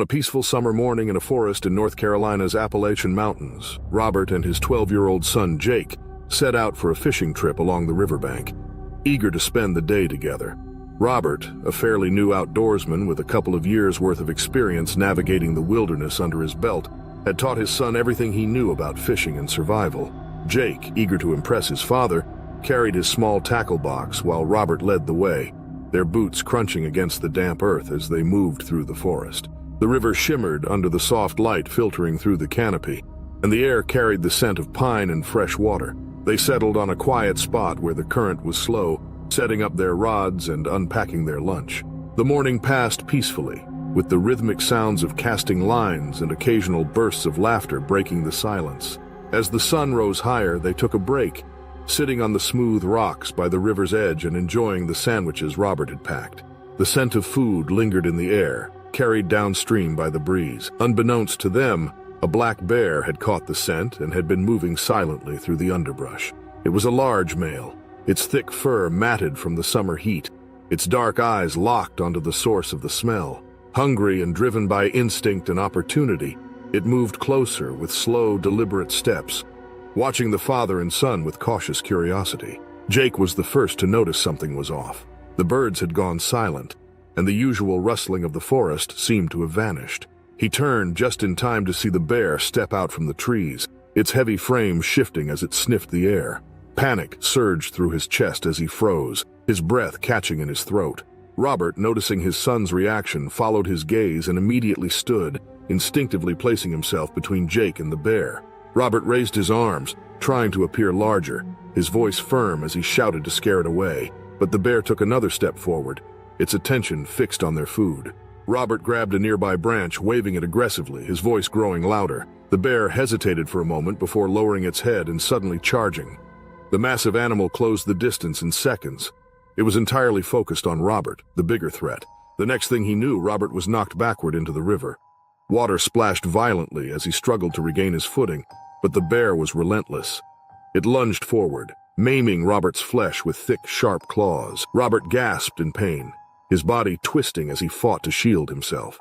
A peaceful summer morning in a forest in North Carolina's Appalachian Mountains, Robert and his 12-year-old son Jake set out for a fishing trip along the riverbank, eager to spend the day together. Robert, a fairly new outdoorsman with a couple of years' worth of experience navigating the wilderness under his belt, had taught his son everything he knew about fishing and survival. Jake, eager to impress his father, carried his small tackle box while Robert led the way, their boots crunching against the damp earth as they moved through the forest. The river shimmered under the soft light filtering through the canopy, and the air carried the scent of pine and fresh water. They settled on a quiet spot where the current was slow, setting up their rods and unpacking their lunch. The morning passed peacefully, with the rhythmic sounds of casting lines and occasional bursts of laughter breaking the silence. As the sun rose higher, they took a break, sitting on the smooth rocks by the river's edge and enjoying the sandwiches Robert had packed. The scent of food lingered in the air, carried downstream by the breeze. Unbeknownst to them, a black bear had caught the scent and had been moving silently through the underbrush. It was a large male, its thick fur matted from the summer heat, its dark eyes locked onto the source of the smell. Hungry and driven by instinct and opportunity, it moved closer with slow, deliberate steps, watching the father and son with cautious curiosity. Jake was the first to notice something was off. The birds had gone silent, and the usual rustling of the forest seemed to have vanished. He turned just in time to see the bear step out from the trees, its heavy frame shifting as it sniffed the air. Panic surged through his chest as he froze, his breath catching in his throat. Robert, noticing his son's reaction, followed his gaze and immediately stood, instinctively placing himself between Jake and the bear. Robert raised his arms, trying to appear larger, his voice firm as he shouted to scare it away, but the bear took another step forward, its attention fixed on their food. Robert grabbed a nearby branch, waving it aggressively, his voice growing louder. The bear hesitated for a moment before lowering its head and suddenly charging. The massive animal closed the distance in seconds. It was entirely focused on Robert, the bigger threat. The next thing he knew, Robert was knocked backward into the river. Water splashed violently as he struggled to regain his footing, but the bear was relentless. It lunged forward, maiming Robert's flesh with thick, sharp claws. Robert gasped in pain, his body twisting as he fought to shield himself.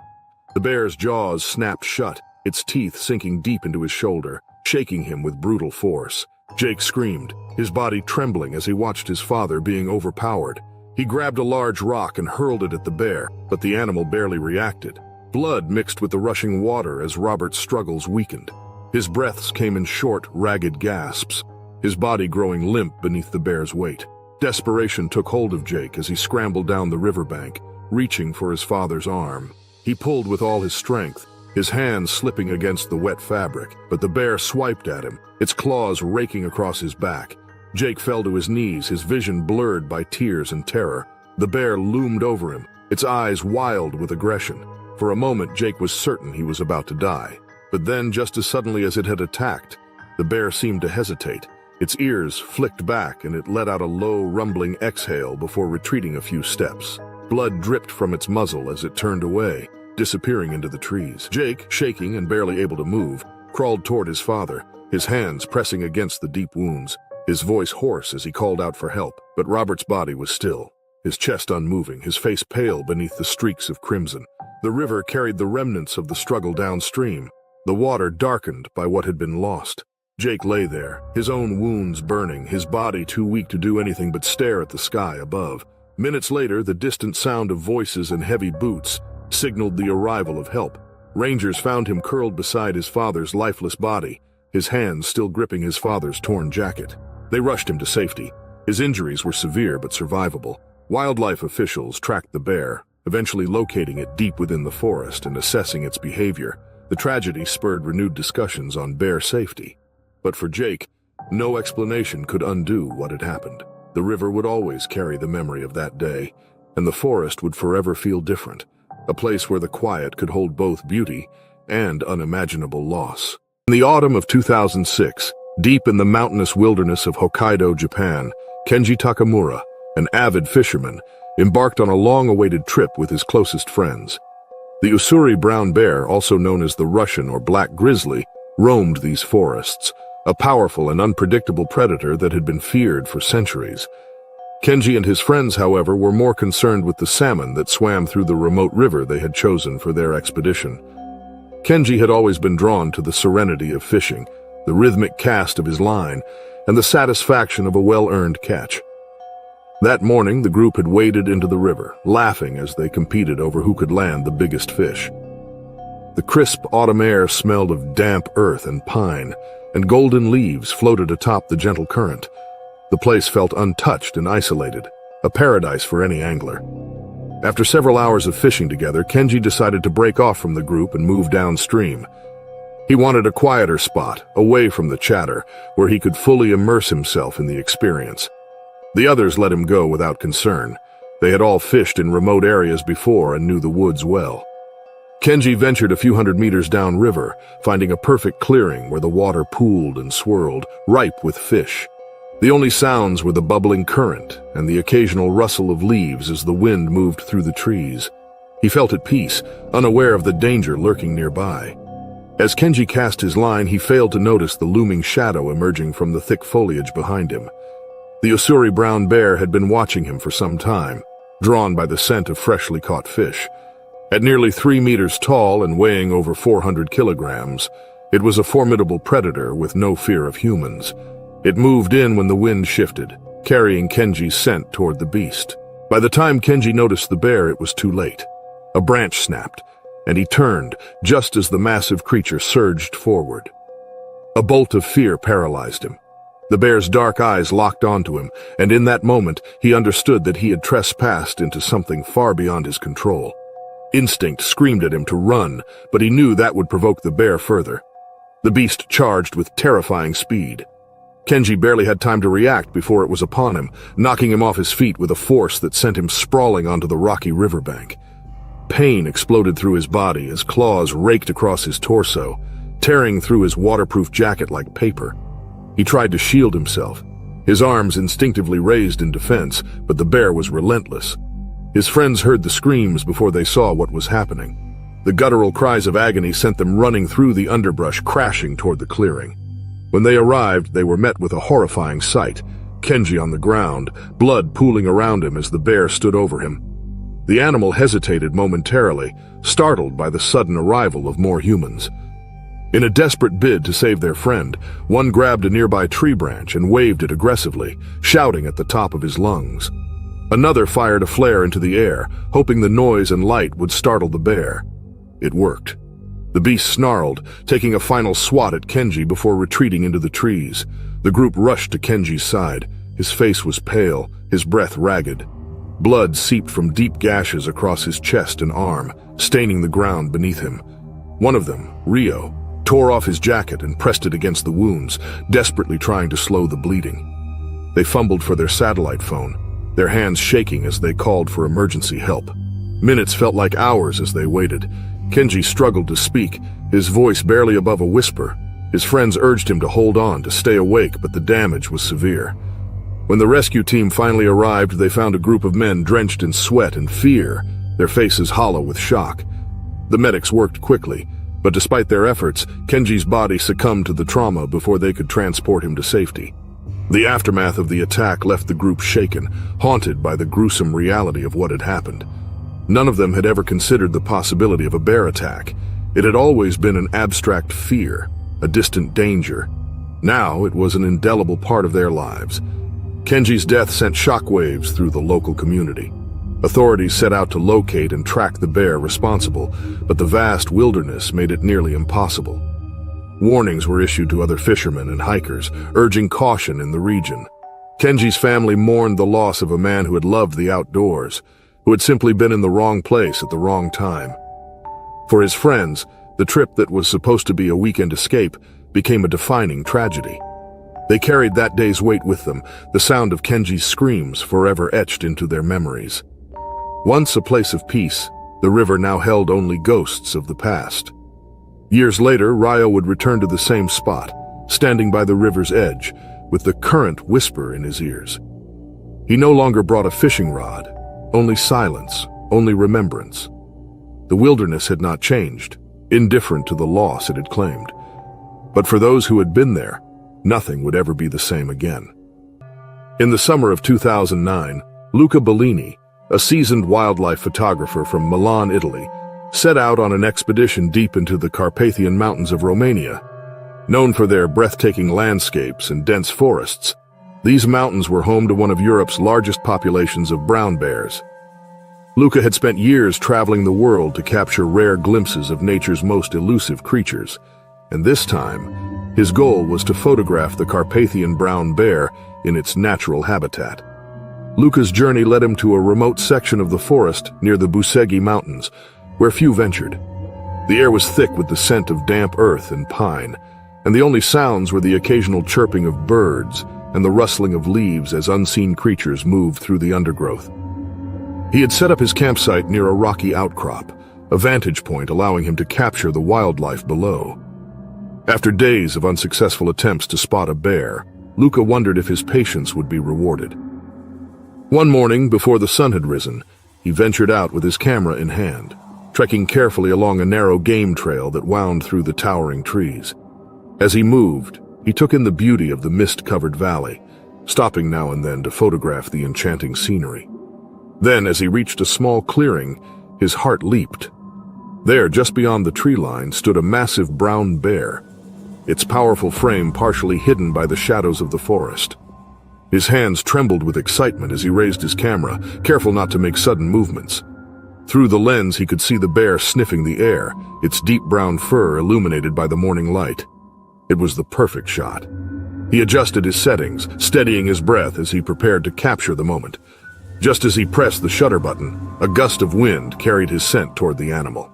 The bear's jaws snapped shut, its teeth sinking deep into his shoulder, shaking him with brutal force. Jake screamed, his body trembling as he watched his father being overpowered. He grabbed a large rock and hurled it at the bear, but the animal barely reacted. Blood mixed with the rushing water as Robert's struggles weakened. His breaths came in short, ragged gasps, his body growing limp beneath the bear's weight. Desperation took hold of Jake as he scrambled down the riverbank, reaching for his father's arm. He pulled with all his strength, his hands slipping against the wet fabric, but the bear swiped at him, its claws raking across his back. Jake fell to his knees, his vision blurred by tears and terror. The bear loomed over him, its eyes wild with aggression. For a moment, Jake was certain he was about to die. But then, just as suddenly as it had attacked, the bear seemed to hesitate. Its ears flicked back and it let out a low, rumbling exhale before retreating a few steps. Blood dripped from its muzzle as it turned away, disappearing into the trees. Jake, shaking and barely able to move, crawled toward his father, his hands pressing against the deep wounds, his voice hoarse as he called out for help. But Robert's body was still, his chest unmoving, his face pale beneath the streaks of crimson. The river carried the remnants of the struggle downstream, the water darkened by what had been lost. Jake lay there, his own wounds burning, his body too weak to do anything but stare at the sky above. Minutes later, the distant sound of voices and heavy boots signaled the arrival of help. Rangers found him curled beside his father's lifeless body, his hands still gripping his father's torn jacket. They rushed him to safety. His injuries were severe but survivable. Wildlife officials tracked the bear, eventually locating it deep within the forest and assessing its behavior. The tragedy spurred renewed discussions on bear safety. But for Jake, no explanation could undo what had happened. The river would always carry the memory of that day, and the forest would forever feel different, a place where the quiet could hold both beauty and unimaginable loss. In the autumn of 2006, deep in the mountainous wilderness of Hokkaido, Japan, Kenji Takamura, an avid fisherman, embarked on a long-awaited trip with his closest friends. The Ussuri brown bear, also known as the Russian or black grizzly, roamed these forests, a powerful and unpredictable predator that had been feared for centuries. Kenji and his friends, however, were more concerned with the salmon that swam through the remote river they had chosen for their expedition. Kenji had always been drawn to the serenity of fishing, the rhythmic cast of his line, and the satisfaction of a well-earned catch. That morning, the group had waded into the river, laughing as they competed over who could land the biggest fish. The crisp autumn air smelled of damp earth and pine, and golden leaves floated atop the gentle current. The place felt untouched and isolated, a paradise for any angler. After several hours of fishing together, Kenji decided to break off from the group and move downstream. He wanted a quieter spot, away from the chatter, where he could fully immerse himself in the experience. The others let him go without concern. They had all fished in remote areas before and knew the woods well. Kenji ventured a few hundred meters downriver, finding a perfect clearing where the water pooled and swirled, ripe with fish. The only sounds were the bubbling current and the occasional rustle of leaves as the wind moved through the trees. He felt at peace, unaware of the danger lurking nearby. As Kenji cast his line, he failed to notice the looming shadow emerging from the thick foliage behind him. The Ussuri brown bear had been watching him for some time, drawn by the scent of freshly caught fish. At nearly 3 meters tall and weighing over 400 kilograms, it was a formidable predator with no fear of humans. It moved in when the wind shifted, carrying Kenji's scent toward the beast. By the time Kenji noticed the bear, it was too late. A branch snapped, and he turned just as the massive creature surged forward. A bolt of fear paralyzed him. The bear's dark eyes locked onto him, and in that moment he understood that he had trespassed into something far beyond his control. Instinct screamed at him to run, but he knew that would provoke the bear further. The beast charged with terrifying speed. Kenji barely had time to react before it was upon him, knocking him off his feet with a force that sent him sprawling onto the rocky riverbank. Pain exploded through his body as claws raked across his torso, tearing through his waterproof jacket like paper. He tried to shield himself, his arms instinctively raised in defense, but the bear was relentless. His friends heard the screams before they saw what was happening. The guttural cries of agony sent them running through the underbrush, crashing toward the clearing. When they arrived, they were met with a horrifying sight. Kenji on the ground, blood pooling around him as the bear stood over him. The animal hesitated momentarily, startled by the sudden arrival of more humans. In a desperate bid to save their friend, one grabbed a nearby tree branch and waved it aggressively, shouting at the top of his lungs. Another fired a flare into the air, hoping the noise and light would startle the bear. It worked. The beast snarled, taking a final swat at Kenji before retreating into the trees. The group rushed to Kenji's side. His face was pale, his breath ragged. Blood seeped from deep gashes across his chest and arm, staining the ground beneath him. One of them, Rio, tore off his jacket and pressed it against the wounds, desperately trying to slow the bleeding. They fumbled for their satellite phone, their hands shaking as they called for emergency help. Minutes felt like hours as they waited. Kenji struggled to speak, his voice barely above a whisper. His friends urged him to hold on, to stay awake, but the damage was severe. When the rescue team finally arrived, they found a group of men drenched in sweat and fear, their faces hollow with shock. The medics worked quickly, but despite their efforts, Kenji's body succumbed to the trauma before they could transport him to safety. The aftermath of the attack left the group shaken, haunted by the gruesome reality of what had happened. None of them had ever considered the possibility of a bear attack. It had always been an abstract fear, a distant danger. Now it was an indelible part of their lives. Kenji's death sent shockwaves through the local community. Authorities set out to locate and track the bear responsible, but the vast wilderness made it nearly impossible. Warnings were issued to other fishermen and hikers, urging caution in the region. Kenji's family mourned the loss of a man who had loved the outdoors, who had simply been in the wrong place at the wrong time. For his friends, the trip that was supposed to be a weekend escape became a defining tragedy. They carried that day's weight with them, the sound of Kenji's screams forever etched into their memories. Once a place of peace, the river now held only ghosts of the past. Years later, Ryo would return to the same spot, standing by the river's edge, with the current whisper in his ears. He no longer brought a fishing rod, only silence, only remembrance. The wilderness had not changed, indifferent to the loss it had claimed. But for those who had been there, nothing would ever be the same again. In the summer of 2009, Luca Bellini, a seasoned wildlife photographer from Milan, Italy, set out on an expedition deep into the Carpathian Mountains of Romania. Known for their breathtaking landscapes and dense forests, these mountains were home to one of Europe's largest populations of brown bears. Luca had spent years traveling the world to capture rare glimpses of nature's most elusive creatures, and this time, his goal was to photograph the Carpathian brown bear in its natural habitat. Luca's journey led him to a remote section of the forest near the Buseghi Mountains, where few ventured. The air was thick with the scent of damp earth and pine, and the only sounds were the occasional chirping of birds and the rustling of leaves as unseen creatures moved through the undergrowth. He had set up his campsite near a rocky outcrop, a vantage point allowing him to capture the wildlife below. After days of unsuccessful attempts to spot a bear, Luca wondered if his patience would be rewarded. One morning, before the sun had risen, he ventured out with his camera in hand, trekking carefully along a narrow game trail that wound through the towering trees. As he moved, he took in the beauty of the mist-covered valley, stopping now and then to photograph the enchanting scenery. Then, as he reached a small clearing, his heart leaped. There, just beyond the tree line, stood a massive brown bear, its powerful frame partially hidden by the shadows of the forest. His hands trembled with excitement as he raised his camera, careful not to make sudden movements. Through the lens, he could see the bear sniffing the air, its deep brown fur illuminated by the morning light. It was the perfect shot. He adjusted his settings, steadying his breath as he prepared to capture the moment. Just as he pressed the shutter button, a gust of wind carried his scent toward the animal.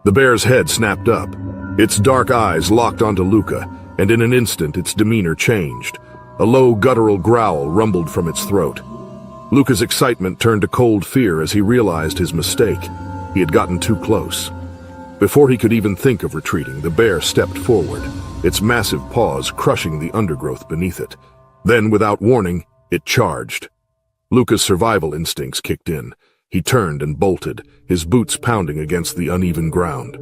The bear's head snapped up. Its dark eyes locked onto Luca, and in an instant its demeanor changed. A low, guttural growl rumbled from its throat. Luca's excitement turned to cold fear as he realized his mistake. He had gotten too close. Before he could even think of retreating, the bear stepped forward, its massive paws crushing the undergrowth beneath it. Then, without warning, it charged. Luca's survival instincts kicked in. He turned and bolted, his boots pounding against the uneven ground.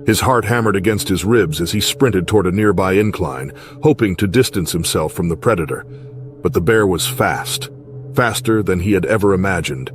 His heart hammered against his ribs as he sprinted toward a nearby incline, hoping to distance himself from the predator. But the bear was fast, faster than he had ever imagined.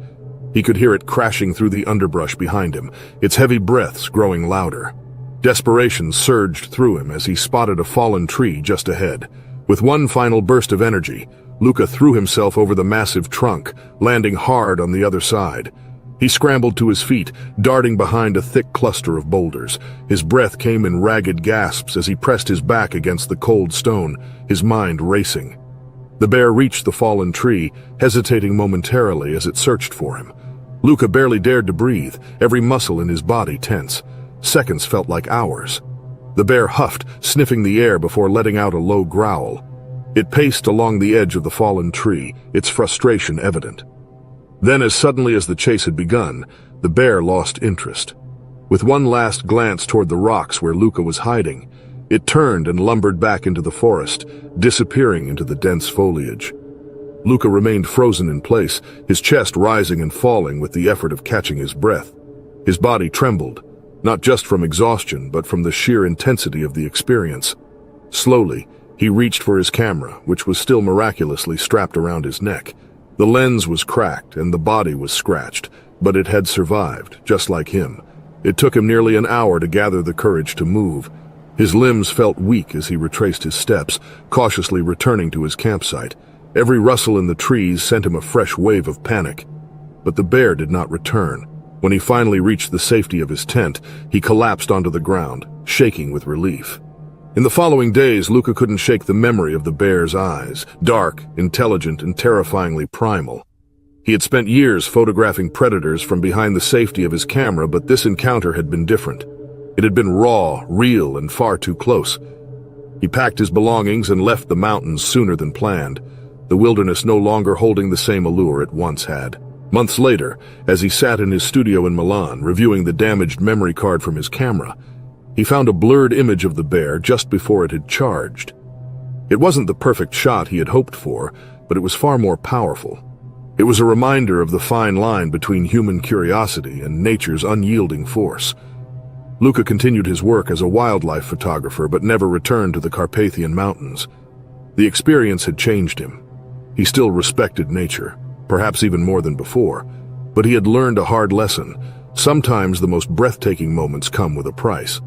He could hear it crashing through the underbrush behind him, its heavy breaths growing louder. Desperation surged through him as he spotted a fallen tree just ahead. With one final burst of energy, Luca threw himself over the massive trunk, landing hard on the other side. He scrambled to his feet, darting behind a thick cluster of boulders. His breath came in ragged gasps as he pressed his back against the cold stone, his mind racing. The bear reached the fallen tree, hesitating momentarily as it searched for him. Luca barely dared to breathe, every muscle in his body tense. Seconds felt like hours. The bear huffed, sniffing the air before letting out a low growl. It paced along the edge of the fallen tree, its frustration evident. Then, as suddenly as the chase had begun, the bear lost interest. With one last glance toward the rocks where Luca was hiding, it turned and lumbered back into the forest, disappearing into the dense foliage. Luca remained frozen in place, his chest rising and falling with the effort of catching his breath. His body trembled, not just from exhaustion, but from the sheer intensity of the experience. Slowly, he reached for his camera, which was still miraculously strapped around his neck. The lens was cracked and the body was scratched, but it had survived, just like him. It took him nearly an hour to gather the courage to move. His limbs felt weak as he retraced his steps, cautiously returning to his campsite. Every rustle in the trees sent him a fresh wave of panic. But the bear did not return. When he finally reached the safety of his tent, he collapsed onto the ground, shaking with relief. In the following days, Luca couldn't shake the memory of the bear's eyes, dark, intelligent, and terrifyingly primal. He had spent years photographing predators from behind the safety of his camera, but this encounter had been different. It had been raw, real, and far too close. He packed his belongings and left the mountains sooner than planned, the wilderness no longer holding the same allure it once had. Months later, as he sat in his studio in Milan, reviewing the damaged memory card from his camera, he found a blurred image of the bear just before it had charged. It wasn't the perfect shot he had hoped for, but it was far more powerful. It was a reminder of the fine line between human curiosity and nature's unyielding force. Luca continued his work as a wildlife photographer but never returned to the Carpathian Mountains. The experience had changed him. He still respected nature, perhaps even more than before, but he had learned a hard lesson. Sometimes the most breathtaking moments come with a price,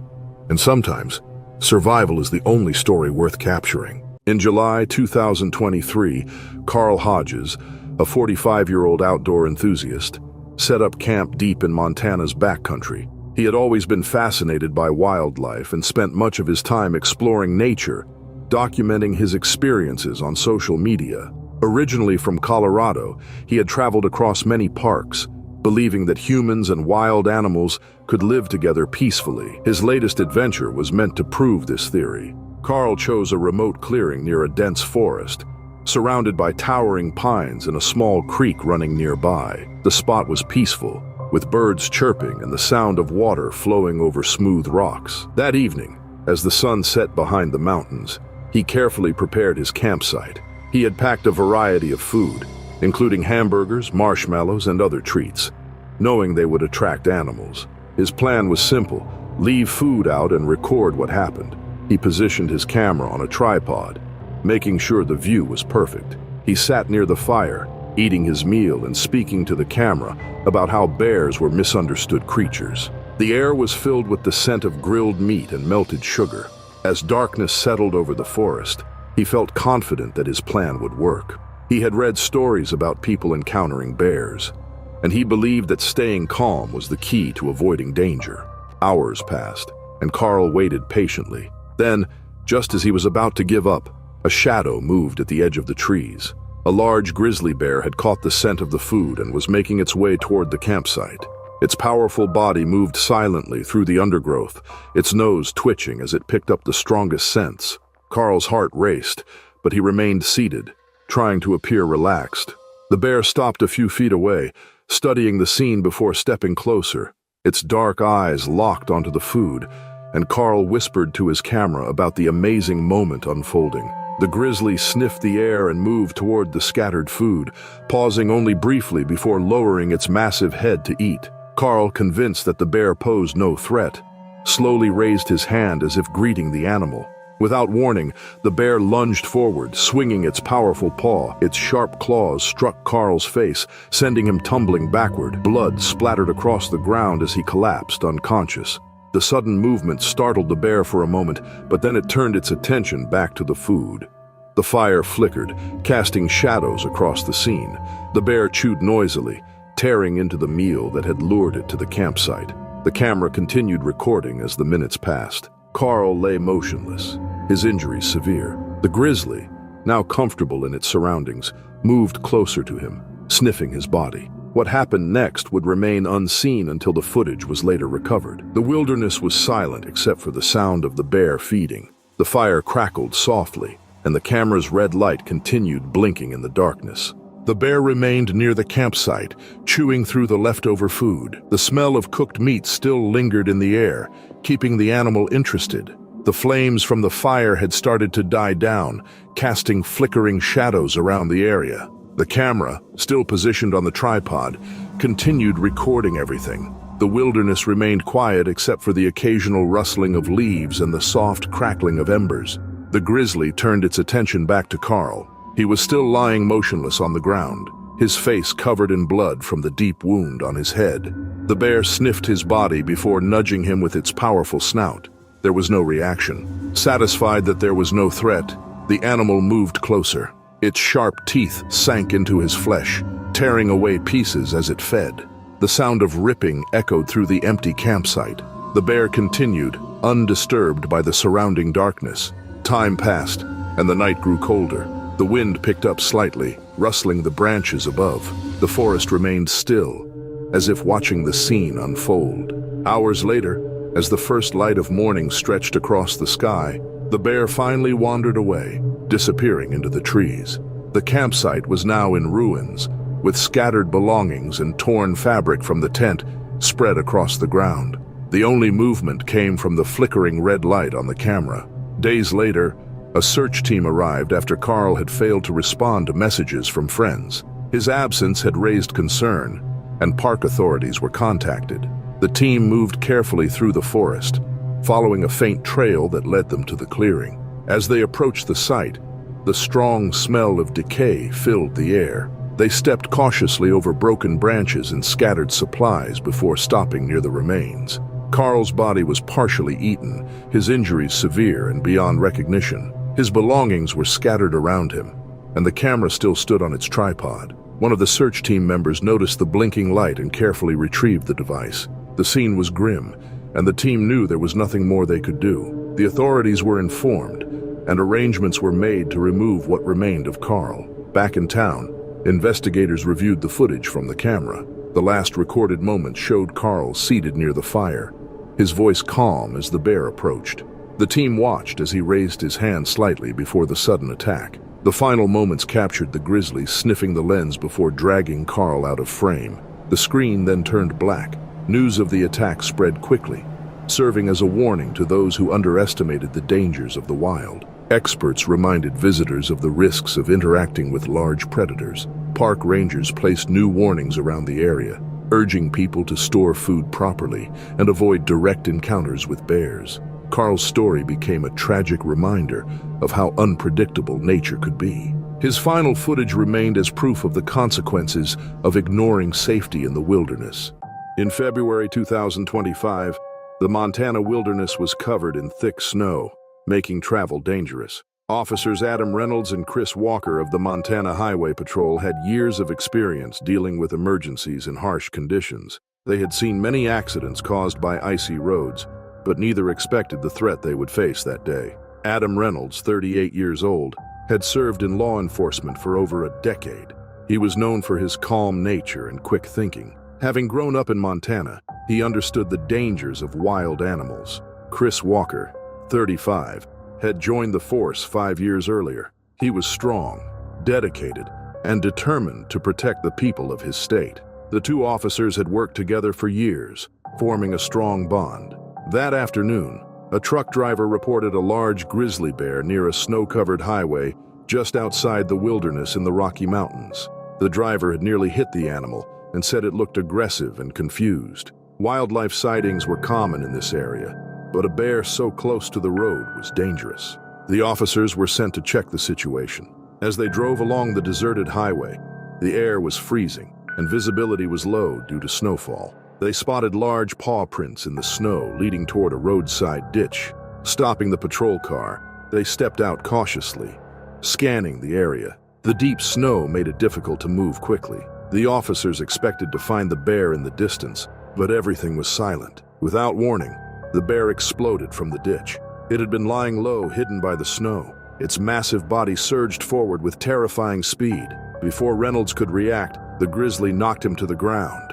and sometimes survival is the only story worth capturing. In July 2023, Carl Hodges, a 45-year-old outdoor enthusiast, set up camp deep in Montana's backcountry. He had always been fascinated by wildlife and spent much of his time exploring nature, documenting his experiences on social media. Originally from Colorado, he had traveled across many parks, believing that humans and wild animals could live together peacefully. His latest adventure was meant to prove this theory. Carl chose a remote clearing near a dense forest, surrounded by towering pines and a small creek running nearby. The spot was peaceful, with birds chirping and the sound of water flowing over smooth rocks. That evening, as the sun set behind the mountains, he carefully prepared his campsite. He had packed a variety of food, including hamburgers, marshmallows, and other treats, knowing they would attract animals. His plan was simple: leave food out and record what happened. He positioned his camera on a tripod, making sure the view was perfect. He sat near the fire, eating his meal and speaking to the camera about how bears were misunderstood creatures. The air was filled with the scent of grilled meat and melted sugar. As darkness settled over the forest, he felt confident that his plan would work. He had read stories about people encountering bears, and he believed that staying calm was the key to avoiding danger. Hours passed, and Carl waited patiently. Then, just as he was about to give up, a shadow moved at the edge of the trees. A large grizzly bear had caught the scent of the food and was making its way toward the campsite. Its powerful body moved silently through the undergrowth, its nose twitching as it picked up the strongest scents. Carl's heart raced, but he remained seated, trying to appear relaxed. The bear stopped a few feet away, studying the scene before stepping closer. Its dark eyes locked onto the food, and Carl whispered to his camera about the amazing moment unfolding. The grizzly sniffed the air and moved toward the scattered food, pausing only briefly before lowering its massive head to eat. Carl, convinced that the bear posed no threat, slowly raised his hand as if greeting the animal. Without warning, the bear lunged forward, swinging its powerful paw. Its sharp claws struck Carl's face, sending him tumbling backward. Blood splattered across the ground as he collapsed unconscious. The sudden movement startled the bear for a moment, but then it turned its attention back to the food. The fire flickered, casting shadows across the scene. The bear chewed noisily, tearing into the meal that had lured it to the campsite. The camera continued recording as the minutes passed. Carl lay motionless, his injuries severe. The grizzly, now comfortable in its surroundings, moved closer to him, sniffing his body. What happened next would remain unseen until the footage was later recovered. The wilderness was silent except for the sound of the bear feeding. The fire crackled softly, and the camera's red light continued blinking in the darkness. The bear remained near the campsite, chewing through the leftover food. The smell of cooked meat still lingered in the air, keeping the animal interested. The flames from the fire had started to die down, casting flickering shadows around the area. The camera, still positioned on the tripod, continued recording everything. The wilderness remained quiet except for the occasional rustling of leaves and the soft crackling of embers. The grizzly turned its attention back to Carl. He was still lying motionless on the ground, his face covered in blood from the deep wound on his head. The bear sniffed his body before nudging him with its powerful snout. There was no reaction. Satisfied that there was no threat, the animal moved closer. Its sharp teeth sank into his flesh, tearing away pieces as it fed. The sound of ripping echoed through the empty campsite. The bear continued, undisturbed by the surrounding darkness. Time passed, and the night grew colder. The wind picked up slightly, rustling the branches above. The forest remained still, as if watching the scene unfold. Hours later, as the first light of morning stretched across the sky, the bear finally wandered away, disappearing into the trees. The campsite was now in ruins, with scattered belongings and torn fabric from the tent spread across the ground. The only movement came from the flickering red light on the camera. Days later, a search team arrived after Carl had failed to respond to messages from friends. His absence had raised concern, and park authorities were contacted. The team moved carefully through the forest, following a faint trail that led them to the clearing. As they approached the site, The strong smell of decay filled the air. They stepped cautiously over broken branches and scattered supplies before stopping near the remains. Carl's body was partially eaten, his injuries severe and beyond recognition. His belongings were scattered around him, and the camera still stood on its tripod. One of the search team members noticed the blinking light and carefully retrieved the device. The scene was grim, and the team knew there was nothing more they could do. The authorities were informed, and arrangements were made to remove what remained of Carl. Back in town, investigators reviewed the footage from the camera. The last recorded moments showed Carl seated near the fire, his voice calm as the bear approached. The team watched as he raised his hand slightly before the sudden attack. The final moments captured the Grizzly sniffing the lens before dragging Carl out of frame. The screen then turned black. News of the attack spread quickly, serving as a warning to those who underestimated the dangers of the wild. Experts reminded visitors of the risks of interacting with large predators. Park rangers placed new warnings around the area, urging people to store food properly and avoid direct encounters with bears. Carl's story became a tragic reminder of how unpredictable nature could be. His final footage remained as proof of the consequences of ignoring safety in the wilderness. In February 2025, the Montana wilderness was covered in thick snow, making travel dangerous. Officers Adam Reynolds and Chris Walker of the Montana Highway Patrol had years of experience dealing with emergencies in harsh conditions. They had seen many accidents caused by icy roads, but neither expected the threat they would face that day. Adam Reynolds, 38 years old, had served in law enforcement for over a decade. He was known for his calm nature and quick thinking. Having grown up in Montana, he understood the dangers of wild animals. Chris Walker, 35, had joined the force 5 years earlier. He was strong, dedicated, and determined to protect the people of his state. The two officers had worked together for years, forming a strong bond. That afternoon, a truck driver reported a large grizzly bear near a snow-covered highway just outside the wilderness in the Rocky Mountains. The driver had nearly hit the animal and said it looked aggressive and confused. Wildlife sightings were common in this area, but a bear so close to the road was dangerous. The officers were sent to check the situation. As they drove along the deserted highway, the air was freezing and visibility was low due to snowfall. They spotted large paw prints in the snow leading toward a roadside ditch. Stopping the patrol car, they stepped out cautiously, scanning the area. The deep snow made it difficult to move quickly. The officers expected to find the bear in the distance, but everything was silent. Without warning, the bear exploded from the ditch. It had been lying low, hidden by the snow. Its massive body surged forward with terrifying speed. Before Reynolds could react, the grizzly knocked him to the ground.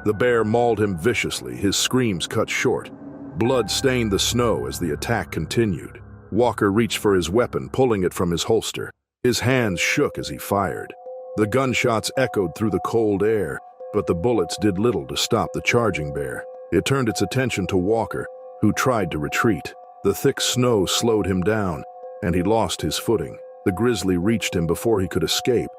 The bear mauled him viciously, his screams cut short. Blood stained the snow as the attack continued. Walker reached for his weapon, pulling it from his holster. His hands shook as he fired. The gunshots echoed through the cold air, but the bullets did little to stop the charging bear. It turned its attention to Walker, who tried to retreat. The thick snow slowed him down, and he lost his footing. The grizzly reached him before he could escape,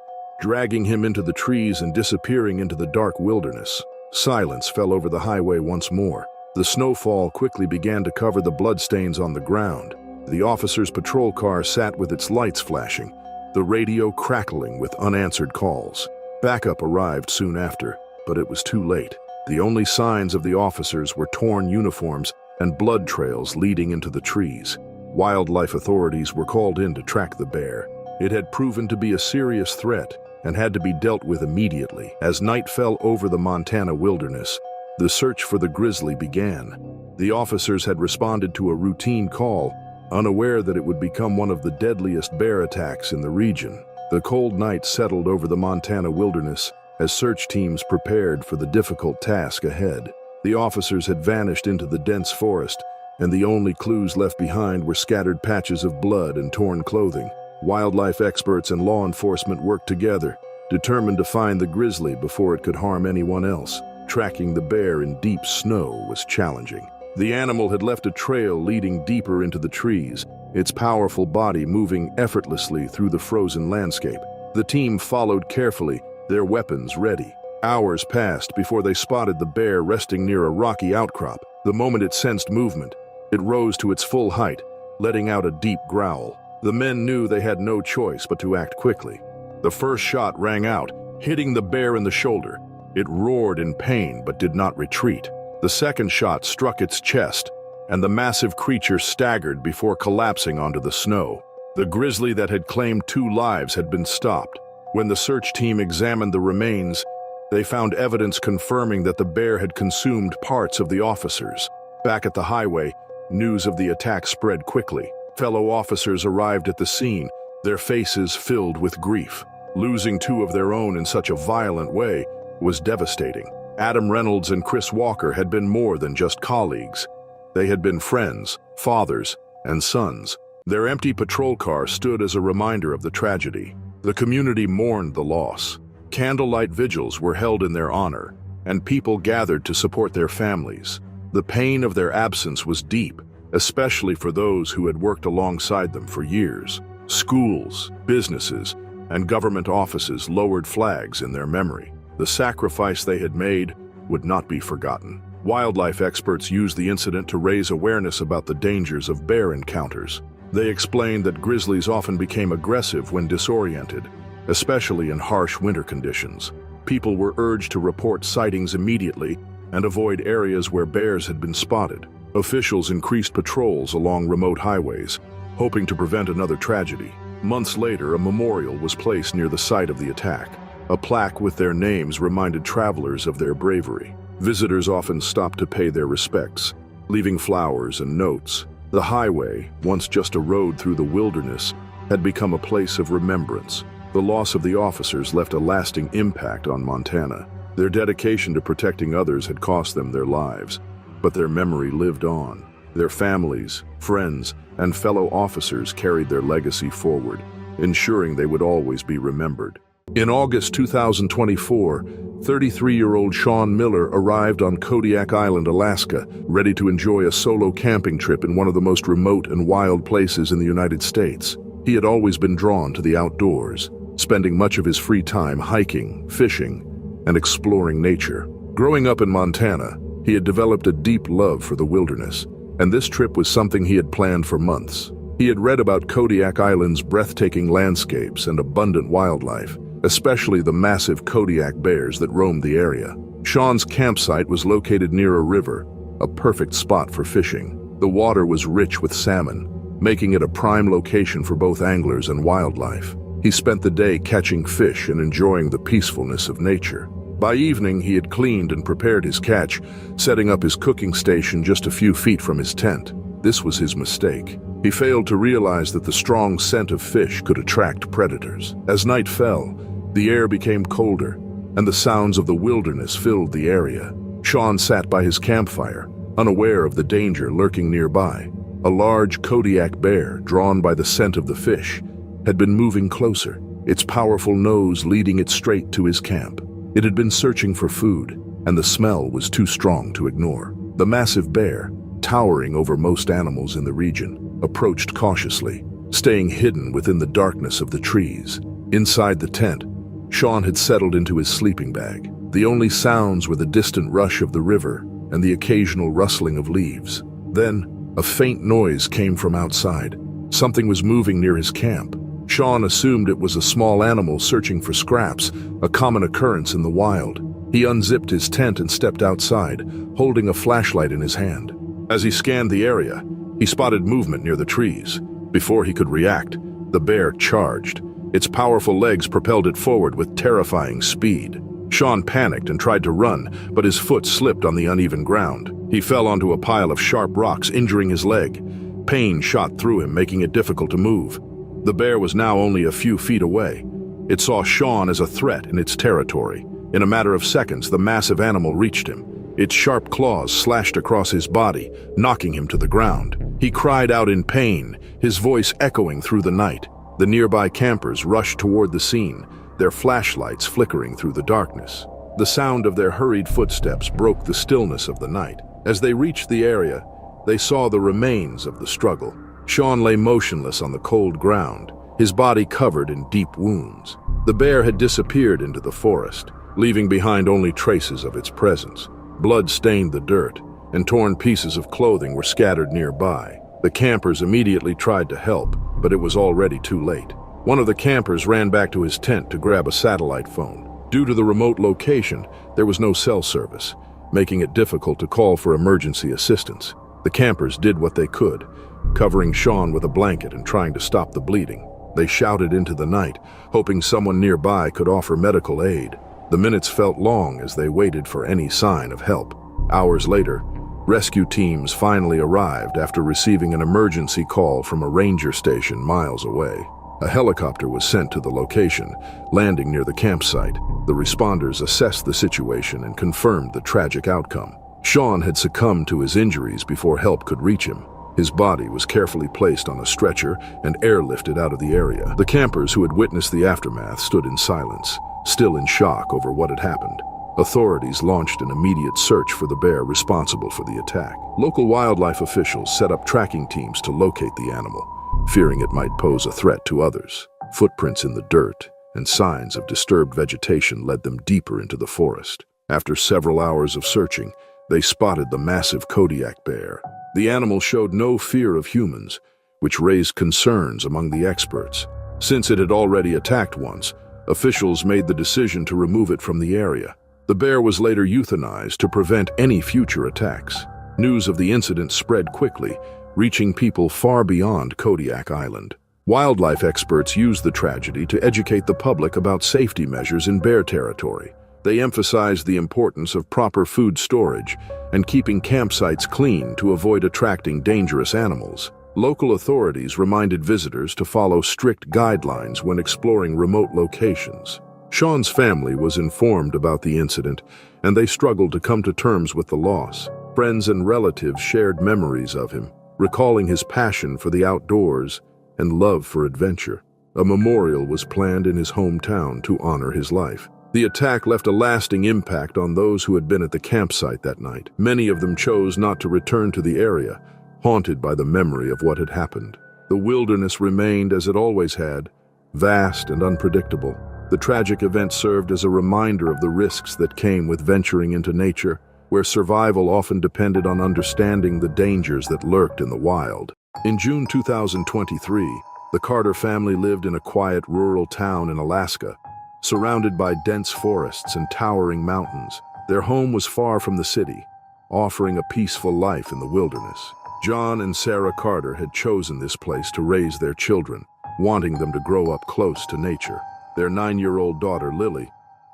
dragging him into the trees and disappearing into the dark wilderness. Silence fell over the highway once more. The snowfall quickly began to cover the bloodstains on the ground. The officer's patrol car sat with its lights flashing, the radio crackling with unanswered calls. Backup arrived soon after, but it was too late. The only signs of the officers were torn uniforms and blood trails leading into the trees. Wildlife authorities were called in to track the bear. It had proven to be a serious threat and had to be dealt with immediately. As night fell over the Montana wilderness, the search for the grizzly began. The officers had responded to a routine call, unaware that it would become one of the deadliest bear attacks in the region. The cold night settled over the Montana wilderness as search teams prepared for the difficult task ahead. The officers had vanished into the dense forest, and the only clues left behind were scattered patches of blood and torn clothing. Wildlife experts and law enforcement worked together, determined to find the grizzly before it could harm anyone else. Tracking the bear in deep snow was challenging. The animal had left a trail leading deeper into the trees, its powerful body moving effortlessly through the frozen landscape. The team followed carefully, their weapons ready. Hours passed before they spotted the bear resting near a rocky outcrop. The moment it sensed movement, it rose to its full height, letting out a deep growl. The men knew they had no choice but to act quickly. The first shot rang out, hitting the bear in the shoulder. It roared in pain but did not retreat. The second shot struck its chest, and the massive creature staggered before collapsing onto the snow. The grizzly that had claimed 2 lives had been stopped. When the search team examined the remains, they found evidence confirming that the bear had consumed parts of the officers. Back at the highway, news of the attack spread quickly. Fellow officers arrived at the scene, their faces filled with grief. Losing 2 of their own in such a violent way was devastating. Adam Reynolds and Chris Walker had been more than just colleagues. They had been friends, fathers, and sons. Their empty patrol car stood as a reminder of the tragedy. The community mourned the loss. Candlelight vigils were held in their honor, and people gathered to support their families. The pain of their absence was deep, especially for those who had worked alongside them for years. Schools, businesses, and government offices lowered flags in their memory. The sacrifice they had made would not be forgotten. Wildlife experts used the incident to raise awareness about the dangers of bear encounters. They explained that grizzlies often became aggressive when disoriented, especially in harsh winter conditions. People were urged to report sightings immediately and avoid areas where bears had been spotted. Officials increased patrols along remote highways, hoping to prevent another tragedy. Months later, a memorial was placed near the site of the attack. A plaque with their names reminded travelers of their bravery. Visitors often stopped to pay their respects, leaving flowers and notes. The highway, once just a road through the wilderness, had become a place of remembrance. The loss of the officers left a lasting impact on Montana. Their dedication to protecting others had cost them their lives, but their memory lived on. Their families, friends, and fellow officers carried their legacy forward, ensuring they would always be remembered. In August 2024, 33-year-old Sean Miller arrived on Kodiak Island, Alaska, ready to enjoy a solo camping trip in one of the most remote and wild places in the United States. He had always been drawn to the outdoors, spending much of his free time hiking, fishing, and exploring nature. Growing up in Montana, he had developed a deep love for the wilderness, and this trip was something he had planned for months. He had read about Kodiak Island's breathtaking landscapes and abundant wildlife, especially the massive Kodiak bears that roamed the area. Sean's campsite was located near a river, a perfect spot for fishing. The water was rich with salmon, making it a prime location for both anglers and wildlife. He spent the day catching fish and enjoying the peacefulness of nature. By evening, he had cleaned and prepared his catch, setting up his cooking station just a few feet from his tent. This was his mistake. He failed to realize that the strong scent of fish could attract predators. As night fell, the air became colder, and the sounds of the wilderness filled the area. Sean sat by his campfire, unaware of the danger lurking nearby. A large Kodiak bear, drawn by the scent of the fish, had been moving closer, its powerful nose leading it straight to his camp. It had been searching for food, and the smell was too strong to ignore. The massive bear, towering over most animals in the region, approached cautiously, staying hidden within the darkness of the trees. Inside the tent, Sean had settled into his sleeping bag. The only sounds were the distant rush of the river and the occasional rustling of leaves. Then, a faint noise came from outside. Something was moving near his camp. Sean assumed it was a small animal searching for scraps, a common occurrence in the wild. He unzipped his tent and stepped outside, holding a flashlight in his hand. As he scanned the area, he spotted movement near the trees. Before he could react, the bear charged. Its powerful legs propelled it forward with terrifying speed. Sean panicked and tried to run, but his foot slipped on the uneven ground. He fell onto a pile of sharp rocks, injuring his leg. Pain shot through him, making it difficult to move. The bear was now only a few feet away. It saw Sean as a threat in its territory. In a matter of seconds, the massive animal reached him. Its sharp claws slashed across his body, knocking him to the ground. He cried out in pain, his voice echoing through the night. The nearby campers rushed toward the scene, their flashlights flickering through the darkness. The sound of their hurried footsteps broke the stillness of the night. As they reached the area, they saw the remains of the struggle. Sean lay motionless on the cold ground, his body covered in deep wounds. The bear had disappeared into the forest, leaving behind only traces of its presence. Blood stained the dirt, and torn pieces of clothing were scattered nearby. The campers immediately tried to help, but it was already too late. One of the campers ran back to his tent to grab a satellite phone. Due to the remote location, there was no cell service, making it difficult to call for emergency assistance. The campers did what they could, covering Sean with a blanket and trying to stop the bleeding. They shouted into the night, hoping someone nearby could offer medical aid. The minutes felt long as they waited for any sign of help. Hours later, rescue teams finally arrived after receiving an emergency call from a ranger station miles away. A helicopter was sent to the location, landing near the campsite. The responders assessed the situation and confirmed the tragic outcome. Sean had succumbed to his injuries before help could reach him. His body was carefully placed on a stretcher and airlifted out of the area. The campers who had witnessed the aftermath stood in silence, still in shock over what had happened. Authorities launched an immediate search for the bear responsible for the attack. Local wildlife officials set up tracking teams to locate the animal, fearing it might pose a threat to others. Footprints in the dirt and signs of disturbed vegetation led them deeper into the forest. After several hours of searching, they spotted the massive Kodiak bear. The animal showed no fear of humans, which raised concerns among the experts. Since it had already attacked once, officials made the decision to remove it from the area. The bear was later euthanized to prevent any future attacks. News of the incident spread quickly, reaching people far beyond Kodiak Island. Wildlife experts used the tragedy to educate the public about safety measures in bear territory. They emphasized the importance of proper food storage and keeping campsites clean to avoid attracting dangerous animals. Local authorities reminded visitors to follow strict guidelines when exploring remote locations. Sean's family was informed about the incident, and they struggled to come to terms with the loss. Friends and relatives shared memories of him, recalling his passion for the outdoors and love for adventure. A memorial was planned in his hometown to honor his life. The attack left a lasting impact on those who had been at the campsite that night. Many of them chose not to return to the area, haunted by the memory of what had happened. The wilderness remained as it always had, vast and unpredictable. The tragic event served as a reminder of the risks that came with venturing into nature, where survival often depended on understanding the dangers that lurked in the wild. In June 2023, the Carter family lived in a quiet rural town in Alaska, surrounded by dense forests and towering mountains. Their home was far from the city, offering a peaceful life in the wilderness. John and Sarah Carter had chosen this place to raise their children, wanting them to grow up close to nature. Their 9-year-old daughter, Lily,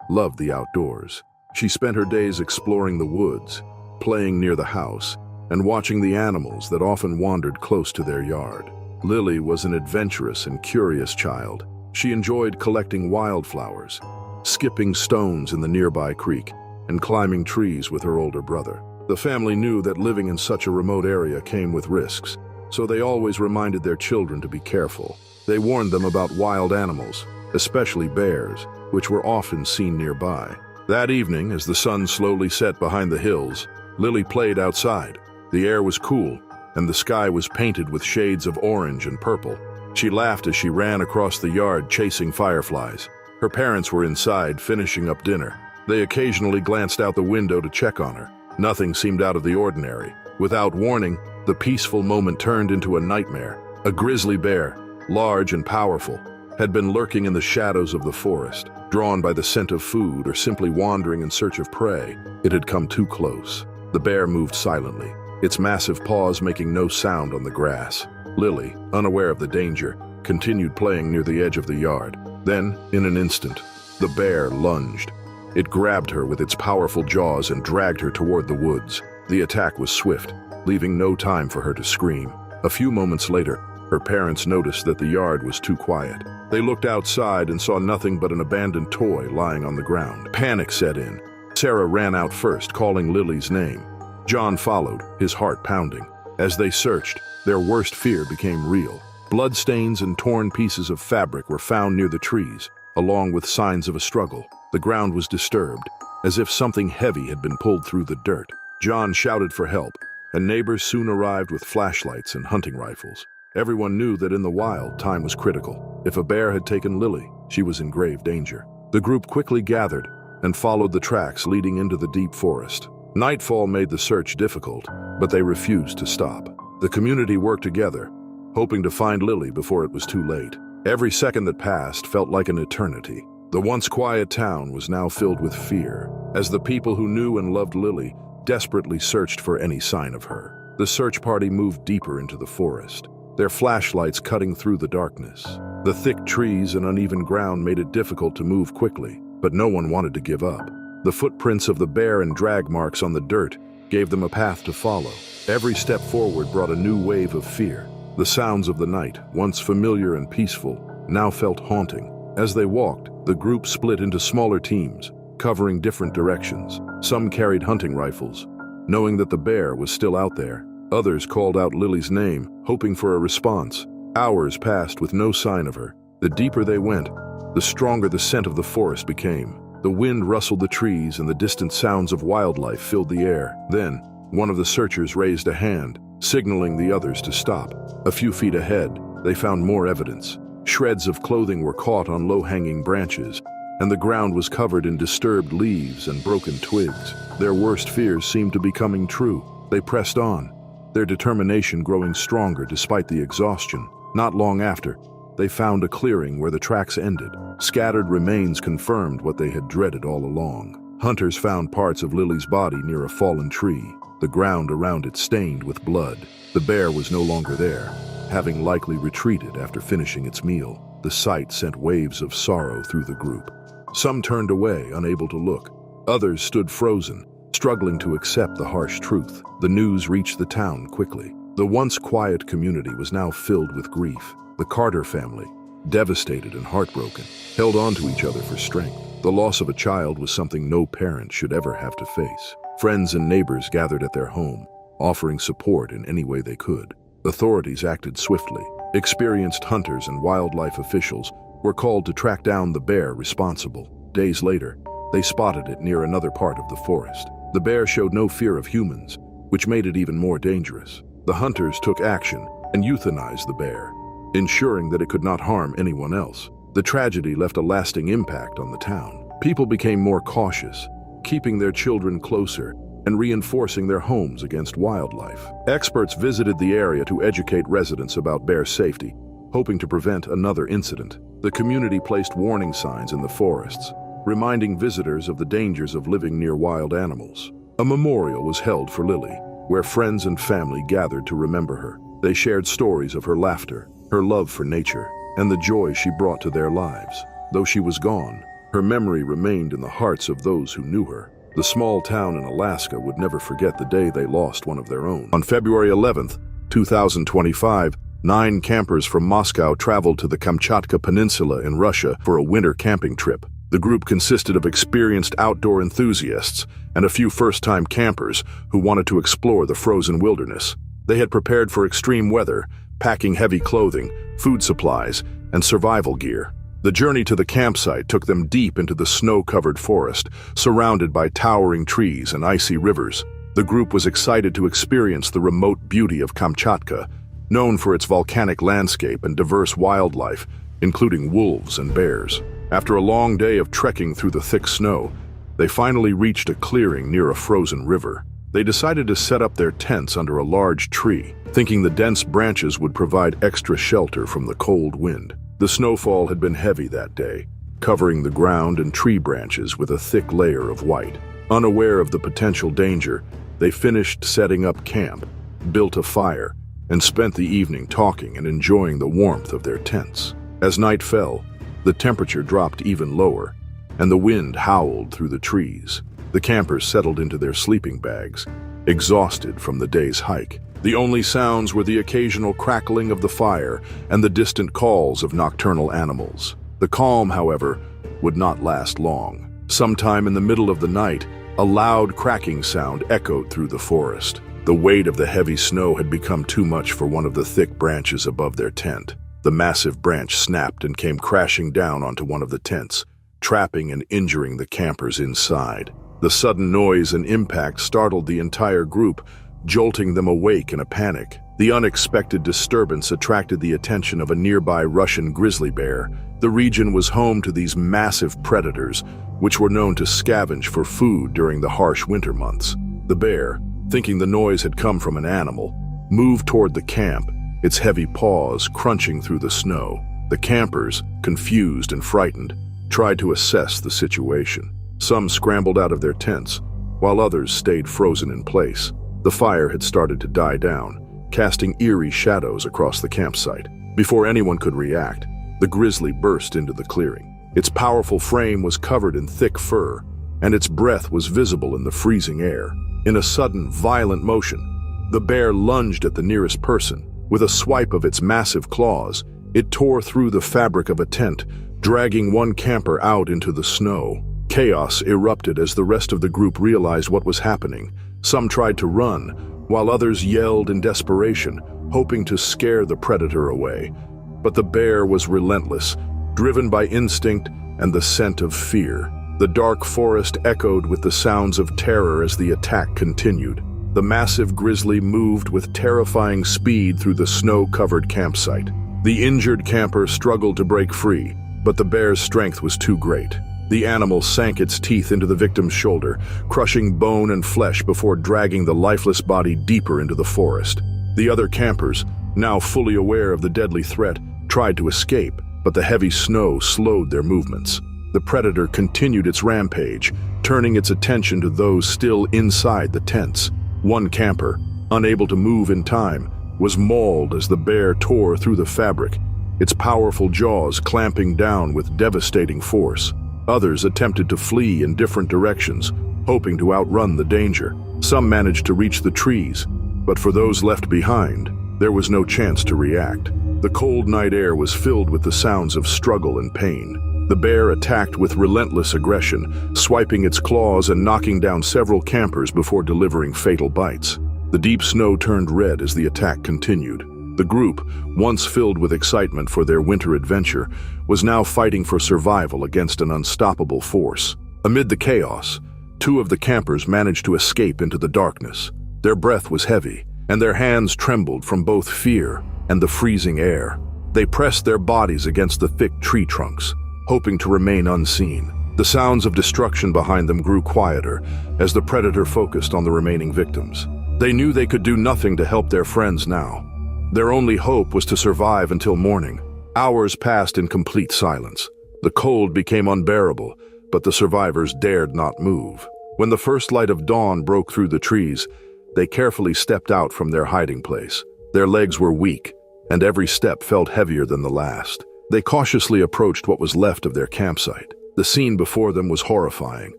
loved the outdoors. She spent her days exploring the woods, playing near the house, and watching the animals that often wandered close to their yard. Lily was an adventurous and curious child. She enjoyed collecting wildflowers, skipping stones in the nearby creek, and climbing trees with her older brother. The family knew that living in such a remote area came with risks, so they always reminded their children to be careful. They warned them about wild animals, especially bears, which were often seen nearby. That evening, as the sun slowly set behind the hills, Lily played outside. The air was cool, and the sky was painted with shades of orange and purple. She laughed as she ran across the yard chasing fireflies. Her parents were inside, finishing up dinner. They occasionally glanced out the window to check on her. Nothing seemed out of the ordinary. Without warning, the peaceful moment turned into a nightmare. A grizzly bear, large and powerful, had been lurking in the shadows of the forest. Drawn by the scent of food or simply wandering in search of prey, it had come too close. The bear moved silently, its massive paws making no sound on the grass. Lily, unaware of the danger, continued playing near the edge of the yard. Then, in an instant, the bear lunged. It grabbed her with its powerful jaws and dragged her toward the woods. The attack was swift, leaving no time for her to scream. A few moments later, her parents noticed that the yard was too quiet. They looked outside and saw nothing but an abandoned toy lying on the ground. Panic set in. Sarah ran out first, calling Lily's name. John followed, his heart pounding. As they searched, their worst fear became real. Bloodstains and torn pieces of fabric were found near the trees, along with signs of a struggle. The ground was disturbed, as if something heavy had been pulled through the dirt. John shouted for help, and neighbors soon arrived with flashlights and hunting rifles. Everyone knew that in the wild, time was critical. If a bear had taken Lily, she was in grave danger. The group quickly gathered and followed the tracks leading into the deep forest. Nightfall made the search difficult, but they refused to stop. The community worked together, hoping to find Lily before it was too late. Every second that passed felt like an eternity. The once quiet town was now filled with fear, as the people who knew and loved Lily desperately searched for any sign of her. The search party moved deeper into the forest, their flashlights cutting through the darkness. The thick trees and uneven ground made it difficult to move quickly, but no one wanted to give up. The footprints of the bear and drag marks on the dirt gave them a path to follow. Every step forward brought a new wave of fear. The sounds of the night, once familiar and peaceful, now felt haunting. As they walked, the group split into smaller teams, covering different directions. Some carried hunting rifles, knowing that the bear was still out there. Others called out Lily's name, hoping for a response. Hours passed with no sign of her. The deeper they went, the stronger the scent of the forest became. The wind rustled the trees and the distant sounds of wildlife filled the air. Then, one of the searchers raised a hand, signaling the others to stop. A few feet ahead, they found more evidence. Shreds of clothing were caught on low-hanging branches, and the ground was covered in disturbed leaves and broken twigs. Their worst fears seemed to be coming true. They pressed on, their determination growing stronger despite the exhaustion. Not long after, they found a clearing where the tracks ended. Scattered remains confirmed what they had dreaded all along. Hunters found parts of Lily's body near a fallen tree, the ground around it stained with blood. The bear was no longer there, having likely retreated after finishing its meal. The sight sent waves of sorrow through the group. Some turned away, unable to look. Others stood frozen, struggling to accept the harsh truth. The news reached the town quickly. The once quiet community was now filled with grief. The Carter family, devastated and heartbroken, held on to each other for strength. The loss of a child was something no parent should ever have to face. Friends and neighbors gathered at their home, offering support in any way they could. Authorities acted swiftly. Experienced hunters and wildlife officials were called to track down the bear responsible. Days later, they spotted it near another part of the forest. The bear showed no fear of humans, which made it even more dangerous. The hunters took action and euthanized the bear, ensuring that it could not harm anyone else. The tragedy left a lasting impact on the town. People became more cautious, keeping their children closer and reinforcing their homes against wildlife. Experts visited the area to educate residents about bear safety, hoping to prevent another incident. The community placed warning signs in the forests, reminding visitors of the dangers of living near wild animals. A memorial was held for Lily, where friends and family gathered to remember her. They shared stories of her laughter, her love for nature, and the joy she brought to their lives. Though she was gone, her memory remained in the hearts of those who knew her. The small town in Alaska would never forget the day they lost one of their own. On February 11th, 2025, 9 campers from Moscow traveled to the Kamchatka Peninsula in Russia for a winter camping trip. The group consisted of experienced outdoor enthusiasts and a few first-time campers who wanted to explore the frozen wilderness. They had prepared for extreme weather, packing heavy clothing, food supplies, and survival gear. The journey to the campsite took them deep into the snow-covered forest, surrounded by towering trees and icy rivers. The group was excited to experience the remote beauty of Kamchatka, known for its volcanic landscape and diverse wildlife, including wolves and bears. After a long day of trekking through the thick snow, they finally reached a clearing near a frozen river. They decided to set up their tents under a large tree, thinking the dense branches would provide extra shelter from the cold wind. The snowfall had been heavy that day, covering the ground and tree branches with a thick layer of white. Unaware of the potential danger, they finished setting up camp, built a fire, and spent the evening talking and enjoying the warmth of their tents. As night fell, the temperature dropped even lower, and the wind howled through the trees. The campers settled into their sleeping bags, exhausted from the day's hike. The only sounds were the occasional crackling of the fire and the distant calls of nocturnal animals. The calm, however, would not last long. Sometime in the middle of the night, a loud cracking sound echoed through the forest. The weight of the heavy snow had become too much for one of the thick branches above their tent. The massive branch snapped and came crashing down onto one of the tents, trapping and injuring the campers inside. The sudden noise and impact startled the entire group, jolting them awake in a panic. The unexpected disturbance attracted the attention of a nearby Russian grizzly bear. The region was home to these massive predators, which were known to scavenge for food during the harsh winter months. The bear, thinking the noise had come from an animal, moved toward the camp its heavy paws crunching through the snow. The campers, confused and frightened, tried to assess the situation. Some scrambled out of their tents, while others stayed frozen in place. The fire had started to die down, casting eerie shadows across the campsite. Before anyone could react, the grizzly burst into the clearing. Its powerful frame was covered in thick fur, and its breath was visible in the freezing air. In a sudden, violent motion, the bear lunged at the nearest person. With a swipe of its massive claws, it tore through the fabric of a tent, dragging one camper out into the snow. Chaos erupted as the rest of the group realized what was happening. Some tried to run, while others yelled in desperation, hoping to scare the predator away. But the bear was relentless, driven by instinct and the scent of fear. The dark forest echoed with the sounds of terror as the attack continued. The massive grizzly moved with terrifying speed through the snow-covered campsite. The injured camper struggled to break free, but the bear's strength was too great. The animal sank its teeth into the victim's shoulder, crushing bone and flesh before dragging the lifeless body deeper into the forest. The other campers, now fully aware of the deadly threat, tried to escape, but the heavy snow slowed their movements. The predator continued its rampage, turning its attention to those still inside the tents. One camper, unable to move in time, was mauled as the bear tore through the fabric, its powerful jaws clamping down with devastating force. Others attempted to flee in different directions, hoping to outrun the danger. Some managed to reach the trees, but for those left behind, there was no chance to react. The cold night air was filled with the sounds of struggle and pain. The bear attacked with relentless aggression, swiping its claws and knocking down several campers before delivering fatal bites. The deep snow turned red as the attack continued. The group, once filled with excitement for their winter adventure, was now fighting for survival against an unstoppable force. Amid the chaos, two of the campers managed to escape into the darkness. Their breath was heavy, and their hands trembled from both fear and the freezing air. They pressed their bodies against the thick tree trunks, hoping to remain unseen. The sounds of destruction behind them grew quieter as the predator focused on the remaining victims. They knew they could do nothing to help their friends now. Their only hope was to survive until morning. Hours passed in complete silence. The cold became unbearable, but the survivors dared not move. When the first light of dawn broke through the trees, they carefully stepped out from their hiding place. Their legs were weak, and every step felt heavier than the last. They cautiously approached what was left of their campsite. The scene before them was horrifying.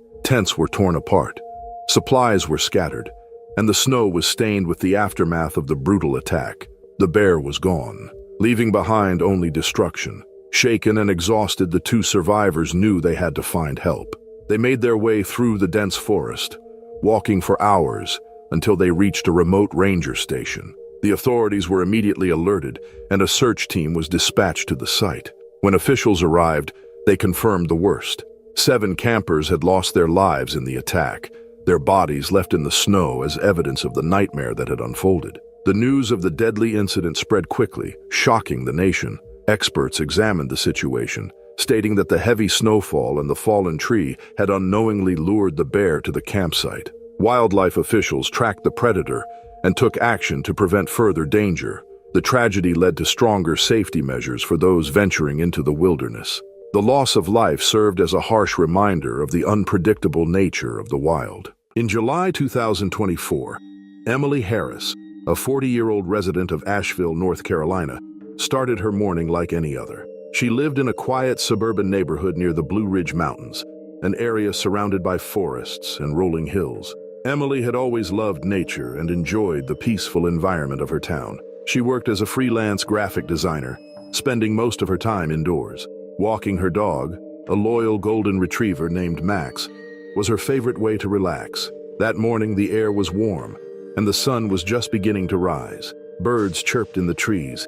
Tents were torn apart, supplies were scattered, and the snow was stained with the aftermath of the brutal attack. The bear was gone, leaving behind only destruction. Shaken and exhausted, the two survivors knew they had to find help. They made their way through the dense forest, walking for hours until they reached a remote ranger station. The authorities were immediately alerted, and a search team was dispatched to the site. When officials arrived, they confirmed the worst. 7 campers had lost their lives in the attack, their bodies left in the snow as evidence of the nightmare that had unfolded. The news of the deadly incident spread quickly, shocking the nation. Experts examined the situation, stating that the heavy snowfall and the fallen tree had unknowingly lured the bear to the campsite. Wildlife officials tracked the predator and took action to prevent further danger. The tragedy led to stronger safety measures for those venturing into the wilderness. The loss of life served as a harsh reminder of the unpredictable nature of the wild. In July 2024, Emily Harris, a 40-year-old resident of Asheville, North Carolina, started her morning like any other. She lived in a quiet suburban neighborhood near the Blue Ridge Mountains, an area surrounded by forests and rolling hills. Emily had always loved nature and enjoyed the peaceful environment of her town. She worked as a freelance graphic designer, spending most of her time indoors. Walking her dog, a loyal golden retriever named Max, was her favorite way to relax. That morning, the air was warm, and the sun was just beginning to rise. Birds chirped in the trees,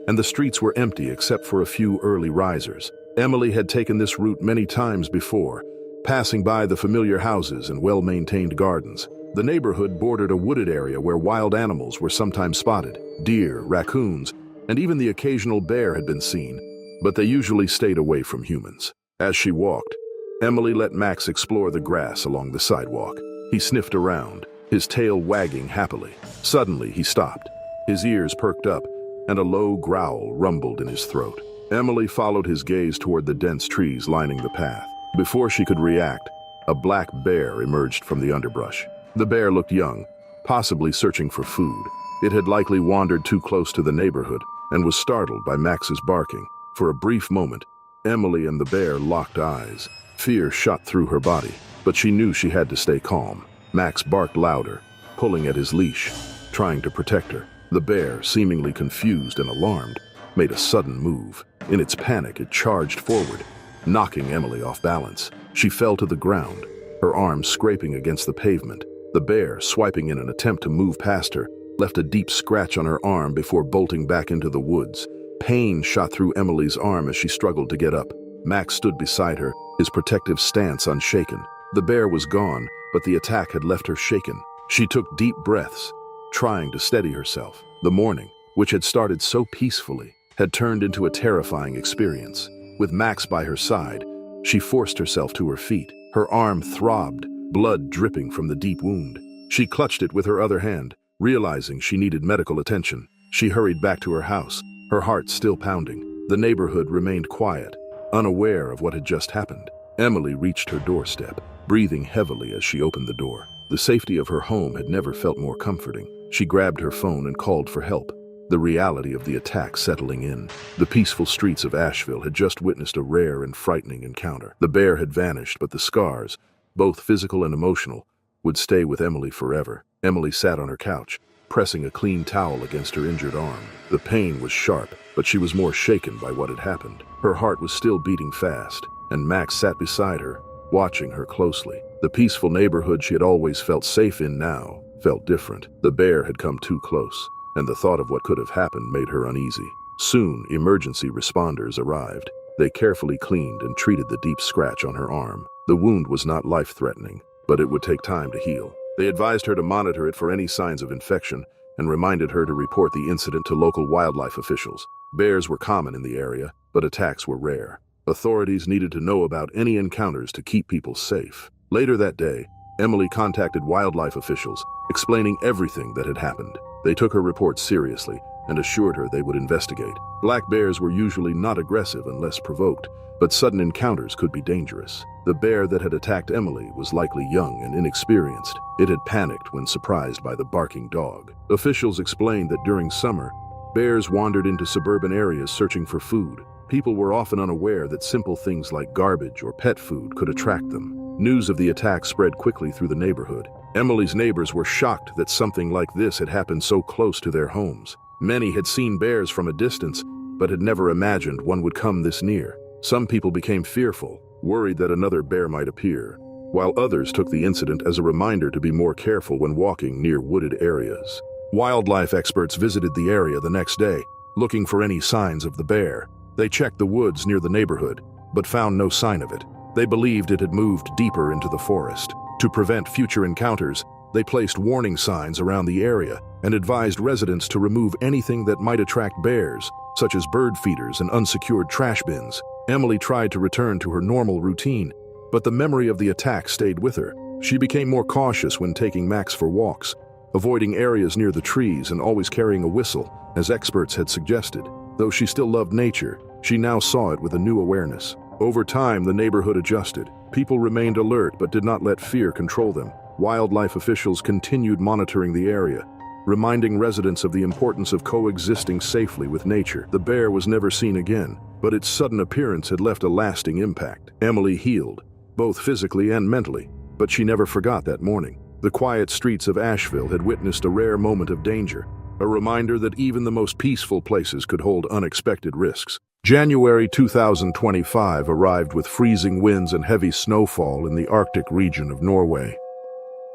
and the streets were empty except for a few early risers. Emily had taken this route many times before, passing by the familiar houses and well-maintained gardens. The neighborhood bordered a wooded area where wild animals were sometimes spotted. Deer, raccoons, and even the occasional bear had been seen, but they usually stayed away from humans. As she walked, Emily let Max explore the grass along the sidewalk. He sniffed around, his tail wagging happily. Suddenly, he stopped. His ears perked up, and a low growl rumbled in his throat. Emily followed his gaze toward the dense trees lining the path. Before she could react, a black bear emerged from the underbrush. The bear looked young, possibly searching for food. It had likely wandered too close to the neighborhood and was startled by Max's barking. For a brief moment, Emily and the bear locked eyes. Fear shot through her body, but she knew she had to stay calm. Max barked louder, pulling at his leash, trying to protect her. The bear, seemingly confused and alarmed, made a sudden move. In its panic, it charged forward, knocking Emily off balance. She fell to the ground, her arms scraping against the pavement. The bear, swiping in an attempt to move past her, left a deep scratch on her arm before bolting back into the woods. Pain shot through Emily's arm as she struggled to get up. Max stood beside her, his protective stance unshaken. The bear was gone, but the attack had left her shaken. She took deep breaths, trying to steady herself. The morning, which had started so peacefully, had turned into a terrifying experience. With Max by her side, she forced herself to her feet. Her arm throbbed, blood dripping from the deep wound. She clutched it with her other hand, realizing she needed medical attention. She hurried back to her house, her heart still pounding. The neighborhood remained quiet, unaware of what had just happened. Emily reached her doorstep, breathing heavily as she opened the door. The safety of her home had never felt more comforting. She grabbed her phone and called for help, the reality of the attack settling in. The peaceful streets of Asheville had just witnessed a rare and frightening encounter. The bear had vanished, but the scars, both physical and emotional, would stay with Emily forever. Emily sat on her couch, pressing a clean towel against her injured arm. The pain was sharp, but she was more shaken by what had happened. Her heart was still beating fast, and Max sat beside her, watching her closely. The peaceful neighborhood she had always felt safe in now felt different. The bear had come too close, and the thought of what could have happened made her uneasy. Soon, emergency responders arrived. They carefully cleaned and treated the deep scratch on her arm. The wound was not life-threatening, but it would take time to heal. They advised her to monitor it for any signs of infection and reminded her to report the incident to local wildlife officials. Bears were common in the area, but attacks were rare. Authorities needed to know about any encounters to keep people safe. Later that day, Emily contacted wildlife officials, explaining everything that had happened. They took her report seriously and assured her they would investigate. Black bears were usually not aggressive unless provoked, but sudden encounters could be dangerous. The bear that had attacked Emily was likely young and inexperienced. It had panicked when surprised by the barking dog. Officials explained that during summer, bears wandered into suburban areas searching for food. People were often unaware that simple things like garbage or pet food could attract them. News of the attack spread quickly through the neighborhood. Emily's neighbors were shocked that something like this had happened so close to their homes. Many had seen bears from a distance, but had never imagined one would come this near. Some people became fearful, worried that another bear might appear, while others took the incident as a reminder to be more careful when walking near wooded areas. Wildlife experts visited the area the next day, looking for any signs of the bear. They checked the woods near the neighborhood, but found no sign of it. They believed it had moved deeper into the forest. To prevent future encounters, they placed warning signs around the area and advised residents to remove anything that might attract bears, such as bird feeders and unsecured trash bins. Emily tried to return to her normal routine, but the memory of the attack stayed with her. She became more cautious when taking Max for walks, avoiding areas near the trees and always carrying a whistle, as experts had suggested. Though she still loved nature, she now saw it with a new awareness. Over time, the neighborhood adjusted. People remained alert but did not let fear control them. Wildlife officials continued monitoring the area, reminding residents of the importance of coexisting safely with nature. The bear was never seen again, but its sudden appearance had left a lasting impact. Emily healed, both physically and mentally, but she never forgot that morning. The quiet streets of Asheville had witnessed a rare moment of danger, a reminder that even the most peaceful places could hold unexpected risks. January 2025 arrived with freezing winds and heavy snowfall in the Arctic region of Norway.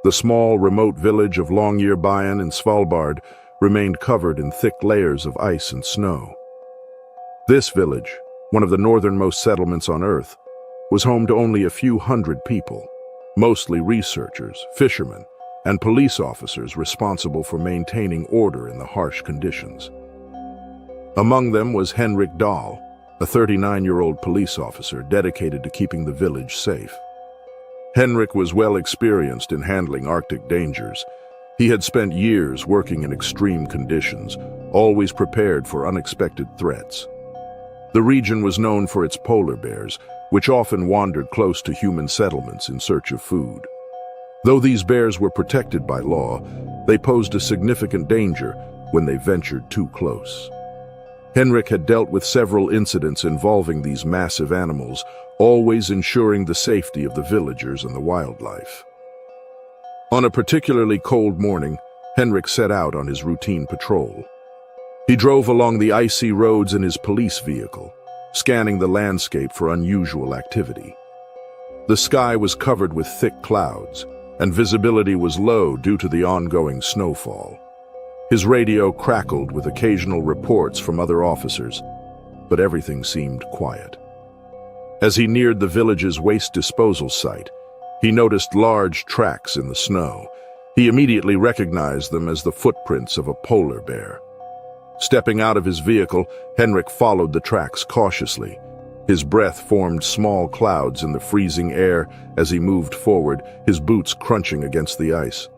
The small, remote village of Longyearbyen in Svalbard remained covered in thick layers of ice and snow. This village, one of the northernmost settlements on Earth, was home to only a few hundred people, mostly researchers, fishermen, and police officers responsible for maintaining order in the harsh conditions. Among them was Henrik Dahl, a 39-year-old police officer dedicated to keeping the village safe. Henrik was well experienced in handling Arctic dangers, He had spent years working in extreme conditions, always prepared for unexpected threats. The region was known for its polar bears, which often wandered close to human settlements in search of food. Though these bears were protected by law, they posed a significant danger when they ventured too close. Henrik had dealt with several incidents involving these massive animals, always ensuring the safety of the villagers and the wildlife. On a particularly cold morning, Henrik set out on his routine patrol. He drove along the icy roads in his police vehicle, scanning the landscape for unusual activity. The sky was covered with thick clouds, and visibility was low due to the ongoing snowfall. His radio crackled with occasional reports from other officers, but everything seemed quiet. As he neared the village's waste disposal site, he noticed large tracks in the snow. He immediately recognized them as the footprints of a polar bear. Stepping out of his vehicle, Henrik followed the tracks cautiously. His breath formed small clouds in the freezing air as he moved forward, his boots crunching against the ice.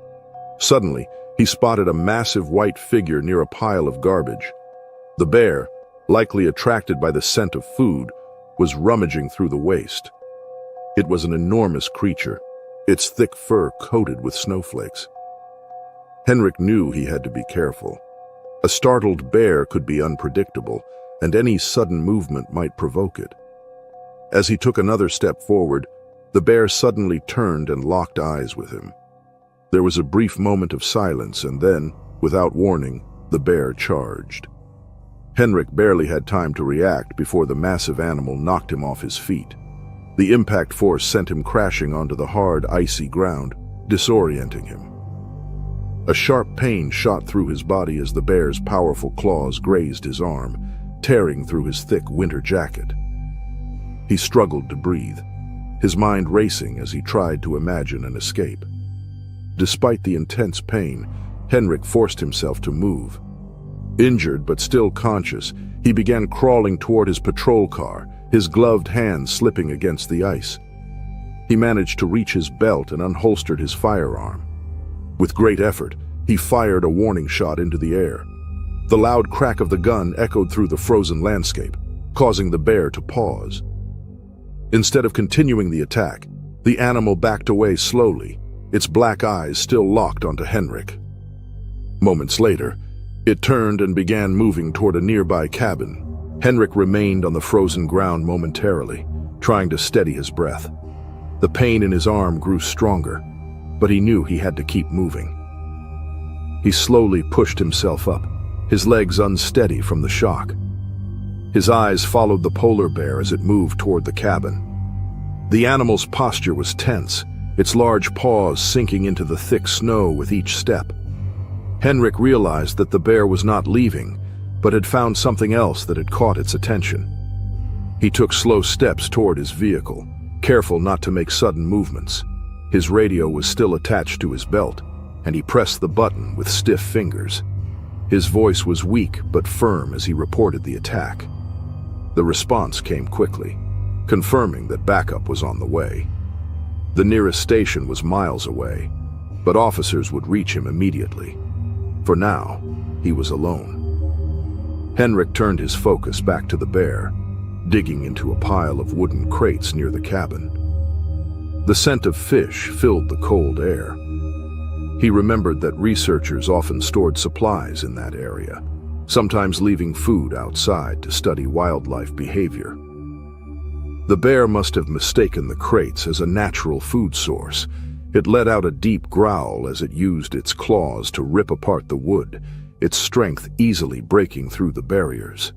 Suddenly, he spotted a massive white figure near a pile of garbage. The bear, likely attracted by the scent of food, was rummaging through the waste. It was an enormous creature, its thick fur coated with snowflakes. Henrik knew he had to be careful. A startled bear could be unpredictable, and any sudden movement might provoke it. As he took another step forward, the bear suddenly turned and locked eyes with him. There was a brief moment of silence, and then, without warning, the bear charged. Henrik barely had time to react before the massive animal knocked him off his feet. The impact force sent him crashing onto the hard, icy ground, disorienting him. A sharp pain shot through his body as the bear's powerful claws grazed his arm, tearing through his thick winter jacket. He struggled to breathe, his mind racing as he tried to imagine an escape. Despite the intense pain, Henrik forced himself to move. Injured but still conscious, he began crawling toward his patrol car, his gloved hands slipping against the ice. He managed to reach his belt and unholstered his firearm. With great effort, he fired a warning shot into the air. The loud crack of the gun echoed through the frozen landscape, causing the bear to pause. Instead of continuing the attack, the animal backed away slowly, its black eyes still locked onto Henrik. Moments later, it turned and began moving toward a nearby cabin. Henrik remained on the frozen ground momentarily, trying to steady his breath. The pain in his arm grew stronger, but he knew he had to keep moving. He slowly pushed himself up, his legs unsteady from the shock. His eyes followed the polar bear as it moved toward the cabin. The animal's posture was tense, its large paws sinking into the thick snow with each step. Henrik realized that the bear was not leaving, but had found something else that had caught its attention. He took slow steps toward his vehicle, careful not to make sudden movements. His radio was still attached to his belt, and he pressed the button with stiff fingers. His voice was weak but firm as he reported the attack. The response came quickly, confirming that backup was on the way. The nearest station was miles away, but officers would reach him immediately. For now, he was alone. Henrik turned his focus back to the bear, digging into a pile of wooden crates near the cabin. The scent of fish filled the cold air. He remembered that researchers often stored supplies in that area, sometimes leaving food outside to study wildlife behavior. The bear must have mistaken the crates as a natural food source. It let out a deep growl as it used its claws to rip apart the wood, its strength easily breaking through the barriers.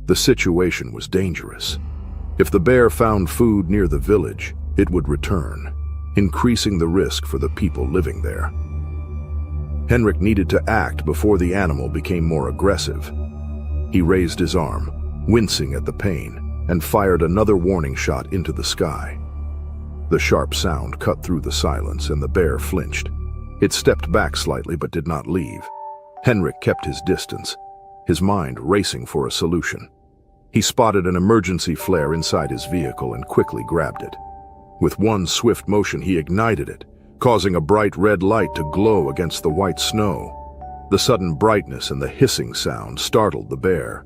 The situation was dangerous. If the bear found food near the village, it would return, increasing the risk for the people living there. Henrik needed to act before the animal became more aggressive. He raised his arm, wincing at the pain, and fired another warning shot into the sky. The sharp sound cut through the silence, and the bear flinched. It stepped back slightly but did not leave. Henrik kept his distance, his mind racing for a solution. He spotted an emergency flare inside his vehicle and quickly grabbed it. With one swift motion, he ignited it, causing a bright red light to glow against the white snow. The sudden brightness and the hissing sound startled the bear.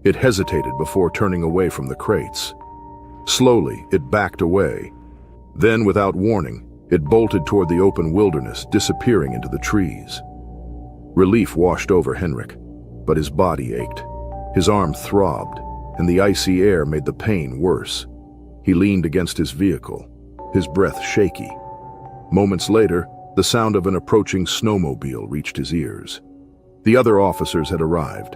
It hesitated before turning away from the crates. Slowly, it backed away. Then, without warning, it bolted toward the open wilderness, disappearing into the trees. Relief washed over Henrik, but his body ached. His arm throbbed, and the icy air made the pain worse. He leaned against his vehicle, his breath shaky. Moments later, the sound of an approaching snowmobile reached his ears. The other officers had arrived.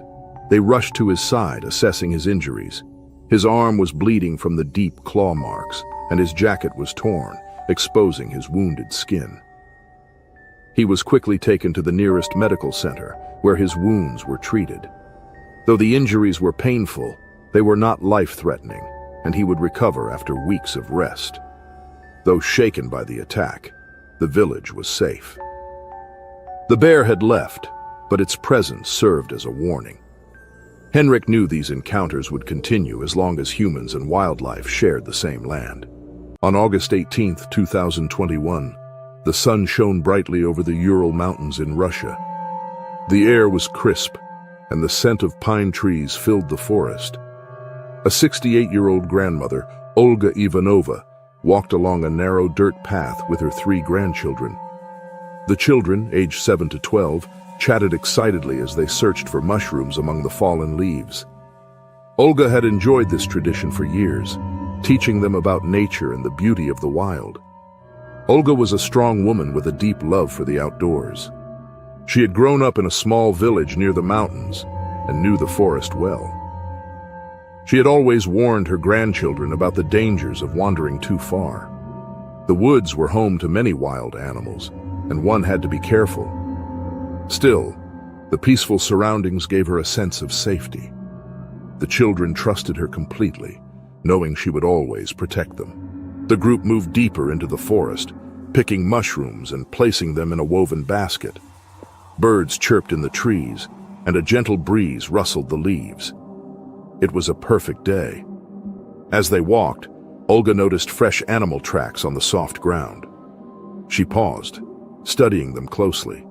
They rushed to his side, assessing his injuries. His arm was bleeding from the deep claw marks, and his jacket was torn, exposing his wounded skin. He was quickly taken to the nearest medical center, where his wounds were treated. Though the injuries were painful, they were not life-threatening, and he would recover after weeks of rest. Though shaken by the attack, the village was safe. The bear had left, but its presence served as a warning. Henrik knew these encounters would continue as long as humans and wildlife shared the same land. On August 18, 2021, the sun shone brightly over the Ural Mountains in Russia. The air was crisp, and the scent of pine trees filled the forest. A 68-year-old grandmother, Olga Ivanova, walked along a narrow dirt path with her 3 grandchildren. The children, aged 7 to 12, chatted excitedly as they searched for mushrooms among the fallen leaves. Olga had enjoyed this tradition for years, teaching them about nature and the beauty of the wild. Olga was a strong woman with a deep love for the outdoors. She had grown up in a small village near the mountains and knew the forest well. She had always warned her grandchildren about the dangers of wandering too far. The woods were home to many wild animals, and one had to be careful. Still, the peaceful surroundings gave her a sense of safety. The children trusted her completely, knowing she would always protect them. The group moved deeper into the forest, picking mushrooms and placing them in a woven basket. Birds chirped in the trees, and a gentle breeze rustled the leaves. It was a perfect day. As they walked, Olga noticed fresh animal tracks on the soft ground. She paused, studying them closely.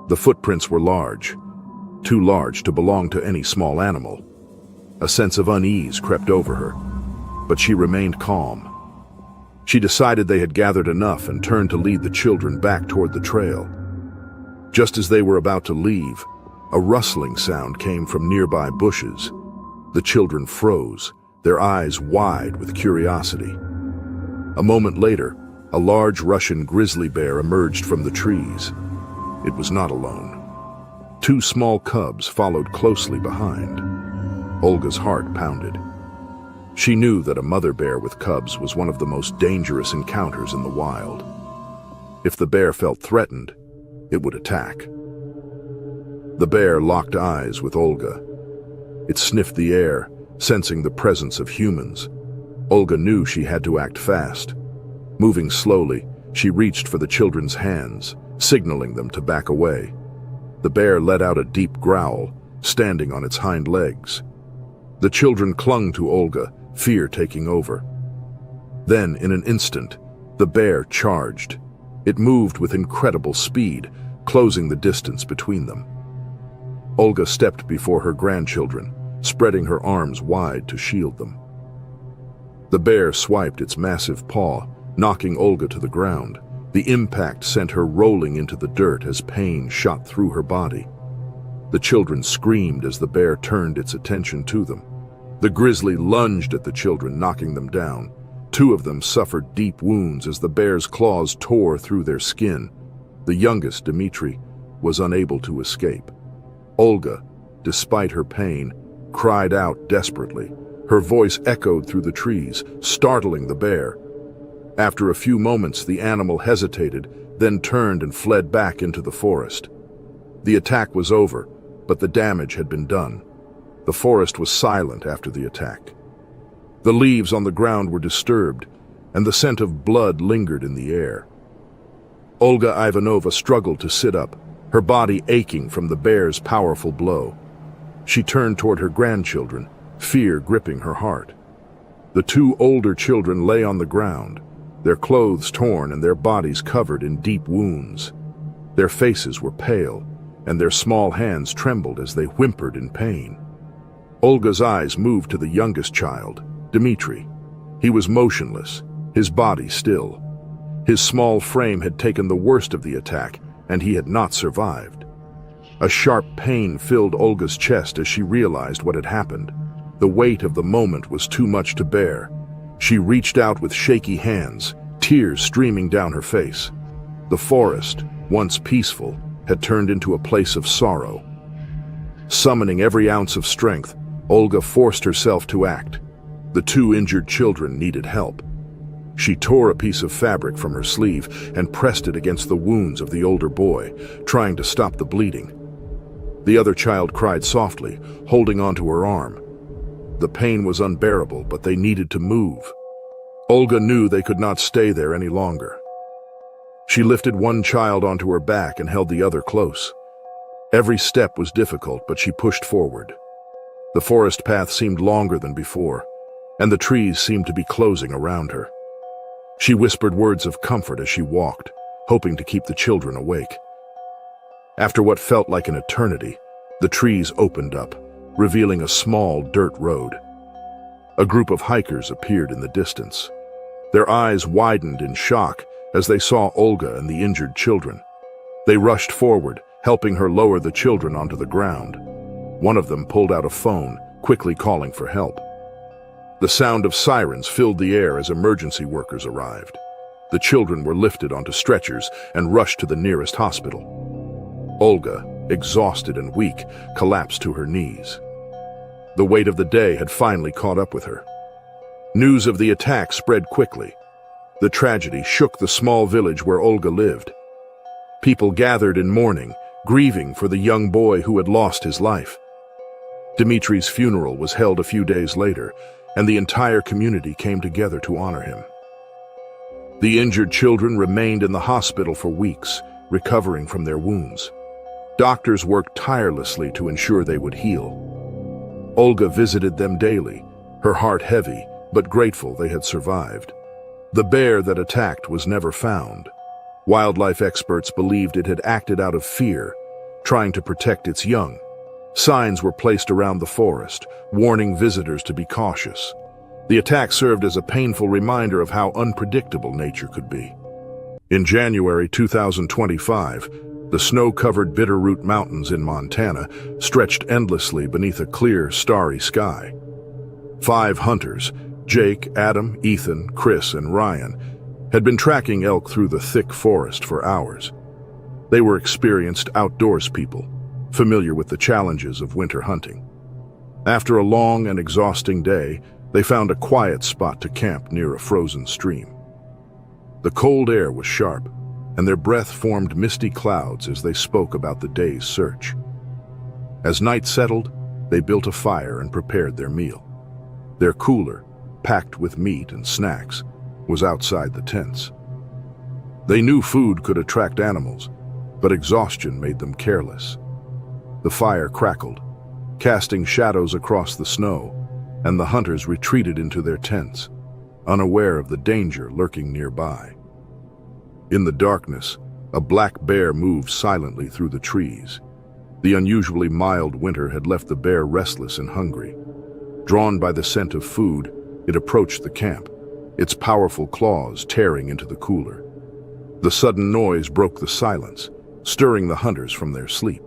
The footprints were large, too large to belong to any small animal. A sense of unease crept over her, but she remained calm. She decided they had gathered enough and turned to lead the children back toward the trail. Just as they were about to leave, a rustling sound came from nearby bushes. The children froze, their eyes wide with curiosity. A moment later, a large Russian grizzly bear emerged from the trees. It was not alone. 2 small cubs followed closely behind. Olga's heart pounded. She knew that a mother bear with cubs was one of the most dangerous encounters in the wild. If the bear felt threatened, it would attack. The bear locked eyes with Olga. It sniffed the air, sensing the presence of humans. Olga knew she had to act fast. Moving slowly, she reached for the children's hands, signaling them to back away. The bear let out a deep growl, standing on its hind legs. The children clung to Olga, fear taking over. Then, in an instant, the bear charged. It moved with incredible speed, closing the distance between them. Olga stepped before her grandchildren, spreading her arms wide to shield them. The bear swiped its massive paw, knocking Olga to the ground. The impact sent her rolling into the dirt as pain shot through her body. The children screamed as the bear turned its attention to them. The grizzly lunged at the children, knocking them down. 2 of them suffered deep wounds as the bear's claws tore through their skin. The youngest, Dmitri, was unable to escape. Olga, despite her pain, cried out desperately. Her voice echoed through the trees, startling the bear. After a few moments, the animal hesitated, then turned and fled back into the forest. The attack was over, but the damage had been done. The forest was silent after the attack. The leaves on the ground were disturbed, and the scent of blood lingered in the air. Olga Ivanova struggled to sit up, her body aching from the bear's powerful blow. She turned toward her grandchildren, fear gripping her heart. The 2 older children lay on the ground, their clothes torn and their bodies covered in deep wounds. Their faces were pale, and their small hands trembled as they whimpered in pain. Olga's eyes moved to the youngest child, Dmitri. He was motionless, his body still. His small frame had taken the worst of the attack, and he had not survived. A sharp pain filled Olga's chest as she realized what had happened. The weight of the moment was too much to bear. She reached out with shaky hands, tears streaming down her face. The forest, once peaceful, had turned into a place of sorrow. Summoning every ounce of strength, Olga forced herself to act. The two injured children needed help. She tore a piece of fabric from her sleeve and pressed it against the wounds of the older boy, trying to stop the bleeding. The other child cried softly, holding onto her arm. The pain was unbearable, but they needed to move. Olga knew they could not stay there any longer. She lifted one child onto her back and held the other close. Every step was difficult, but she pushed forward. The forest path seemed longer than before, and the trees seemed to be closing around her. She whispered words of comfort as she walked, hoping to keep the children awake. After what felt like an eternity, the trees opened up, revealing a small dirt road. A group of hikers appeared in the distance. Their eyes widened in shock as they saw Olga and the injured children. They rushed forward, helping her lower the children onto the ground. One of them pulled out a phone, quickly calling for help. The sound of sirens filled the air as emergency workers arrived. The children were lifted onto stretchers and rushed to the nearest hospital. Olga, exhausted and weak, collapsed to her knees. The weight of the day had finally caught up with her. News of the attack spread quickly. The tragedy shook the small village where Olga lived. People gathered in mourning, grieving for the young boy who had lost his life. Dmitri's funeral was held a few days later, and the entire community came together to honor him. The injured children remained in the hospital for weeks, recovering from their wounds. Doctors worked tirelessly to ensure they would heal. Olga visited them daily, her heart heavy, but grateful they had survived. The bear that attacked was never found. Wildlife experts believed it had acted out of fear, trying to protect its young. Signs were placed around the forest, warning visitors to be cautious. The attack served as a painful reminder of how unpredictable nature could be. In January 2025, the snow-covered Bitterroot Mountains in Montana stretched endlessly beneath a clear, starry sky. 5 hunters, Jake, Adam, Ethan, Chris, and Ryan, had been tracking elk through the thick forest for hours. They were experienced outdoors people, familiar with the challenges of winter hunting. After a long and exhausting day, they found a quiet spot to camp near a frozen stream. The cold air was sharp, and their breath formed misty clouds as they spoke about the day's search. As night settled, they built a fire and prepared their meal. Their cooler, packed with meat and snacks, was outside the tents. They knew food could attract animals, but exhaustion made them careless. The fire crackled, casting shadows across the snow, and the hunters retreated into their tents, unaware of the danger lurking nearby. In the darkness, a black bear moved silently through the trees. The unusually mild winter had left the bear restless and hungry. Drawn by the scent of food, it approached the camp, its powerful claws tearing into the cooler. The sudden noise broke the silence, stirring the hunters from their sleep.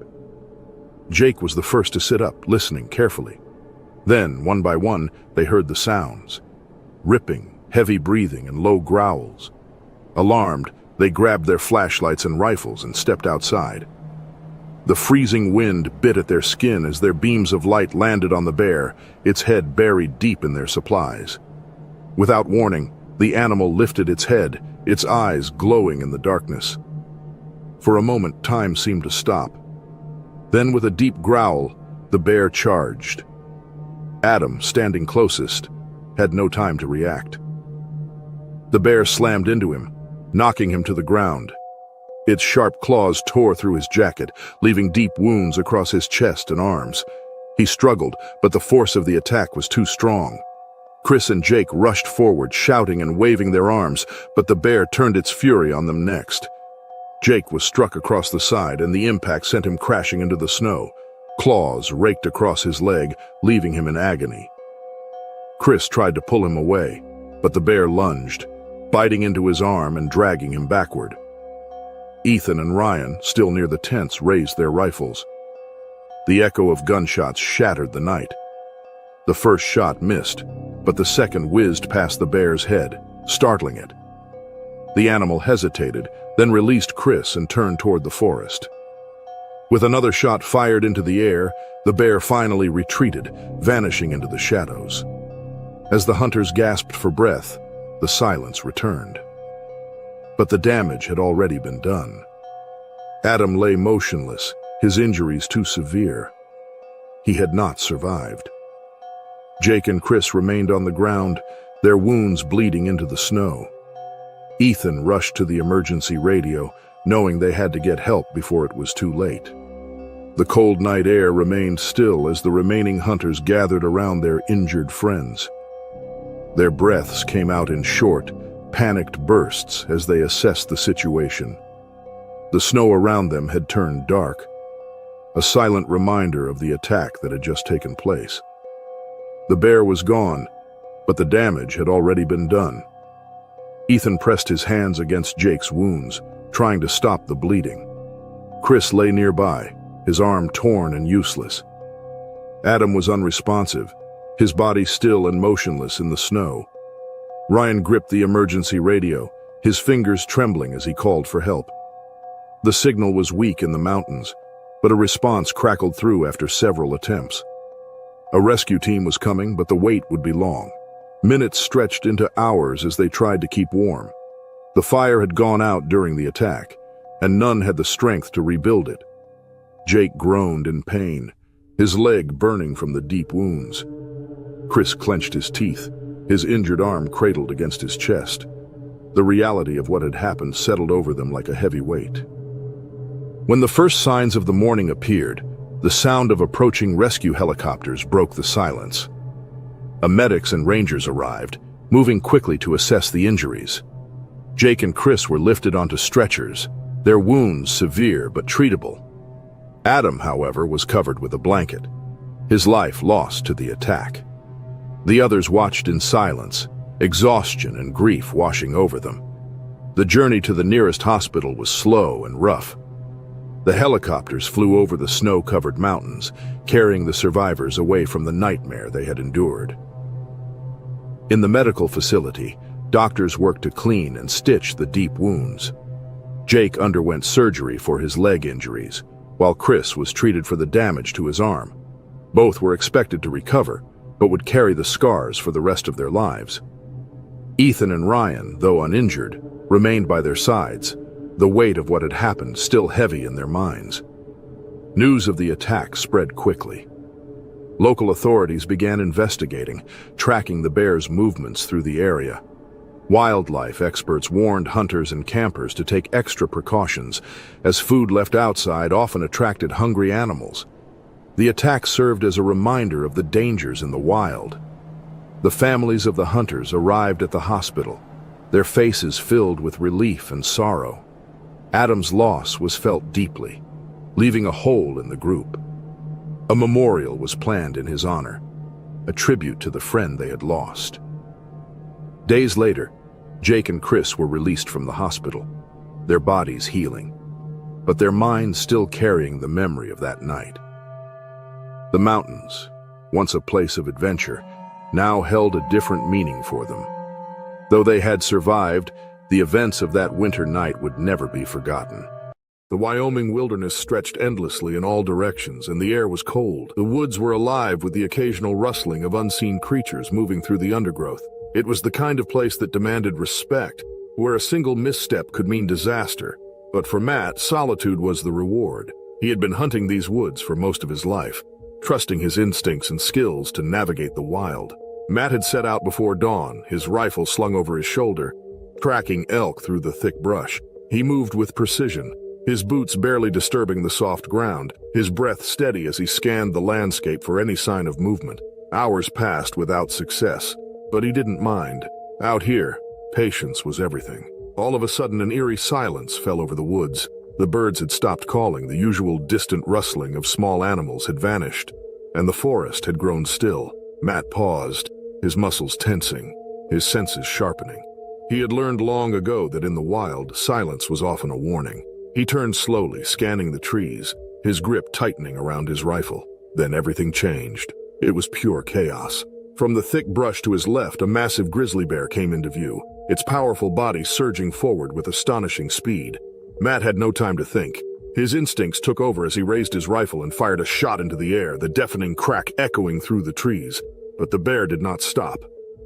Jake was the first to sit up, listening carefully. Then, one by one, they heard the sounds. Ripping, heavy breathing, and low growls. Alarmed, they grabbed their flashlights and rifles and stepped outside. The freezing wind bit at their skin as their beams of light landed on the bear, its head buried deep in their supplies. Without warning, the animal lifted its head, its eyes glowing in the darkness. For a moment, time seemed to stop. Then, with a deep growl, the bear charged. Adam, standing closest, had no time to react. The bear slammed into him, knocking him to the ground. Its sharp claws tore through his jacket, leaving deep wounds across his chest and arms. He struggled, but the force of the attack was too strong. Chris and Jake rushed forward, shouting and waving their arms, but the bear turned its fury on them next. Jake was struck across the side, and the impact sent him crashing into the snow. Claws raked across his leg, leaving him in agony. Chris tried to pull him away, but the bear lunged, biting into his arm and dragging him backward. Ethan and Ryan, still near the tents, raised their rifles. The echo of gunshots shattered the night. The first shot missed, but the second whizzed past the bear's head, startling it. The animal hesitated, then released Chris and turned toward the forest. With another shot fired into the air, the bear finally retreated, vanishing into the shadows. As the hunters gasped for breath, the silence returned. But the damage had already been done. Adam lay motionless, his injuries too severe. He had not survived. Jake and Chris remained on the ground, their wounds bleeding into the snow. Ethan rushed to the emergency radio, knowing they had to get help before it was too late. The cold night air remained still as the remaining hunters gathered around their injured friends. Their breaths came out in short, panicked bursts as they assessed the situation. The snow around them had turned dark, a silent reminder of the attack that had just taken place. The bear was gone, but the damage had already been done. Ethan pressed his hands against Jake's wounds, trying to stop the bleeding. Chris lay nearby, his arm torn and useless. Adam was unresponsive, his body still and motionless in the snow. Ryan gripped the emergency radio, his fingers trembling as he called for help. The signal was weak in the mountains, but a response crackled through after several attempts. A rescue team was coming, but the wait would be long. Minutes stretched into hours as they tried to keep warm. The fire had gone out during the attack, and none had the strength to rebuild it. Jake groaned in pain, his leg burning from the deep wounds. Chris clenched his teeth, his injured arm cradled against his chest. The reality of what had happened settled over them like a heavy weight. When the first signs of the morning appeared, the sound of approaching rescue helicopters broke the silence. Medics and rangers arrived, moving quickly to assess the injuries. Jake and Chris were lifted onto stretchers, their wounds severe but treatable. Adam, however, was covered with a blanket, his life lost to the attack. The others watched in silence, exhaustion and grief washing over them. The journey to the nearest hospital was slow and rough. The helicopters flew over the snow-covered mountains, carrying the survivors away from the nightmare they had endured. In the medical facility, doctors worked to clean and stitch the deep wounds. Jake underwent surgery for his leg injuries, while Chris was treated for the damage to his arm. Both were expected to recover, but would carry the scars for the rest of their lives. Ethan and Ryan, though uninjured, remained by their sides, the weight of what had happened still heavy in their minds. News of the attack spread quickly. Local authorities began investigating, tracking the bear's movements through the area. Wildlife experts warned hunters and campers to take extra precautions, as food left outside often attracted hungry animals. The attack served as a reminder of the dangers in the wild. The families of the hunters arrived at the hospital, their faces filled with relief and sorrow. Adam's loss was felt deeply, leaving a hole in the group. A memorial was planned in his honor, a tribute to the friend they had lost. Days later, Jake and Chris were released from the hospital, their bodies healing, but their minds still carrying the memory of that night. The mountains, once a place of adventure, now held a different meaning for them. Though they had survived, the events of that winter night would never be forgotten. The Wyoming wilderness stretched endlessly in all directions, and the air was cold. The woods were alive with the occasional rustling of unseen creatures moving through the undergrowth. It was the kind of place that demanded respect, where a single misstep could mean disaster. But for Matt, solitude was the reward. He had been hunting these woods for most of his life, trusting his instincts and skills to navigate the wild. Matt had set out before dawn, his rifle slung over his shoulder, tracking elk through the thick brush. He moved with precision, his boots barely disturbing the soft ground, his breath steady as he scanned the landscape for any sign of movement. Hours passed without success. But he didn't mind. Out here, patience was everything. All of a sudden, an eerie silence fell over the woods. The birds had stopped calling, the usual distant rustling of small animals had vanished, and the forest had grown still. Matt paused, his muscles tensing, his senses sharpening. He had learned long ago that in the wild, silence was often a warning. He turned slowly, scanning the trees, his grip tightening around his rifle. Then everything changed. It was pure chaos. From the thick brush to his left, a massive grizzly bear came into view, its powerful body surging forward with astonishing speed. Matt had no time to think. His instincts took over as he raised his rifle and fired a shot into the air, the deafening crack echoing through the trees. But the bear did not stop.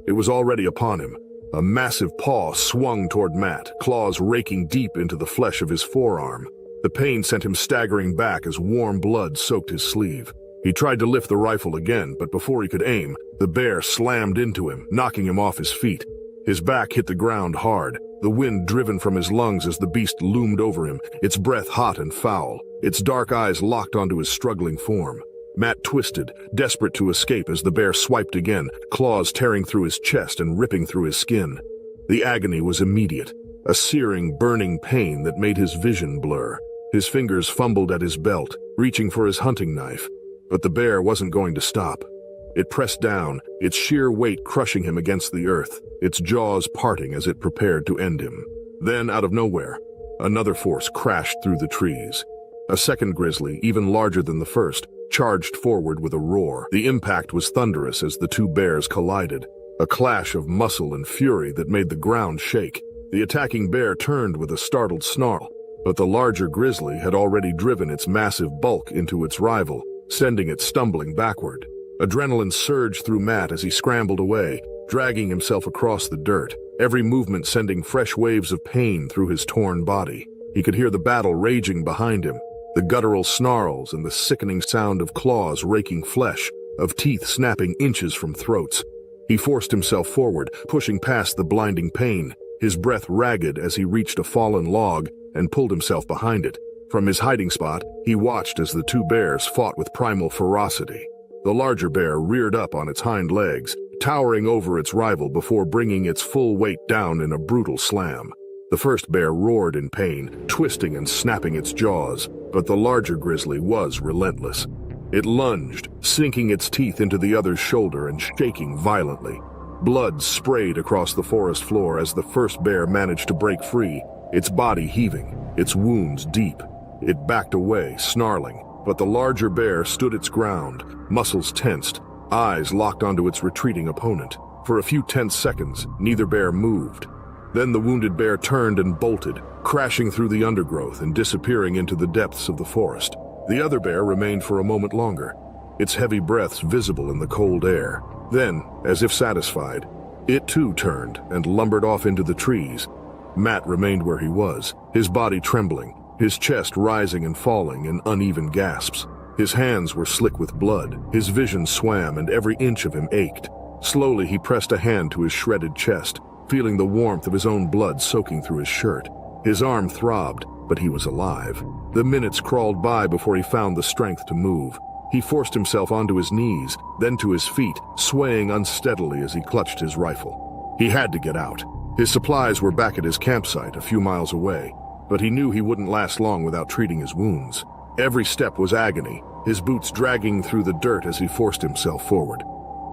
It was already upon him. A massive paw swung toward Matt, claws raking deep into the flesh of his forearm. The pain sent him staggering back as warm blood soaked his sleeve. He tried to lift the rifle again, but before he could aim, the bear slammed into him, knocking him off his feet. His back hit the ground hard, the wind driven from his lungs as the beast loomed over him, its breath hot and foul, its dark eyes locked onto his struggling form. Matt twisted, desperate to escape as the bear swiped again, claws tearing through his chest and ripping through his skin. The agony was immediate, a searing, burning pain that made his vision blur. His fingers fumbled at his belt, reaching for his hunting knife. But the bear wasn't going to stop. It pressed down, its sheer weight crushing him against the earth, its jaws parting as it prepared to end him. Then, out of nowhere, another force crashed through the trees. A second grizzly, even larger than the first, charged forward with a roar. The impact was thunderous as the two bears collided, a clash of muscle and fury that made the ground shake. The attacking bear turned with a startled snarl, but the larger grizzly had already driven its massive bulk into its rival, sending it stumbling backward. Adrenaline surged through Matt as he scrambled away, dragging himself across the dirt, every movement sending fresh waves of pain through his torn body. He could hear the battle raging behind him, the guttural snarls and the sickening sound of claws raking flesh, of teeth snapping inches from throats. He forced himself forward, pushing past the blinding pain, his breath ragged as he reached a fallen log and pulled himself behind it. From his hiding spot, he watched as the two bears fought with primal ferocity. The larger bear reared up on its hind legs, towering over its rival before bringing its full weight down in a brutal slam. The first bear roared in pain, twisting and snapping its jaws, but the larger grizzly was relentless. It lunged, sinking its teeth into the other's shoulder and shaking violently. Blood sprayed across the forest floor as the first bear managed to break free, its body heaving, its wounds deep. It backed away, snarling, but the larger bear stood its ground, muscles tensed, eyes locked onto its retreating opponent. For a few tense seconds, neither bear moved. Then the wounded bear turned and bolted, crashing through the undergrowth and disappearing into the depths of the forest. The other bear remained for a moment longer, its heavy breaths visible in the cold air. Then, as if satisfied, it too turned and lumbered off into the trees. Matt remained where he was, his body trembling, his chest rising and falling in uneven gasps. His hands were slick with blood, his vision swam, and every inch of him ached. Slowly he pressed a hand to his shredded chest, feeling the warmth of his own blood soaking through his shirt. His arm throbbed, but he was alive. The minutes crawled by before he found the strength to move. He forced himself onto his knees, then to his feet, swaying unsteadily as he clutched his rifle. He had to get out. His supplies were back at his campsite a few miles away, but he knew he wouldn't last long without treating his wounds. Every step was agony, his boots dragging through the dirt as he forced himself forward.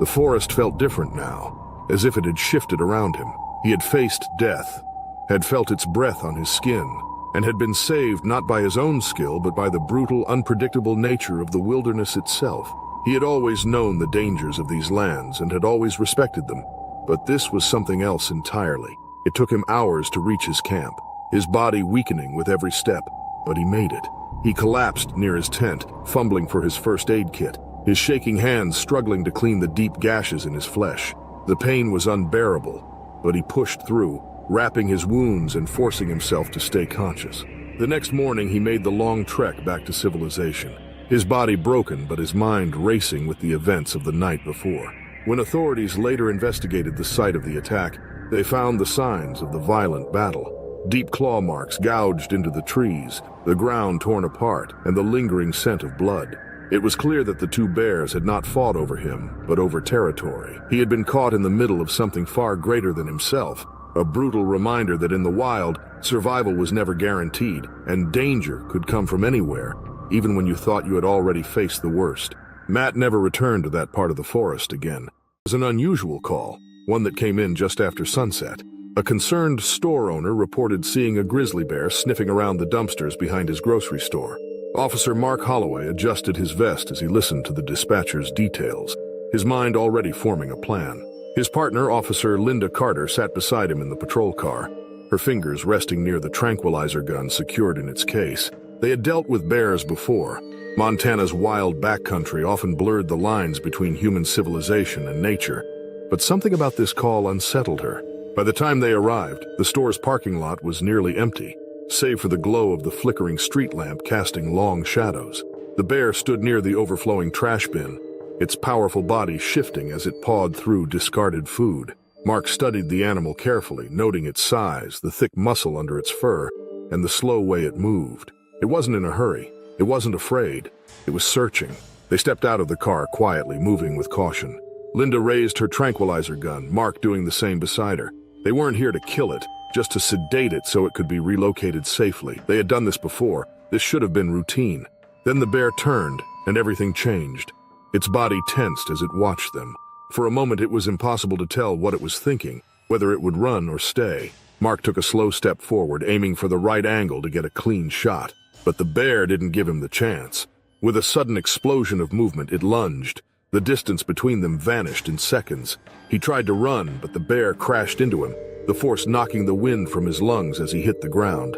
The forest felt different now, as if it had shifted around him. He had faced death, had felt its breath on his skin, and had been saved not by his own skill but by the brutal, unpredictable nature of the wilderness itself. He had always known the dangers of these lands and had always respected them, but this was something else entirely. It took him hours to reach his camp, his body weakening with every step, but he made it. He collapsed near his tent, fumbling for his first aid kit, his shaking hands struggling to clean the deep gashes in his flesh. The pain was unbearable, but he pushed through, wrapping his wounds and forcing himself to stay conscious. The next morning he made the long trek back to civilization, his body broken but his mind racing with the events of the night before. When authorities later investigated the site of the attack, they found the signs of the violent battle. Deep claw marks gouged into the trees, the ground torn apart, and the lingering scent of blood. It was clear that the two bears had not fought over him, but over territory. He had been caught in the middle of something far greater than himself, a brutal reminder that in the wild, survival was never guaranteed, and danger could come from anywhere, even when you thought you had already faced the worst. Matt never returned to that part of the forest again. It was an unusual call, one that came in just after sunset. A concerned store owner reported seeing a grizzly bear sniffing around the dumpsters behind his grocery store. Officer Mark Holloway adjusted his vest as he listened to the dispatcher's details, his mind already forming a plan. His partner, Officer Linda Carter, sat beside him in the patrol car, her fingers resting near the tranquilizer gun secured in its case. They had dealt with bears before. Montana's wild backcountry often blurred the lines between human civilization and nature, but something about this call unsettled her. By the time they arrived, the store's parking lot was nearly empty, save for the glow of the flickering street lamp casting long shadows. The bear stood near the overflowing trash bin, its powerful body shifting as it pawed through discarded food. Mark studied the animal carefully, noting its size, the thick muscle under its fur, and the slow way it moved. It wasn't in a hurry. It wasn't afraid. It was searching. They stepped out of the car quietly, moving with caution. Linda raised her tranquilizer gun, Mark doing the same beside her. They weren't here to kill it, just to sedate it so it could be relocated safely. They had done this before. This should have been routine. Then the bear turned, and everything changed. Its body tensed as it watched them. For a moment it was impossible to tell what it was thinking, whether it would run or stay. Mark took a slow step forward, aiming for the right angle to get a clean shot. But the bear didn't give him the chance. With a sudden explosion of movement, it lunged. The distance between them vanished in seconds. He tried to run, but the bear crashed into him, the force knocking the wind from his lungs as he hit the ground.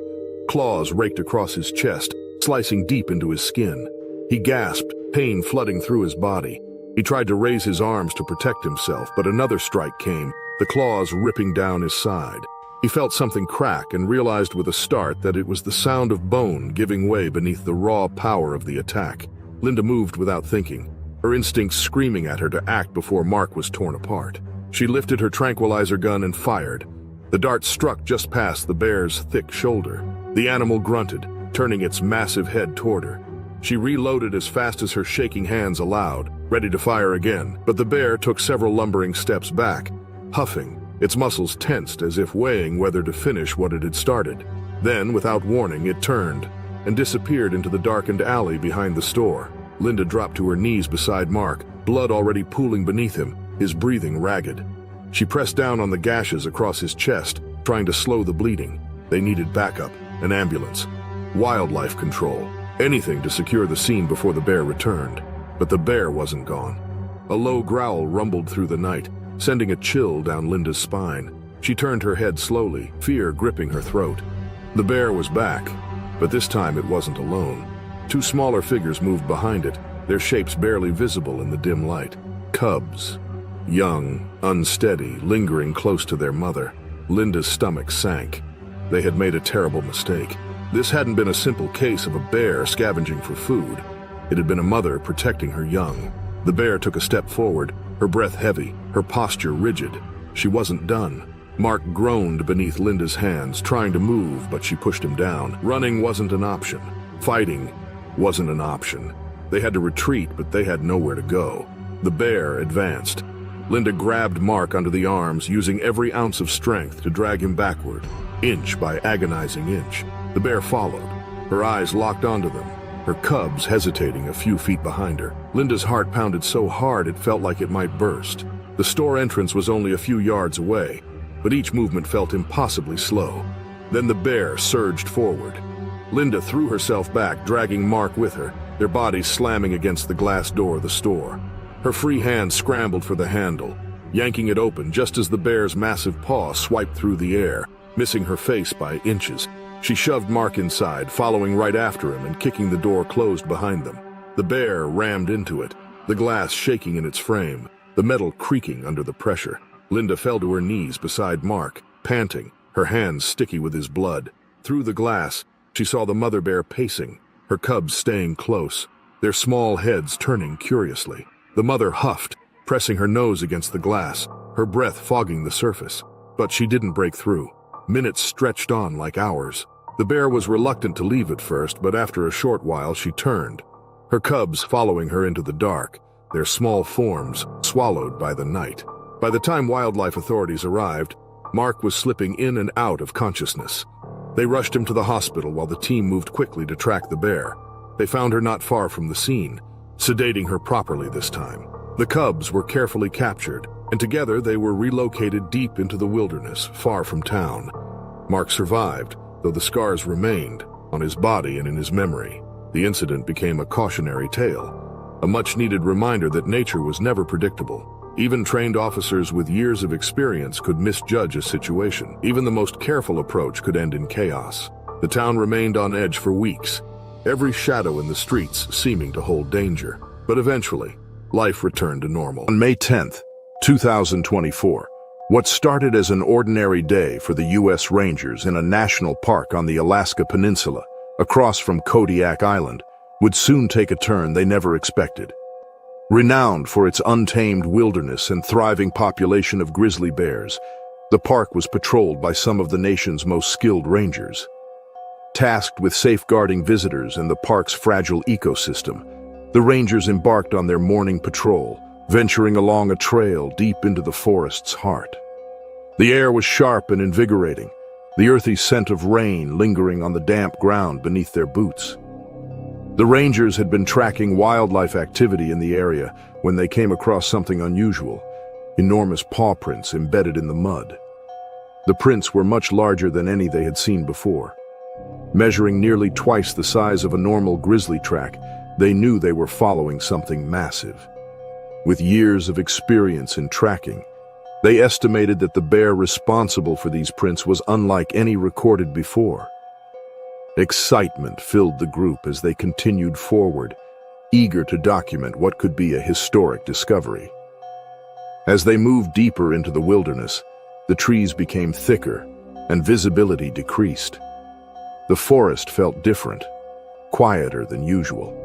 Claws raked across his chest, slicing deep into his skin. He gasped, pain flooding through his body. He tried to raise his arms to protect himself, but another strike came, the claws ripping down his side. He felt something crack and realized with a start that it was the sound of bone giving way beneath the raw power of the attack. Linda moved without thinking, her instincts screaming at her to act before Mark was torn apart. She lifted her tranquilizer gun and fired. The dart struck just past the bear's thick shoulder. The animal grunted, turning its massive head toward her. She reloaded as fast as her shaking hands allowed, ready to fire again, but the bear took several lumbering steps back, huffing, its muscles tensed as if weighing whether to finish what it had started. Then, without warning, it turned and disappeared into the darkened alley behind the store. Linda dropped to her knees beside Mark, blood already pooling beneath him, his breathing ragged. She pressed down on the gashes across his chest, trying to slow the bleeding. They needed backup, an ambulance, wildlife control, anything to secure the scene before the bear returned. But the bear wasn't gone. A low growl rumbled through the night, sending a chill down Linda's spine. She turned her head slowly, fear gripping her throat. The bear was back, but this time it wasn't alone. Two smaller figures moved behind it, their shapes barely visible in the dim light. Cubs. Young, unsteady, lingering close to their mother. Linda's stomach sank. They had made a terrible mistake. This hadn't been a simple case of a bear scavenging for food. It had been a mother protecting her young. The bear took a step forward, her breath heavy, her posture rigid. She wasn't done. Mark groaned beneath Linda's hands, trying to move, but she pushed him down. Running wasn't an option. Fighting wasn't an option. They had to retreat, but they had nowhere to go. The bear advanced. Linda grabbed Mark under the arms, using every ounce of strength to drag him backward, inch by agonizing inch. The bear followed, her eyes locked onto them, her cubs hesitating a few feet behind her. Linda's heart pounded so hard it felt like it might burst. The store entrance was only a few yards away, but each movement felt impossibly slow. Then the bear surged forward. Linda threw herself back, dragging Mark with her, their bodies slamming against the glass door of the store. Her free hand scrambled for the handle, yanking it open just as the bear's massive paw swiped through the air, missing her face by inches. She shoved Mark inside, following right after him and kicking the door closed behind them. The bear rammed into it, the glass shaking in its frame, the metal creaking under the pressure. Linda fell to her knees beside Mark, panting, her hands sticky with his blood. Through the glass, she saw the mother bear pacing, her cubs staying close, their small heads turning curiously. The mother huffed, pressing her nose against the glass, her breath fogging the surface. But she didn't break through. Minutes stretched on like hours. The bear was reluctant to leave at first, but after a short while she turned. her cubs following her into the dark, their small forms swallowed by the night. By the time wildlife authorities arrived, Mark was slipping in and out of consciousness. They rushed him to the hospital while the team moved quickly to track the bear. They found her not far from the scene, sedating her properly this time. The cubs were carefully captured, and together they were relocated deep into the wilderness, far from town. Mark survived, though the scars remained on his body and in his memory. The incident became a cautionary tale, a much-needed reminder that nature was never predictable. Even trained officers with years of experience could misjudge a situation. Even the most careful approach could end in chaos. The town remained on edge for weeks, every shadow in the streets seeming to hold danger. But eventually, life returned to normal. On May 10th, 2024, what started as an ordinary day for the U.S. Rangers in a national park on the Alaska Peninsula, across from Kodiak Island, would soon take a turn they never expected. Renowned for its untamed wilderness and thriving population of grizzly bears, the park was patrolled by some of the nation's most skilled rangers. Tasked with safeguarding visitors and the park's fragile ecosystem, the rangers embarked on their morning patrol, venturing along a trail deep into the forest's heart. The air was sharp and invigorating, the earthy scent of rain lingering on the damp ground beneath their boots. The rangers had been tracking wildlife activity in the area when they came across something unusual: enormous paw prints embedded in the mud. The prints were much larger than any they had seen before. Measuring nearly twice the size of a normal grizzly track, they knew they were following something massive. With years of experience in tracking, they estimated that the bear responsible for these prints was unlike any recorded before. Excitement filled the group as they continued forward, eager to document what could be a historic discovery. As they moved deeper into the wilderness, the trees became thicker and visibility decreased. The forest felt different, quieter than usual.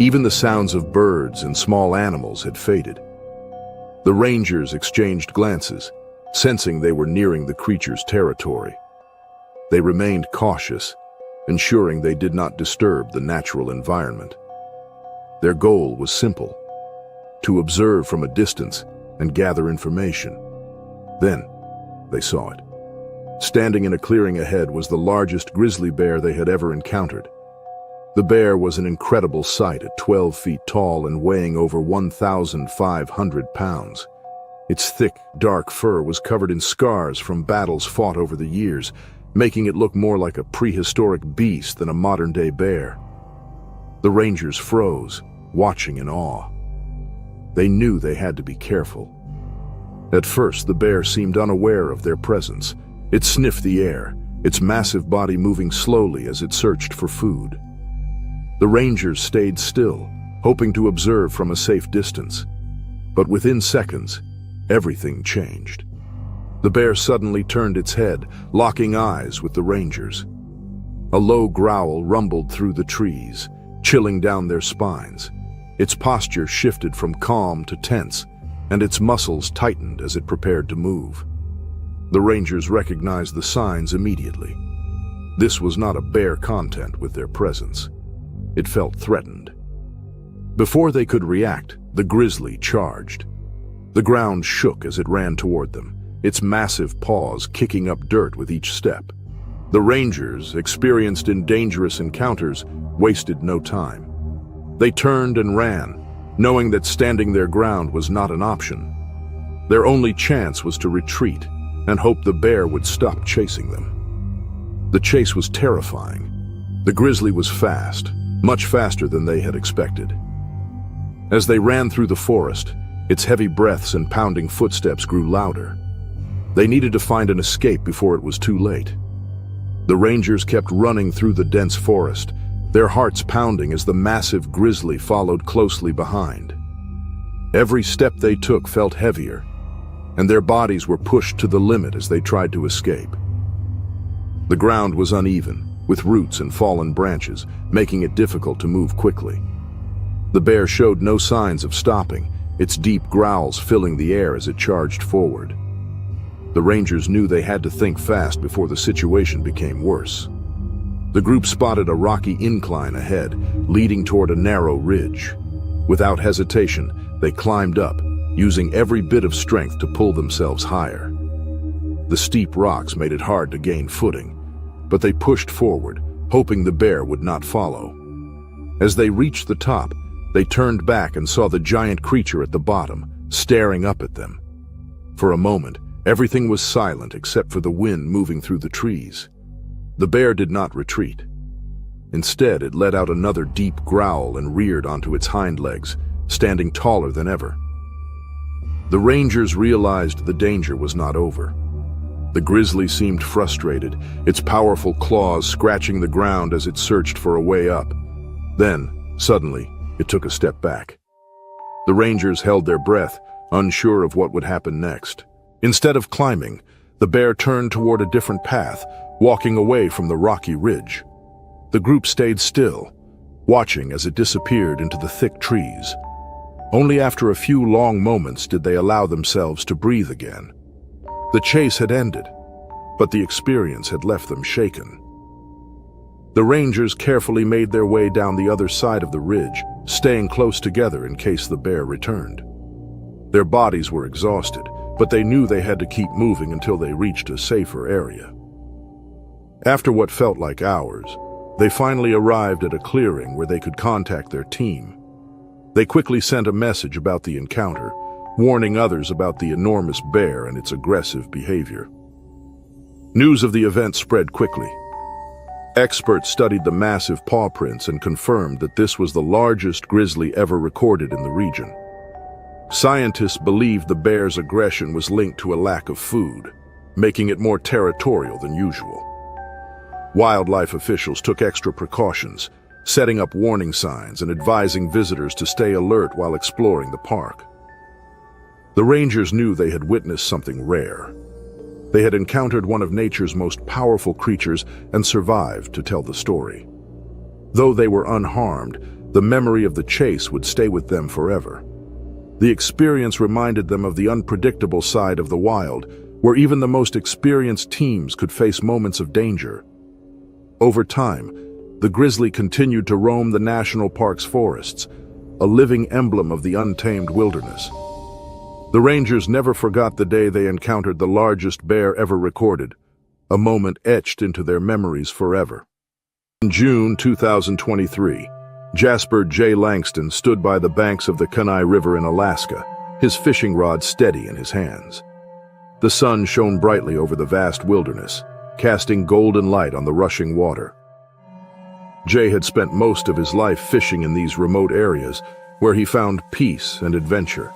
Even the sounds of birds and small animals had faded. The rangers exchanged glances, sensing they were nearing the creature's territory. They remained cautious, ensuring they did not disturb the natural environment. Their goal was simple: to observe from a distance and gather information. Then, they saw it. Standing in a clearing ahead was the largest grizzly bear they had ever encountered. The bear was an incredible sight at 12 feet tall and weighing over 1,500 pounds. Its thick, dark fur was covered in scars from battles fought over the years, making it look more like a prehistoric beast than a modern-day bear. The rangers froze, watching in awe. They knew they had to be careful. At first, the bear seemed unaware of their presence. It sniffed the air, its massive body moving slowly as it searched for food. The rangers stayed still, hoping to observe from a safe distance. But within seconds, everything changed. The bear suddenly turned its head, locking eyes with the rangers. A low growl rumbled through the trees, chilling down their spines. Its posture shifted from calm to tense, and its muscles tightened as it prepared to move. The rangers recognized the signs immediately. This was not a bear content with their presence. It felt threatened. Before they could react, the grizzly charged. The ground shook as it ran toward them, its massive paws kicking up dirt with each step. The rangers, experienced in dangerous encounters, wasted no time. They turned and ran, knowing that standing their ground was not an option. Their only chance was to retreat and hope the bear would stop chasing them. The chase was terrifying. The grizzly was fast, much faster than they had expected. As they ran through the forest, its heavy breaths and pounding footsteps grew louder. They needed to find an escape before it was too late. The rangers kept running through the dense forest, their hearts pounding as the massive grizzly followed closely behind. Every step they took felt heavier, and their bodies were pushed to the limit as they tried to escape. The ground was uneven, with roots and fallen branches, making it difficult to move quickly. The bear showed no signs of stopping, its deep growls filling the air as it charged forward. The rangers knew they had to think fast before the situation became worse. The group spotted a rocky incline ahead, leading toward a narrow ridge. Without hesitation, they climbed up, using every bit of strength to pull themselves higher. The steep rocks made it hard to gain footing, but they pushed forward, hoping the bear would not follow. As they reached the top, they turned back and saw the giant creature at the bottom, staring up at them. For a moment, everything was silent except for the wind moving through the trees. The bear did not retreat. Instead, it let out another deep growl and reared onto its hind legs, standing taller than ever. The rangers realized the danger was not over. The grizzly seemed frustrated, its powerful claws scratching the ground as it searched for a way up. Then, suddenly, it took a step back. The rangers held their breath, unsure of what would happen next. Instead of climbing, the bear turned toward a different path, walking away from the rocky ridge. The group stayed still, watching as it disappeared into the thick trees. Only after a few long moments did they allow themselves to breathe again. The chase had ended, but the experience had left them shaken. The rangers carefully made their way down the other side of the ridge, staying close together in case the bear returned. Their bodies were exhausted, but they knew they had to keep moving until they reached a safer area. After what felt like hours, they finally arrived at a clearing where they could contact their team. They quickly sent a message about the encounter, warning others about the enormous bear and its aggressive behavior. News of the event spread quickly. Experts studied the massive paw prints and confirmed that this was the largest grizzly ever recorded in the region. Scientists believed the bear's aggression was linked to a lack of food, making it more territorial than usual. Wildlife officials took extra precautions, setting up warning signs and advising visitors to stay alert while exploring the park. The rangers knew they had witnessed something rare. They had encountered one of nature's most powerful creatures and survived to tell the story. Though they were unharmed, the memory of the chase would stay with them forever. The experience reminded them of the unpredictable side of the wild, where even the most experienced teams could face moments of danger. Over time, the grizzly continued to roam the national park's forests, a living emblem of the untamed wilderness. The rangers never forgot the day they encountered the largest bear ever recorded, a moment etched into their memories forever. In June 2023, Jasper J. Langston stood by the banks of the Kenai River in Alaska, his fishing rod steady in his hands. The sun shone brightly over the vast wilderness, casting golden light on the rushing water. Jay had spent most of his life fishing in these remote areas, where he found peace and adventure.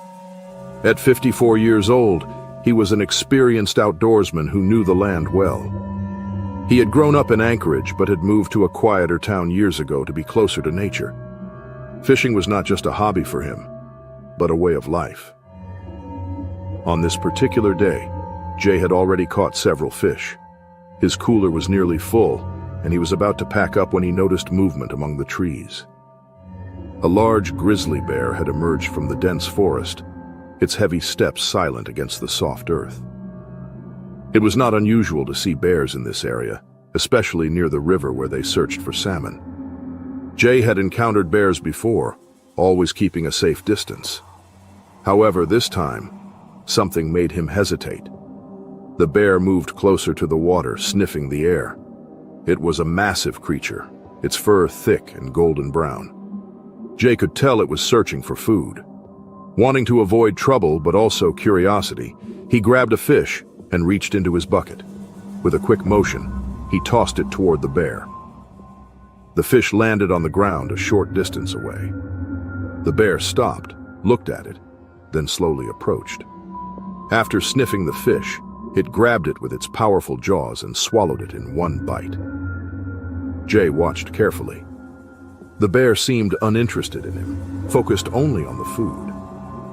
At 54 years old, he was an experienced outdoorsman who knew the land well. He had grown up in Anchorage but had moved to a quieter town years ago to be closer to nature. Fishing was not just a hobby for him, but a way of life. On this particular day, Jay had already caught several fish. His cooler was nearly full, and he was about to pack up when he noticed movement among the trees. A large grizzly bear had emerged from the dense forest, its heavy steps silent against the soft earth. It was not unusual to see bears in this area, especially near the river where they searched for salmon. Jay had encountered bears before, always keeping a safe distance. However, this time, something made him hesitate. The bear moved closer to the water, sniffing the air. It was a massive creature, its fur thick and golden brown. Jay could tell it was searching for food. Wanting to avoid trouble but also curiosity, he grabbed a fish and reached into his bucket. With a quick motion, he tossed it toward the bear. The fish landed on the ground a short distance away. The bear stopped, looked at it, then slowly approached. After sniffing the fish, it grabbed it with its powerful jaws and swallowed it in one bite. Jay watched carefully. The bear seemed uninterested in him, focused only on the food.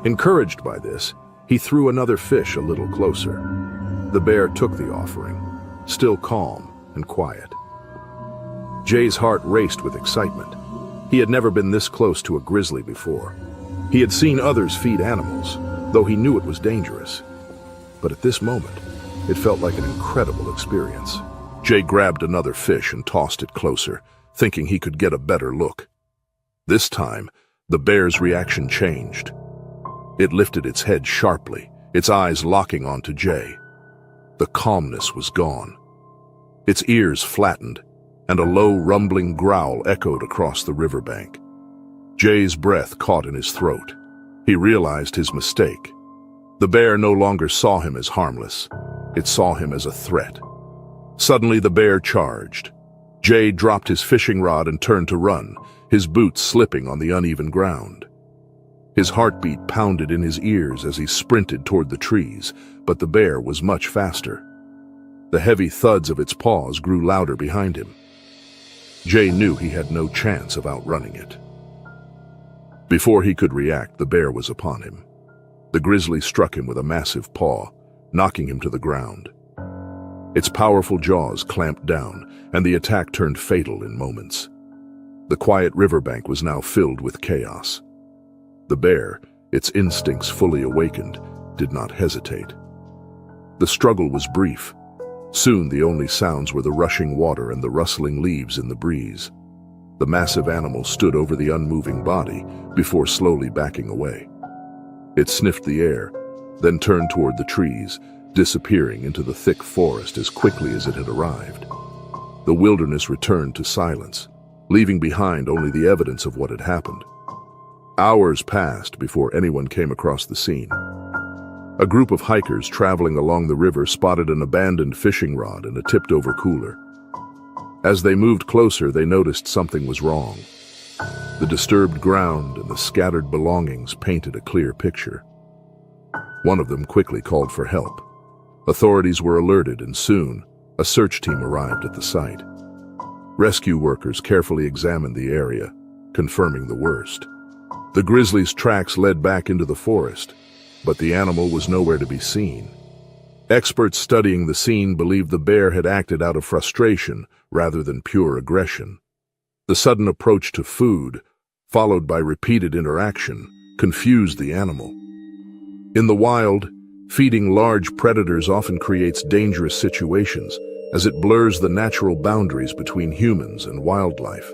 Encouraged by this, he threw another fish a little closer. The bear took the offering, still calm and quiet. Jay's heart raced with excitement. He had never been this close to a grizzly before. He had seen others feed animals, though he knew it was dangerous. But at this moment, it felt like an incredible experience. Jay grabbed another fish and tossed it closer, thinking he could get a better look. This time, the bear's reaction changed. It lifted its head sharply, its eyes locking onto Jay. The calmness was gone. Its ears flattened, and a low, rumbling growl echoed across the riverbank. Jay's breath caught in his throat. He realized his mistake. The bear no longer saw him as harmless. It saw him as a threat. Suddenly, the bear charged. Jay dropped his fishing rod and turned to run, his boots slipping on the uneven ground. His heartbeat pounded in his ears as he sprinted toward the trees, but the bear was much faster. The heavy thuds of its paws grew louder behind him. Jay knew he had no chance of outrunning it. Before he could react, the bear was upon him. The grizzly struck him with a massive paw, knocking him to the ground. Its powerful jaws clamped down, and the attack turned fatal in moments. The quiet riverbank was now filled with chaos. The bear, its instincts fully awakened, did not hesitate. The struggle was brief. Soon the only sounds were the rushing water and the rustling leaves in the breeze. The massive animal stood over the unmoving body before slowly backing away. It sniffed the air, then turned toward the trees, disappearing into the thick forest as quickly as it had arrived. The wilderness returned to silence, leaving behind only the evidence of what had happened. Hours passed before anyone came across the scene. A group of hikers traveling along the river spotted an abandoned fishing rod and a tipped-over cooler. As they moved closer, they noticed something was wrong. The disturbed ground and the scattered belongings painted a clear picture. One of them quickly called for help. Authorities were alerted, and soon, a search team arrived at the site. Rescue workers carefully examined the area, confirming the worst. The grizzly's tracks led back into the forest, but the animal was nowhere to be seen. Experts studying the scene believed the bear had acted out of frustration rather than pure aggression. The sudden approach to food, followed by repeated interaction, confused the animal. In the wild, feeding large predators often creates dangerous situations, as it blurs the natural boundaries between humans and wildlife.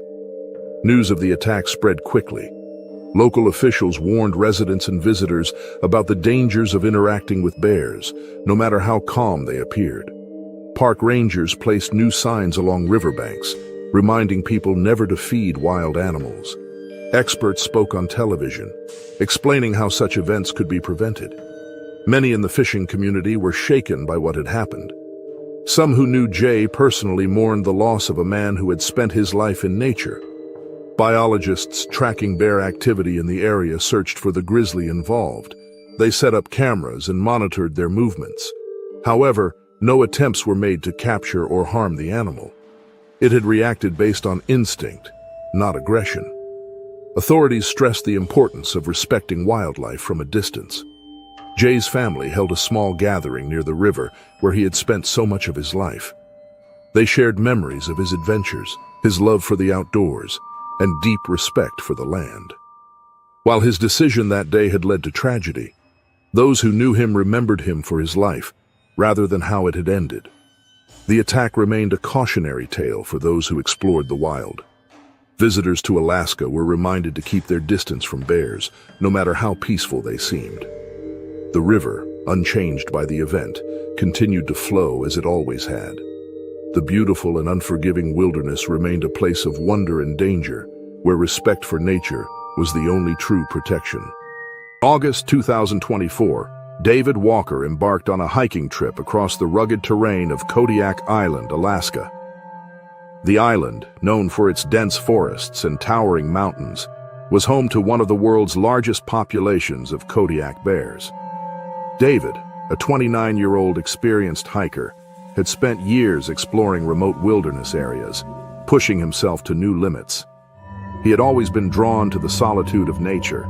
News of the attack spread quickly. Local officials warned residents and visitors about the dangers of interacting with bears, no matter how calm they appeared. Park rangers placed new signs along riverbanks, reminding people never to feed wild animals. Experts spoke on television, explaining how such events could be prevented. Many in the fishing community were shaken by what had happened. Some who knew Jay personally mourned the loss of a man who had spent his life in nature. Biologists tracking bear activity in the area searched for the grizzly involved. They set up cameras and monitored their movements. However, no attempts were made to capture or harm the animal. It had reacted based on instinct, not aggression. Authorities stressed the importance of respecting wildlife from a distance. Jay's family held a small gathering near the river where he had spent so much of his life. They shared memories of his adventures, his love for the outdoors, and deep respect for the land. While his decision that day had led to tragedy, those who knew him remembered him for his life, rather than how it had ended. The attack remained a cautionary tale for those who explored the wild. Visitors to Alaska were reminded to keep their distance from bears, no matter how peaceful they seemed. The river, unchanged by the event, continued to flow as it always had. The beautiful and unforgiving wilderness remained a place of wonder and danger, where respect for nature was the only true protection. August 2024, David Walker embarked on a hiking trip across the rugged terrain of Kodiak Island, Alaska. The island, known for its dense forests and towering mountains, was home to one of the world's largest populations of Kodiak bears. David, a 29-year-old experienced hiker, had spent years exploring remote wilderness areas, pushing himself to new limits. He had always been drawn to the solitude of nature,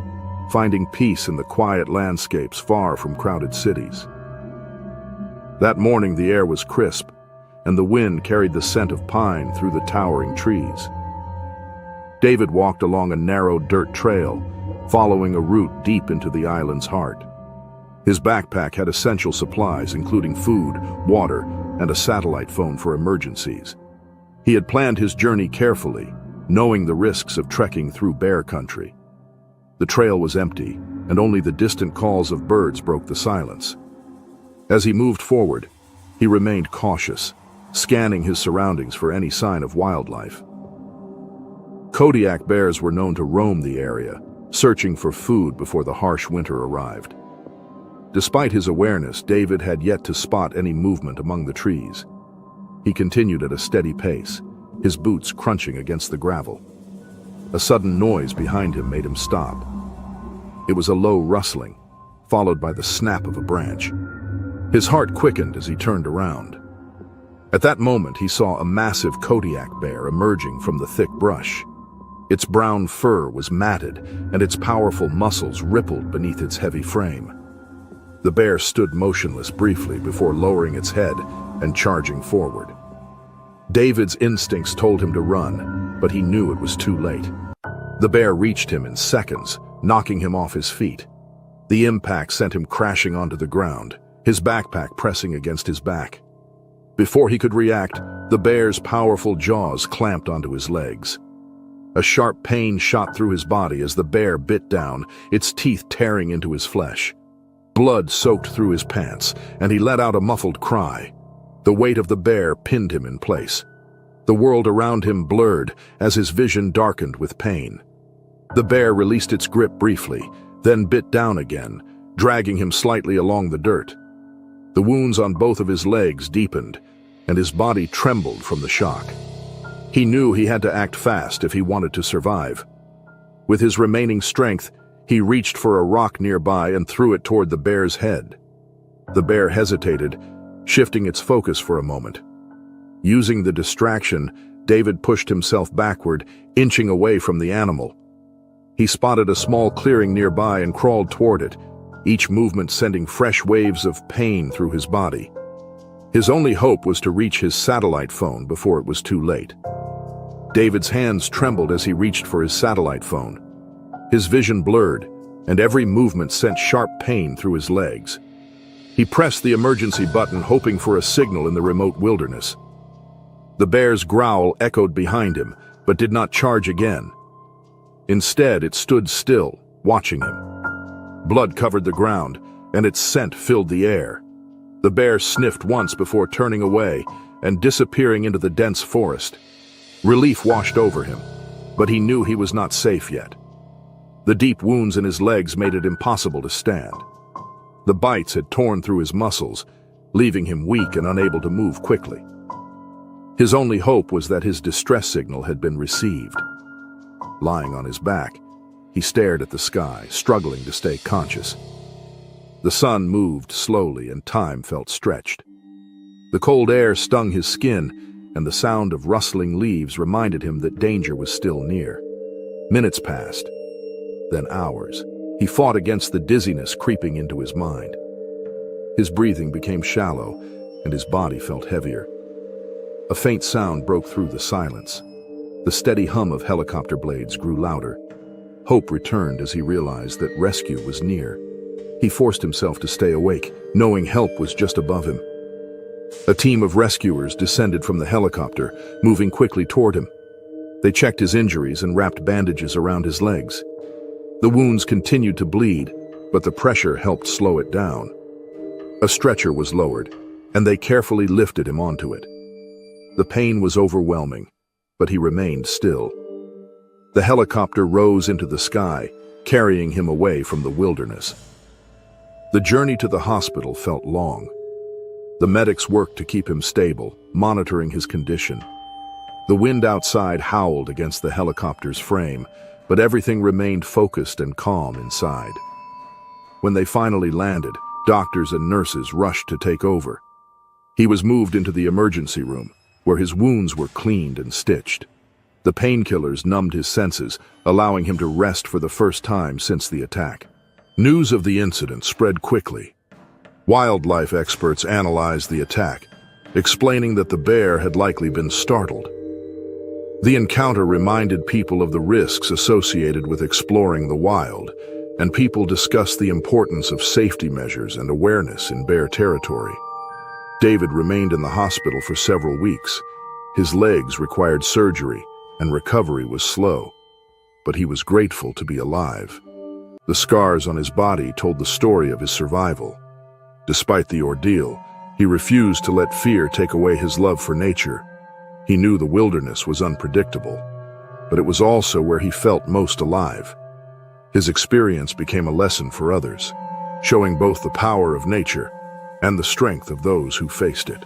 finding peace in the quiet landscapes far from crowded cities. That morning the air was crisp, and the wind carried the scent of pine through the towering trees. David walked along a narrow dirt trail, following a route deep into the island's heart. His backpack had essential supplies, including food, water, and a satellite phone for emergencies. He had planned his journey carefully, knowing the risks of trekking through bear country. The trail was empty, and only the distant calls of birds broke the silence. As he moved forward, he remained cautious, scanning his surroundings for any sign of wildlife. Kodiak bears were known to roam the area, searching for food before the harsh winter arrived. Despite his awareness, David had yet to spot any movement among the trees. He continued at a steady pace, his boots crunching against the gravel. A sudden noise behind him made him stop. It was a low rustling, followed by the snap of a branch. His heart quickened as he turned around. At that moment, he saw a massive Kodiak bear emerging from the thick brush. Its brown fur was matted, and its powerful muscles rippled beneath its heavy frame. The bear stood motionless briefly before lowering its head and charging forward. David's instincts told him to run, but he knew it was too late. The bear reached him in seconds, knocking him off his feet. The impact sent him crashing onto the ground, his backpack pressing against his back. Before he could react, the bear's powerful jaws clamped onto his legs. A sharp pain shot through his body as the bear bit down, its teeth tearing into his flesh. Blood soaked through his pants, and he let out a muffled cry. The weight of the bear pinned him in place. The world around him blurred as his vision darkened with pain. The bear released its grip briefly, then bit down again, dragging him slightly along the dirt. The wounds on both of his legs deepened, and his body trembled from the shock. He knew he had to act fast if he wanted to survive. With his remaining strength, he reached for a rock nearby and threw it toward the bear's head. The bear hesitated, shifting its focus for a moment. Using the distraction, David pushed himself backward, inching away from the animal. He spotted a small clearing nearby and crawled toward it, each movement sending fresh waves of pain through his body. His only hope was to reach his satellite phone before it was too late. David's hands trembled as he reached for his satellite phone. His vision blurred, and every movement sent sharp pain through his legs. He pressed the emergency button, hoping for a signal in the remote wilderness. The bear's growl echoed behind him, but did not charge again. Instead, it stood still, watching him. Blood covered the ground, and its scent filled the air. The bear sniffed once before turning away and disappearing into the dense forest. Relief washed over him, but he knew he was not safe yet. The deep wounds in his legs made it impossible to stand. The bites had torn through his muscles, leaving him weak and unable to move quickly. His only hope was that his distress signal had been received. Lying on his back, he stared at the sky, struggling to stay conscious. The sun moved slowly and time felt stretched. The cold air stung his skin, and the sound of rustling leaves reminded him that danger was still near. Minutes passed, then hours. He fought against the dizziness creeping into his mind. His breathing became shallow, and his body felt heavier. A faint sound broke through the silence. The steady hum of helicopter blades grew louder. Hope returned as he realized that rescue was near. He forced himself to stay awake, knowing help was just above him. A team of rescuers descended from the helicopter, moving quickly toward him. They checked his injuries and wrapped bandages around his legs. The wounds continued to bleed, but the pressure helped slow it down. A stretcher was lowered, and they carefully lifted him onto it. The pain was overwhelming, but he remained still. The helicopter rose into the sky, carrying him away from the wilderness. The journey to the hospital felt long. The medics worked to keep him stable, monitoring his condition. The wind outside howled against the helicopter's frame, but everything remained focused and calm inside. When they finally landed, doctors and nurses rushed to take over. He was moved into the emergency room, where his wounds were cleaned and stitched. The painkillers numbed his senses, allowing him to rest for the first time since the attack. News of the incident spread quickly. Wildlife experts analyzed the attack, explaining that the bear had likely been startled. The encounter reminded people of the risks associated with exploring the wild, and people discussed the importance of safety measures and awareness in bear territory. David remained in the hospital for several weeks. His legs required surgery, and recovery was slow. But he was grateful to be alive. The scars on his body told the story of his survival. Despite the ordeal, he refused to let fear take away his love for nature. He knew the wilderness was unpredictable, but it was also where he felt most alive. His experience became a lesson for others, showing both the power of nature and the strength of those who faced it.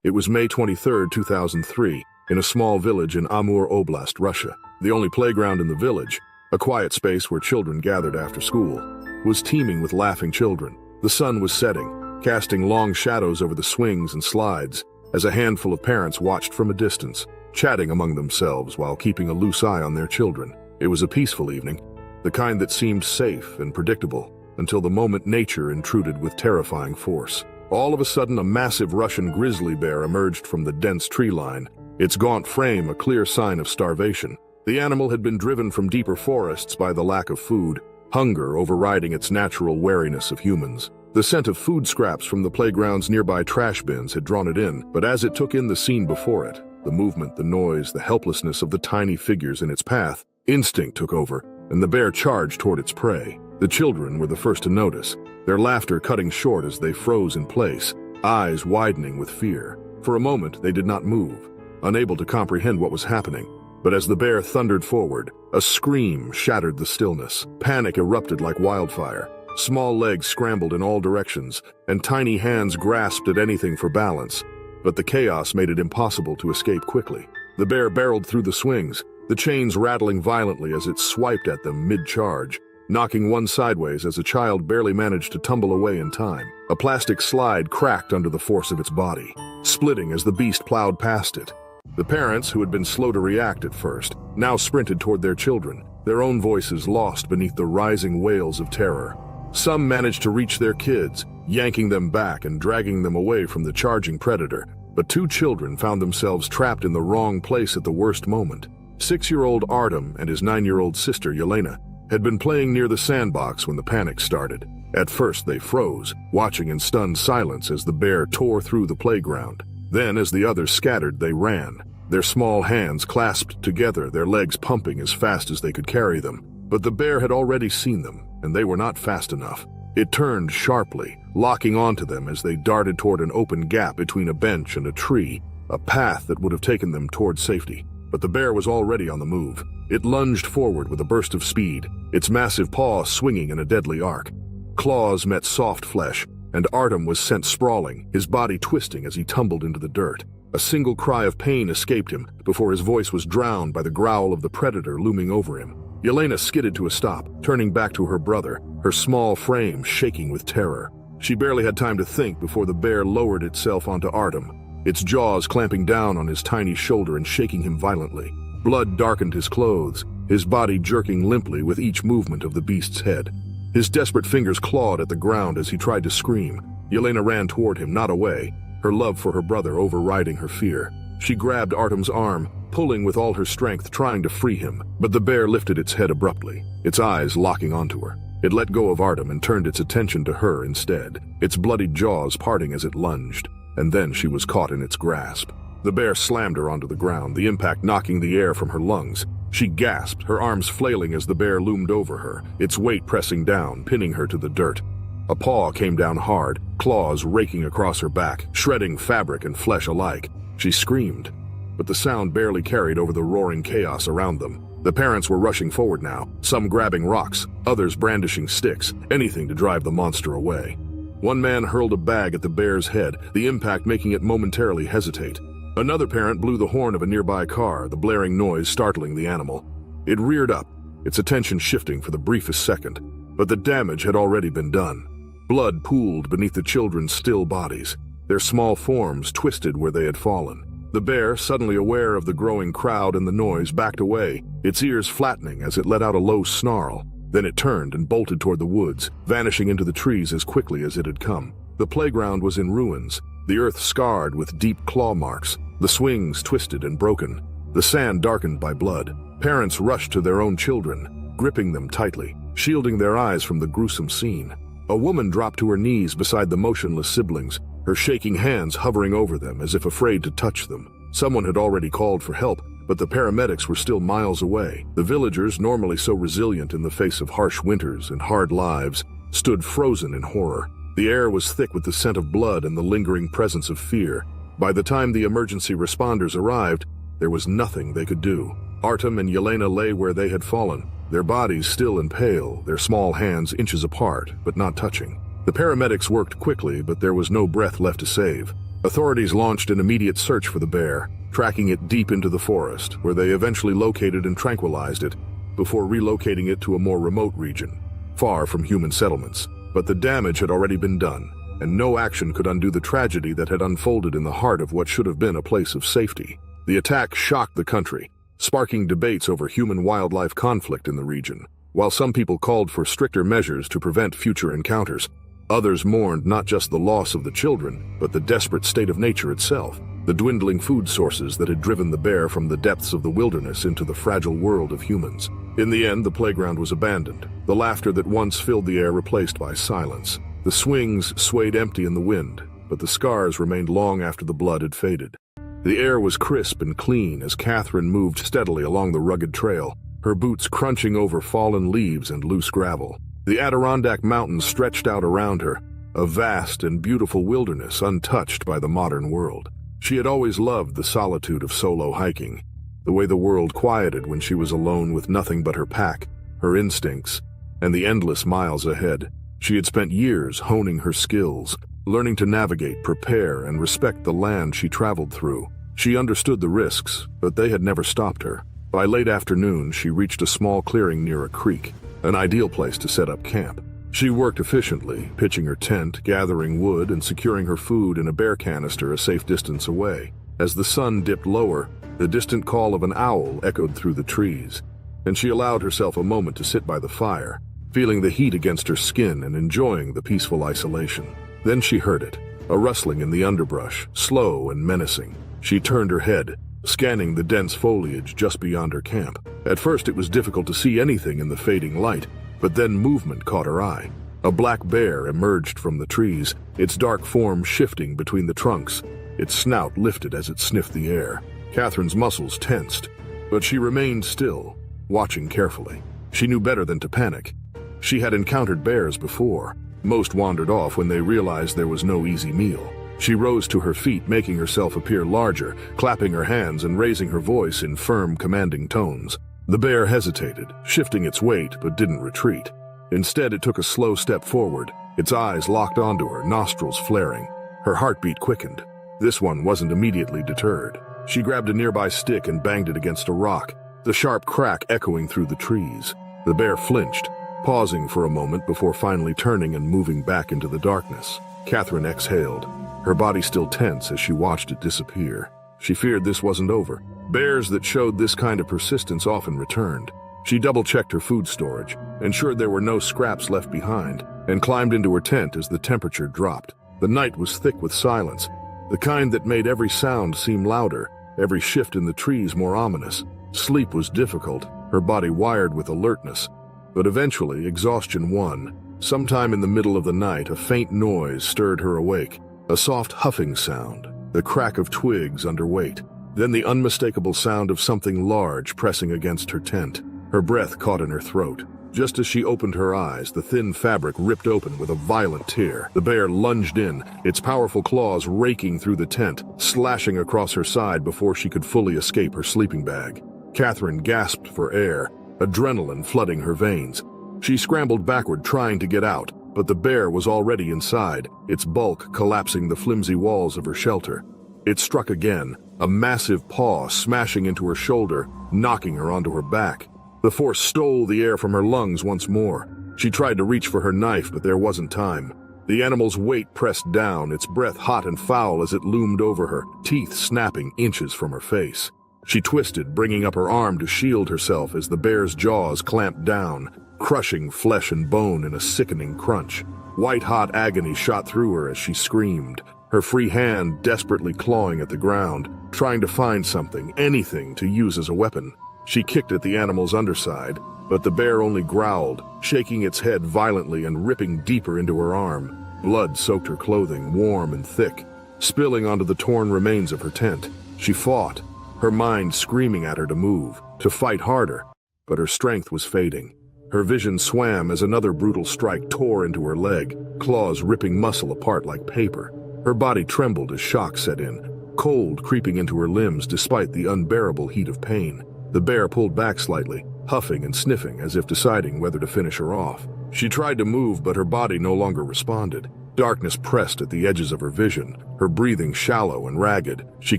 It was May 23, 2003, in a small village in Amur Oblast, Russia. The only playground in the village, a quiet space where children gathered after school, was teeming with laughing children. The sun was setting, casting long shadows over the swings and slides, as a handful of parents watched from a distance, chatting among themselves while keeping a loose eye on their children. It was a peaceful evening, the kind that seemed safe and predictable, until the moment nature intruded with terrifying force. All of a sudden, a massive Russian grizzly bear emerged from the dense tree line, its gaunt frame a clear sign of starvation. The animal had been driven from deeper forests by the lack of food, hunger overriding its natural wariness of humans. The scent of food scraps from the playground's nearby trash bins had drawn it in, but as it took in the scene before it, the movement, the noise, the helplessness of the tiny figures in its path, instinct took over, and the bear charged toward its prey. The children were the first to notice, their laughter cutting short as they froze in place, eyes widening with fear. For a moment, they did not move, unable to comprehend what was happening. But as the bear thundered forward, a scream shattered the stillness. Panic erupted like wildfire. Small legs scrambled in all directions, and tiny hands grasped at anything for balance. But the chaos made it impossible to escape quickly. The bear barreled through the swings, the chains rattling violently as it swiped at them mid-charge, knocking one sideways as a child barely managed to tumble away in time. A plastic slide cracked under the force of its body, splitting as the beast plowed past it. The parents, who had been slow to react at first, now sprinted toward their children, their own voices lost beneath the rising wails of terror. Some managed to reach their kids, yanking them back and dragging them away from the charging predator, but two children found themselves trapped in the wrong place at the worst moment. 6-year-old Artem and his 9-year-old sister Yelena had been playing near the sandbox when the panic started. At first they froze, watching in stunned silence as the bear tore through the playground. Then, as the others scattered, they ran, their small hands clasped together, their legs pumping as fast as they could carry them. But the bear had already seen them, and they were not fast enough. It turned sharply, locking onto them as they darted toward an open gap between a bench and a tree, a path that would have taken them toward safety. But the bear was already on the move. It lunged forward with a burst of speed, its massive paw swinging in a deadly arc. Claws met soft flesh, and Artem was sent sprawling, his body twisting as he tumbled into the dirt. A single cry of pain escaped him before his voice was drowned by the growl of the predator looming over him. Yelena skidded to a stop, turning back to her brother, her small frame shaking with terror. She barely had time to think before the bear lowered itself onto Artem, its jaws clamping down on his tiny shoulder and shaking him violently. Blood darkened his clothes, his body jerking limply with each movement of the beast's head. His desperate fingers clawed at the ground as he tried to scream. Yelena ran toward him, not away, her love for her brother overriding her fear. She grabbed Artem's arm, pulling with all her strength, trying to free him. But the bear lifted its head abruptly, its eyes locking onto her. It let go of Artem and turned its attention to her instead, its bloodied jaws parting as it lunged. And then she was caught in its grasp. The bear slammed her onto the ground, the impact knocking the air from her lungs. She gasped, her arms flailing as the bear loomed over her, its weight pressing down, pinning her to the dirt. A paw came down hard, claws raking across her back, shredding fabric and flesh alike. She screamed, but the sound barely carried over the roaring chaos around them. The parents were rushing forward now, some grabbing rocks, others brandishing sticks, anything to drive the monster away. One man hurled a bag at the bear's head, the impact making it momentarily hesitate. Another parent blew the horn of a nearby car, the blaring noise startling the animal. It reared up, its attention shifting for the briefest second, but the damage had already been done. Blood pooled beneath the children's still bodies, their small forms twisted where they had fallen. The bear, suddenly aware of the growing crowd and the noise, backed away, its ears flattening as it let out a low snarl. Then it turned and bolted toward the woods, vanishing into the trees as quickly as it had come. The playground was in ruins, the earth scarred with deep claw marks, the swings twisted and broken, the sand darkened by blood. Parents rushed to their own children, gripping them tightly, shielding their eyes from the gruesome scene. A woman dropped to her knees beside the motionless siblings, her shaking hands hovering over them as if afraid to touch them. Someone had already called for help, but the paramedics were still miles away. The villagers, normally so resilient in the face of harsh winters and hard lives, stood frozen in horror. The air was thick with the scent of blood and the lingering presence of fear. By the time the emergency responders arrived, there was nothing they could do. Artem and Yelena lay where they had fallen, their bodies still and pale, their small hands inches apart, but not touching. The paramedics worked quickly, but there was no breath left to save. Authorities launched an immediate search for the bear, tracking it deep into the forest, where they eventually located and tranquilized it, before relocating it to a more remote region, far from human settlements. But the damage had already been done, and no action could undo the tragedy that had unfolded in the heart of what should have been a place of safety. The attack shocked the country, sparking debates over human-wildlife conflict in the region. While some people called for stricter measures to prevent future encounters, others mourned not just the loss of the children, but the desperate state of nature itself, the dwindling food sources that had driven the bear from the depths of the wilderness into the fragile world of humans. In the end, the playground was abandoned, the laughter that once filled the air replaced by silence. The swings swayed empty in the wind, but the scars remained long after the blood had faded. The air was crisp and clean as Catherine moved steadily along the rugged trail, her boots crunching over fallen leaves and loose gravel. The Adirondack Mountains stretched out around her, a vast and beautiful wilderness untouched by the modern world. She had always loved the solitude of solo hiking, the way the world quieted when she was alone with nothing but her pack, her instincts, and the endless miles ahead. She had spent years honing her skills, learning to navigate, prepare, and respect the land she traveled through. She understood the risks, but they had never stopped her. By late afternoon, she reached a small clearing near a creek, an ideal place to set up camp. She worked efficiently, pitching her tent, gathering wood, and securing her food in a bear canister a safe distance away. As the sun dipped lower, the distant call of an owl echoed through the trees, and she allowed herself a moment to sit by the fire, feeling the heat against her skin and enjoying the peaceful isolation. Then she heard it, a rustling in the underbrush, slow and menacing. She turned her head, scanning the dense foliage just beyond her camp. At first it was difficult to see anything in the fading light, but then movement caught her eye. A black bear emerged from the trees, its dark form shifting between the trunks, its snout lifted as it sniffed the air. Catherine's muscles tensed, but she remained still, watching carefully. She knew better than to panic. She had encountered bears before. Most wandered off when they realized there was no easy meal. She rose to her feet, making herself appear larger, clapping her hands and raising her voice in firm, commanding tones. The bear hesitated, shifting its weight, but didn't retreat. Instead, it took a slow step forward, its eyes locked onto her, nostrils flaring. Her heartbeat quickened. This one wasn't immediately deterred. She grabbed a nearby stick and banged it against a rock, the sharp crack echoing through the trees. The bear flinched, pausing for a moment before finally turning and moving back into the darkness. Catherine exhaled, her body still tense as she watched it disappear. She feared this wasn't over. Bears that showed this kind of persistence often returned. She double-checked her food storage, ensured there were no scraps left behind, and climbed into her tent as the temperature dropped. The night was thick with silence, the kind that made every sound seem louder, every shift in the trees more ominous. Sleep was difficult, her body wired with alertness, but eventually exhaustion won. Sometime in the middle of the night, a faint noise stirred her awake, a soft huffing sound, the crack of twigs under weight. Then the unmistakable sound of something large pressing against her tent. Her breath caught in her throat. Just as she opened her eyes, the thin fabric ripped open with a violent tear. The bear lunged in, its powerful claws raking through the tent, slashing across her side before she could fully escape her sleeping bag. Catherine gasped for air, adrenaline flooding her veins. She scrambled backward, trying to get out, but the bear was already inside, its bulk collapsing the flimsy walls of her shelter. It struck again, a massive paw smashing into her shoulder, knocking her onto her back. The force stole the air from her lungs once more. She tried to reach for her knife, but there wasn't time. The animal's weight pressed down, its breath hot and foul as it loomed over her, teeth snapping inches from her face. She twisted, bringing up her arm to shield herself as the bear's jaws clamped down, crushing flesh and bone in a sickening crunch. White-hot agony shot through her as she screamed, her free hand desperately clawing at the ground, trying to find something, anything to use as a weapon. She kicked at the animal's underside, but the bear only growled, shaking its head violently and ripping deeper into her arm. Blood soaked her clothing, warm and thick, spilling onto the torn remains of her tent. She fought, her mind screaming at her to move, to fight harder, but her strength was fading. Her vision swam as another brutal strike tore into her leg, claws ripping muscle apart like paper. Her body trembled as shock set in, cold creeping into her limbs despite the unbearable heat of pain. The bear pulled back slightly, huffing and sniffing as if deciding whether to finish her off. She tried to move, but her body no longer responded. Darkness pressed at the edges of her vision, her breathing shallow and ragged. She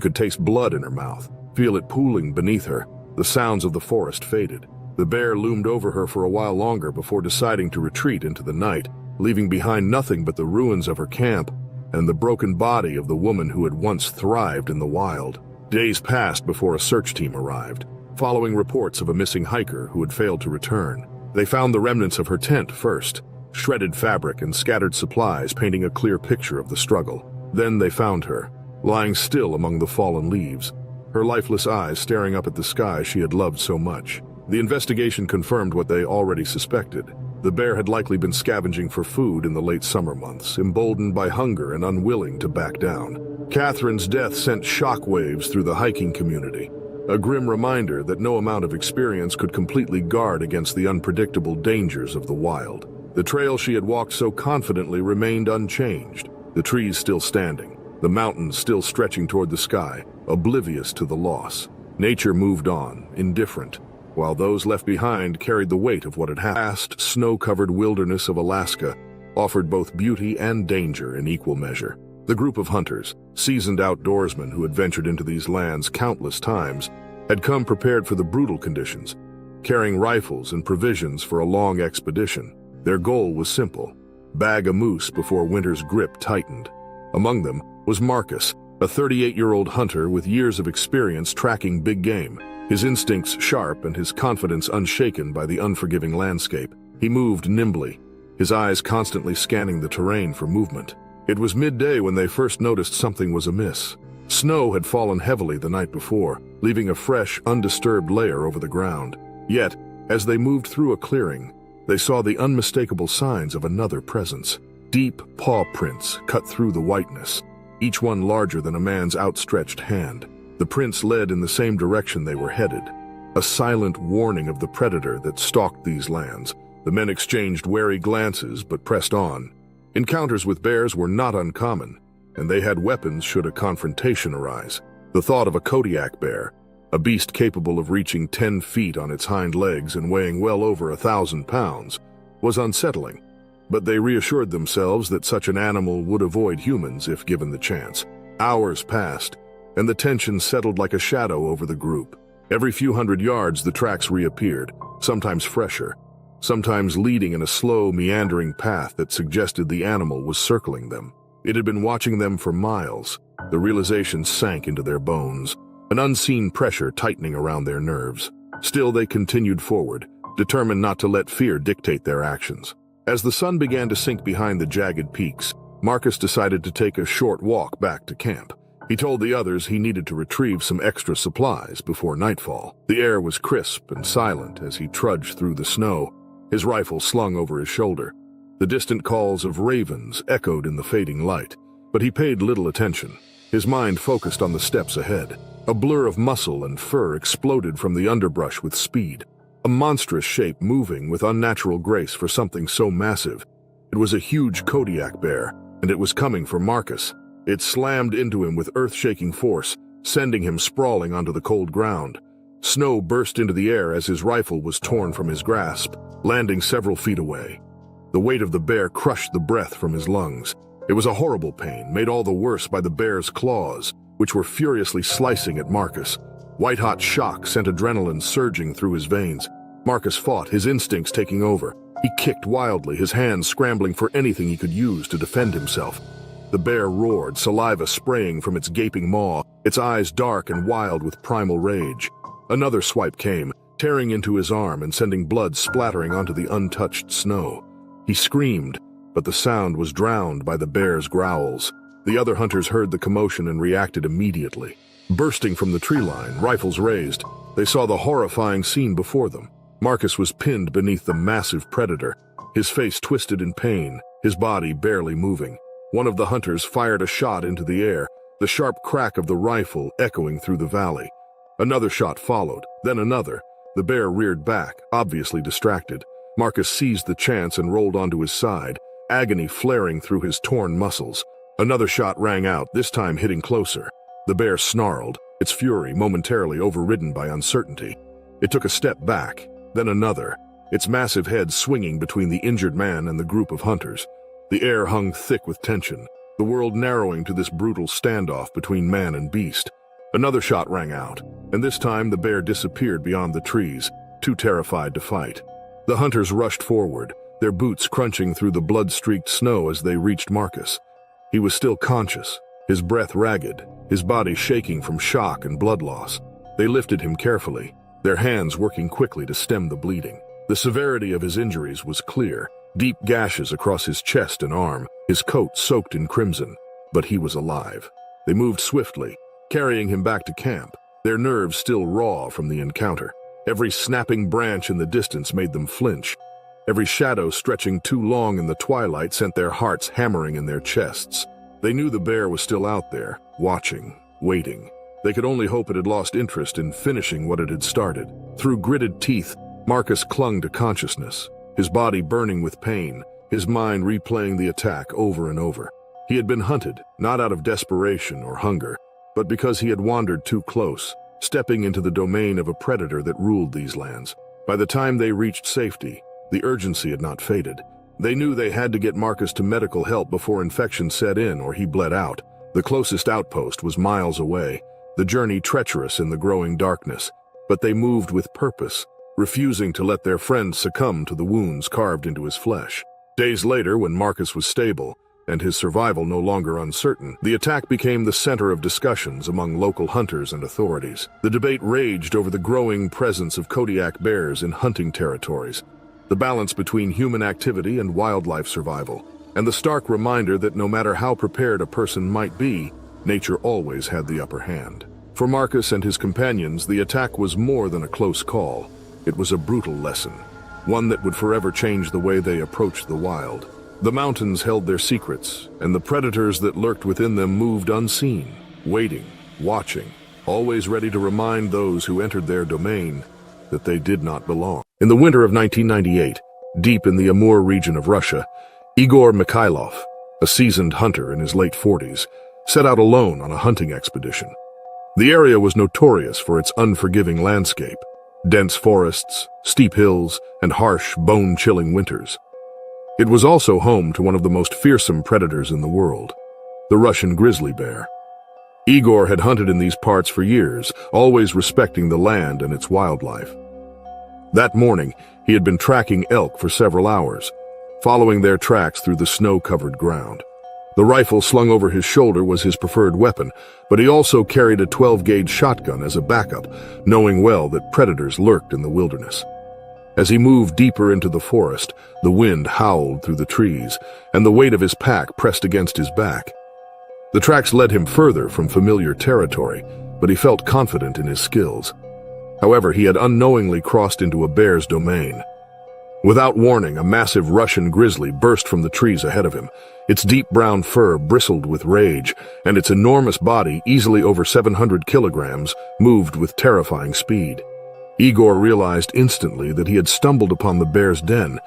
could taste blood in her mouth, feel it pooling beneath her. The sounds of the forest faded. The bear loomed over her for a while longer before deciding to retreat into the night, leaving behind nothing but the ruins of her camp and the broken body of the woman who had once thrived in the wild. Days passed before a search team arrived, following reports of a missing hiker who had failed to return. They found the remnants of her tent first, shredded fabric and scattered supplies painting a clear picture of the struggle. Then they found her, lying still among the fallen leaves, her lifeless eyes staring up at the sky she had loved so much. The investigation confirmed what they already suspected. The bear had likely been scavenging for food in the late summer months, emboldened by hunger and unwilling to back down. Catherine's death sent shockwaves through the hiking community, a grim reminder that no amount of experience could completely guard against the unpredictable dangers of the wild. The trail she had walked so confidently remained unchanged, the trees still standing, the mountains still stretching toward the sky, oblivious to the loss. Nature moved on, indifferent, while those left behind carried the weight of what had happened. The vast, snow-covered wilderness of Alaska offered both beauty and danger in equal measure. The group of hunters, seasoned outdoorsmen who had ventured into these lands countless times, had come prepared for the brutal conditions, carrying rifles and provisions for a long expedition. Their goal was simple: bag a moose before winter's grip tightened. Among them was Marcus, a 38-year-old hunter with years of experience tracking big game, his instincts sharp and his confidence unshaken by the unforgiving landscape. He moved nimbly, his eyes constantly scanning the terrain for movement. It was midday when they first noticed something was amiss. Snow had fallen heavily the night before, leaving a fresh, undisturbed layer over the ground. Yet, as they moved through a clearing, they saw the unmistakable signs of another presence. Deep paw prints cut through the whiteness, each one larger than a man's outstretched hand. The prints led in the same direction they were headed, a silent warning of the predator that stalked these lands. The men exchanged wary glances but pressed on. Encounters with bears were not uncommon, and they had weapons should a confrontation arise. The thought of a Kodiak bear, a beast capable of reaching 10 feet on its hind legs and weighing well over 1,000 pounds, was unsettling, but they reassured themselves that such an animal would avoid humans if given the chance. Hours passed, and the tension settled like a shadow over the group. Every few hundred yards the tracks reappeared, sometimes fresher, sometimes leading in a slow, meandering path that suggested the animal was circling them. It had been watching them for miles. The realization sank into their bones, an unseen pressure tightening around their nerves. Still they continued forward, determined not to let fear dictate their actions. As the sun began to sink behind the jagged peaks, Marcus decided to take a short walk back to camp. He told the others he needed to retrieve some extra supplies before nightfall. The air was crisp and silent as he trudged through the snow, his rifle slung over his shoulder. The distant calls of ravens echoed in the fading light, but he paid little attention. His mind focused on the steps ahead. A blur of muscle and fur exploded from the underbrush with speed, a monstrous shape moving with unnatural grace for something so massive. It was a huge Kodiak bear, and it was coming for Marcus. It slammed into him with earth-shaking force, sending him sprawling onto the cold ground. Snow burst into the air as his rifle was torn from his grasp, landing several feet away. The weight of the bear crushed the breath from his lungs. It was a horrible pain, made all the worse by the bear's claws, which were furiously slicing at Marcus. White-hot shock sent adrenaline surging through his veins. Marcus fought, his instincts taking over. He kicked wildly, his hands scrambling for anything he could use to defend himself. The bear roared, saliva spraying from its gaping maw, its eyes dark and wild with primal rage. Another swipe came, tearing into his arm and sending blood splattering onto the untouched snow. He screamed, but the sound was drowned by the bear's growls. The other hunters heard the commotion and reacted immediately. Bursting from the tree line, rifles raised, they saw the horrifying scene before them. Marcus was pinned beneath the massive predator, his face twisted in pain, his body barely moving. One of the hunters fired a shot into the air, the sharp crack of the rifle echoing through the valley. Another shot followed, then another. The bear reared back, obviously distracted. Marcus seized the chance and rolled onto his side, agony flaring through his torn muscles. Another shot rang out, this time hitting closer. The bear snarled, its fury momentarily overridden by uncertainty. It took a step back, then another, its massive head swinging between the injured man and the group of hunters. The air hung thick with tension, the world narrowing to this brutal standoff between man and beast. Another shot rang out, and this time the bear disappeared beyond the trees, too terrified to fight. The hunters rushed forward, their boots crunching through the blood-streaked snow as they reached Marcus. He was still conscious, his breath ragged, his body shaking from shock and blood loss. They lifted him carefully, their hands working quickly to stem the bleeding. The severity of his injuries was clear, deep gashes across his chest and arm, his coat soaked in crimson. But he was alive. They moved swiftly, carrying him back to camp, their nerves still raw from the encounter. Every snapping branch in the distance made them flinch. Every shadow stretching too long in the twilight sent their hearts hammering in their chests. They knew the bear was still out there, watching, waiting. They could only hope it had lost interest in finishing what it had started. Through gritted teeth, Marcus clung to consciousness, his body burning with pain, his mind replaying the attack over and over. He had been hunted, not out of desperation or hunger, but because he had wandered too close, stepping into the domain of a predator that ruled these lands. By the time they reached safety, the urgency had not faded. They knew they had to get Marcus to medical help before infection set in or he bled out. The closest outpost was miles away, the journey treacherous in the growing darkness, but they moved with purpose, refusing to let their friend succumb to the wounds carved into his flesh. Days later, when Marcus was stable, and his survival no longer uncertain, the attack became the center of discussions among local hunters and authorities. The debate raged over the growing presence of Kodiak bears in hunting territories, the balance between human activity and wildlife survival, and the stark reminder that no matter how prepared a person might be, nature always had the upper hand. For Marcus and his companions, the attack was more than a close call. It was a brutal lesson, one that would forever change the way they approached the wild. The mountains held their secrets, and the predators that lurked within them moved unseen, waiting, watching, always ready to remind those who entered their domain that they did not belong. In the winter of 1998, deep in the Amur region of Russia, Igor Mikhailov, a seasoned hunter in his late 40s, set out alone on a hunting expedition. The area was notorious for its unforgiving landscape, dense forests, steep hills, and harsh, bone-chilling winters. It was also home to one of the most fearsome predators in the world, the Russian grizzly bear. Igor had hunted in these parts for years, always respecting the land and its wildlife. That morning, he had been tracking elk for several hours, following their tracks through the snow-covered ground. The rifle slung over his shoulder was his preferred weapon, but he also carried a 12-gauge shotgun as a backup, knowing well that predators lurked in the wilderness. As he moved deeper into the forest, the wind howled through the trees, and the weight of his pack pressed against his back. The tracks led him further from familiar territory, but he felt confident in his skills. However, he had unknowingly crossed into a bear's domain. Without warning, a massive Russian grizzly burst from the trees ahead of him. Its deep brown fur bristled with rage, and its enormous body, easily over 700 kilograms, moved with terrifying speed. Igor realized instantly that he had stumbled upon the bear's den.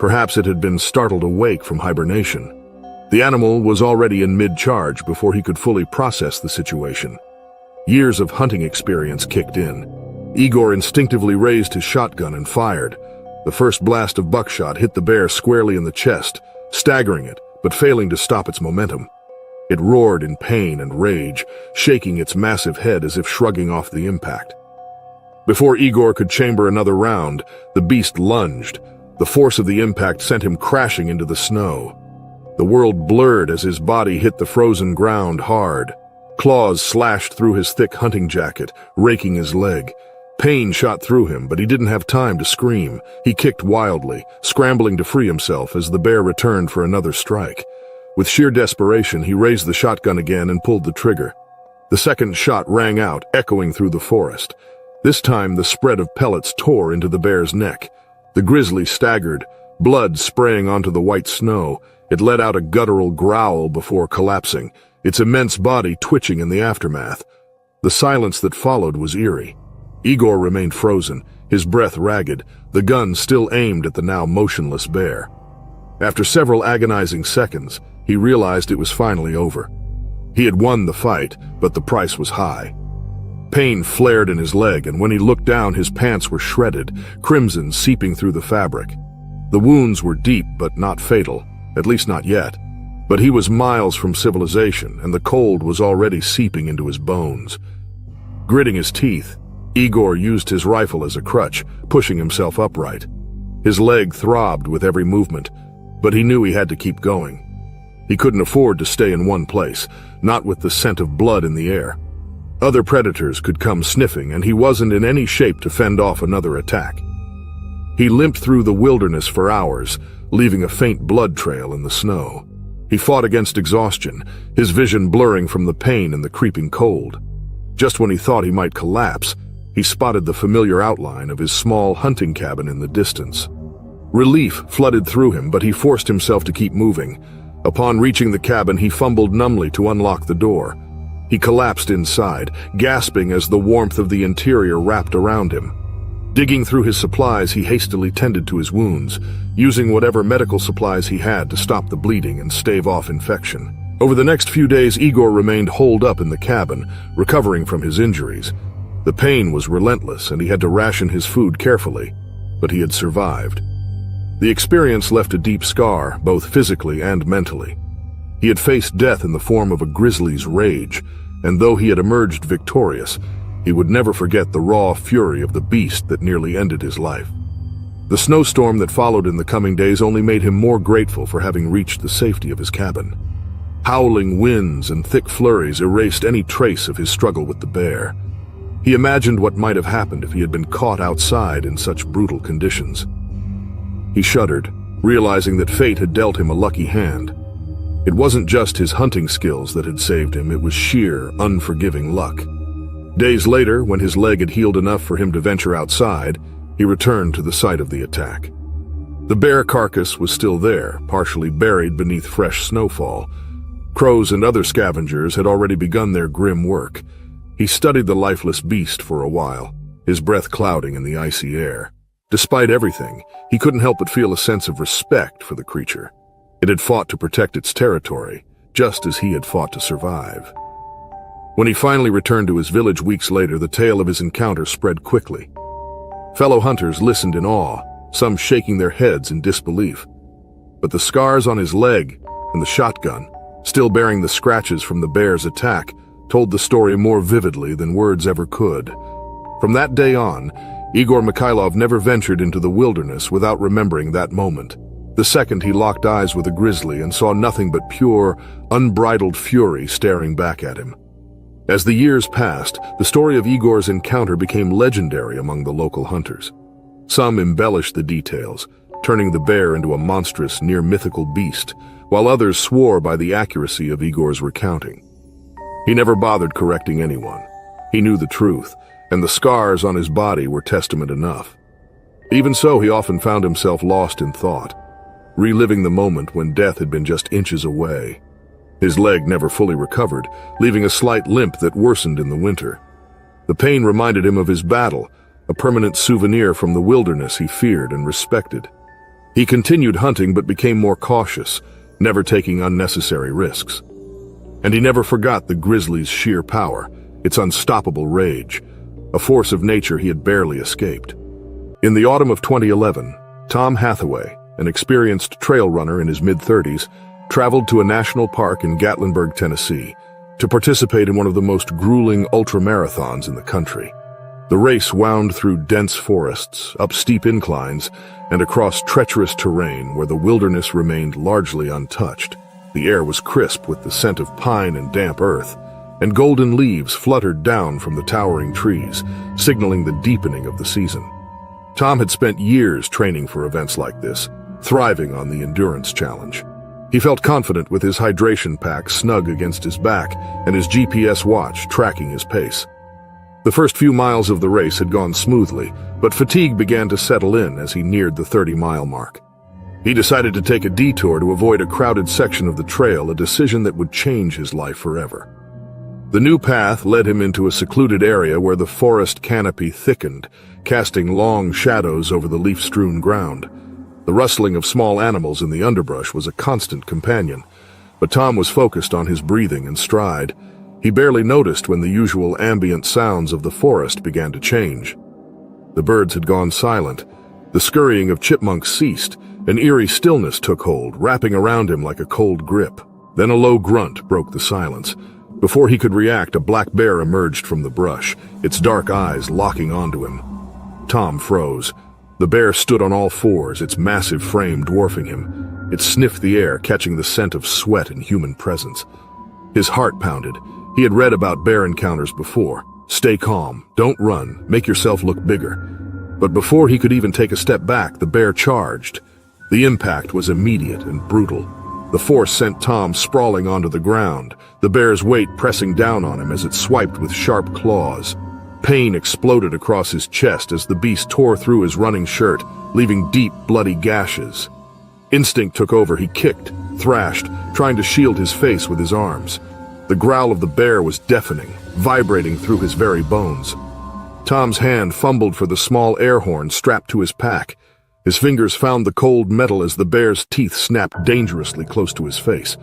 Perhaps it had been startled awake from hibernation. The animal was already in mid-charge before he could fully process the situation. Years of hunting experience kicked in. Igor instinctively raised his shotgun and fired. The first blast of buckshot hit the bear squarely in the chest, staggering it, but failing to stop its momentum. It roared in pain and rage, shaking its massive head as if shrugging off the impact. Before Igor could chamber another round, the beast lunged. The force of the impact sent him crashing into the snow. The world blurred as his body hit the frozen ground hard. Claws slashed through his thick hunting jacket, raking his leg. Pain shot through him, but he didn't have time to scream. He kicked wildly, scrambling to free himself as the bear returned for another strike. With sheer desperation, he raised the shotgun again and pulled the trigger. The second shot rang out, echoing through the forest. This time, the spread of pellets tore into the bear's neck. The grizzly staggered, blood spraying onto the white snow. It let out a guttural growl before collapsing, its immense body twitching in the aftermath. The silence that followed was eerie. Igor remained frozen, his breath ragged, the gun still aimed at the now motionless bear. After several agonizing seconds, he realized it was finally over. He had won the fight, but the price was high. Pain flared in his leg, and when he looked down, his pants were shredded, crimson seeping through the fabric. The wounds were deep, but not fatal, at least not yet. But he was miles from civilization, and the cold was already seeping into his bones. Gritting his teeth, Igor used his rifle as a crutch, pushing himself upright. His leg throbbed with every movement, but he knew he had to keep going. He couldn't afford to stay in one place, not with the scent of blood in the air. Other predators could come sniffing, and he wasn't in any shape to fend off another attack. He limped through the wilderness for hours, leaving a faint blood trail in the snow. He fought against exhaustion, his vision blurring from the pain and the creeping cold. Just when he thought he might collapse, he spotted the familiar outline of his small hunting cabin in the distance. Relief flooded through him, but he forced himself to keep moving. Upon reaching the cabin, he fumbled numbly to unlock the door. He collapsed inside, gasping as the warmth of the interior wrapped around him. Digging through his supplies, he hastily tended to his wounds, using whatever medical supplies he had to stop the bleeding and stave off infection. Over the next few days, Igor remained holed up in the cabin, recovering from his injuries. The pain was relentless, and he had to ration his food carefully, but he had survived. The experience left a deep scar, both physically and mentally. He had faced death in the form of a grizzly's rage, and though he had emerged victorious, he would never forget the raw fury of the beast that nearly ended his life. The snowstorm that followed in the coming days only made him more grateful for having reached the safety of his cabin. Howling winds and thick flurries erased any trace of his struggle with the bear. He imagined what might have happened if he had been caught outside in such brutal conditions. He shuddered, realizing that fate had dealt him a lucky hand. It wasn't just his hunting skills that had saved him, it was sheer, unforgiving luck. Days later, when his leg had healed enough for him to venture outside, he returned to the site of the attack. The bear carcass was still there, partially buried beneath fresh snowfall. Crows and other scavengers had already begun their grim work. He studied the lifeless beast for a while, his breath clouding in the icy air. Despite everything, he couldn't help but feel a sense of respect for the creature. It had fought to protect its territory, just as he had fought to survive. When he finally returned to his village weeks later, the tale of his encounter spread quickly. Fellow hunters listened in awe, some shaking their heads in disbelief. But the scars on his leg and the shotgun, still bearing the scratches from the bear's attack, told the story more vividly than words ever could. From that day on, Igor Mikhailov never ventured into the wilderness without remembering that moment. The second he locked eyes with a grizzly and saw nothing but pure, unbridled fury staring back at him. As the years passed, the story of Igor's encounter became legendary among the local hunters. Some embellished the details, turning the bear into a monstrous, near-mythical beast, while others swore by the accuracy of Igor's recounting. He never bothered correcting anyone. He knew the truth, and the scars on his body were testament enough. Even so, he often found himself lost in thought, reliving the moment when death had been just inches away. His leg never fully recovered, leaving a slight limp that worsened in the winter. The pain reminded him of his battle, a permanent souvenir from the wilderness he feared and respected. He continued hunting but became more cautious, never taking unnecessary risks. And he never forgot the grizzly's sheer power, its unstoppable rage, a force of nature he had barely escaped. In the autumn of 2011, Tom Hathaway, an experienced trail runner in his mid-30s, traveled to a national park in Gatlinburg, Tennessee, to participate in one of the most grueling ultramarathons in the country. The race wound through dense forests, up steep inclines, and across treacherous terrain where the wilderness remained largely untouched. The air was crisp with the scent of pine and damp earth, and golden leaves fluttered down from the towering trees, signaling the deepening of the season. Tom had spent years training for events like this, thriving on the endurance challenge. He felt confident with his hydration pack snug against his back and his GPS watch tracking his pace. The first few miles of the race had gone smoothly, but fatigue began to settle in as he neared the 30-mile mark. He decided to take a detour to avoid a crowded section of the trail, a decision that would change his life forever. The new path led him into a secluded area where the forest canopy thickened, casting long shadows over the leaf-strewn ground. The rustling of small animals in the underbrush was a constant companion, but Tom was focused on his breathing and stride. He barely noticed when the usual ambient sounds of the forest began to change. The birds had gone silent. The scurrying of chipmunks ceased. An eerie stillness took hold, wrapping around him like a cold grip. Then a low grunt broke the silence. Before he could react, a black bear emerged from the brush, its dark eyes locking onto him. Tom froze. The bear stood on all fours, its massive frame dwarfing him. It sniffed the air, catching the scent of sweat and human presence. His heart pounded. He had read about bear encounters before. Stay calm, don't run, make yourself look bigger. But before he could even take a step back, the bear charged. The impact was immediate and brutal. The force sent Tom sprawling onto the ground, the bear's weight pressing down on him as it swiped with sharp claws. Pain exploded across his chest as the beast tore through his running shirt, leaving deep, bloody gashes. Instinct took over. He kicked, thrashed, trying to shield his face with his arms. The growl of the bear was deafening, vibrating through his very bones. Tom's hand fumbled for the small air horn strapped to his pack. His fingers found the cold metal as the bear's teeth snapped dangerously close to his face.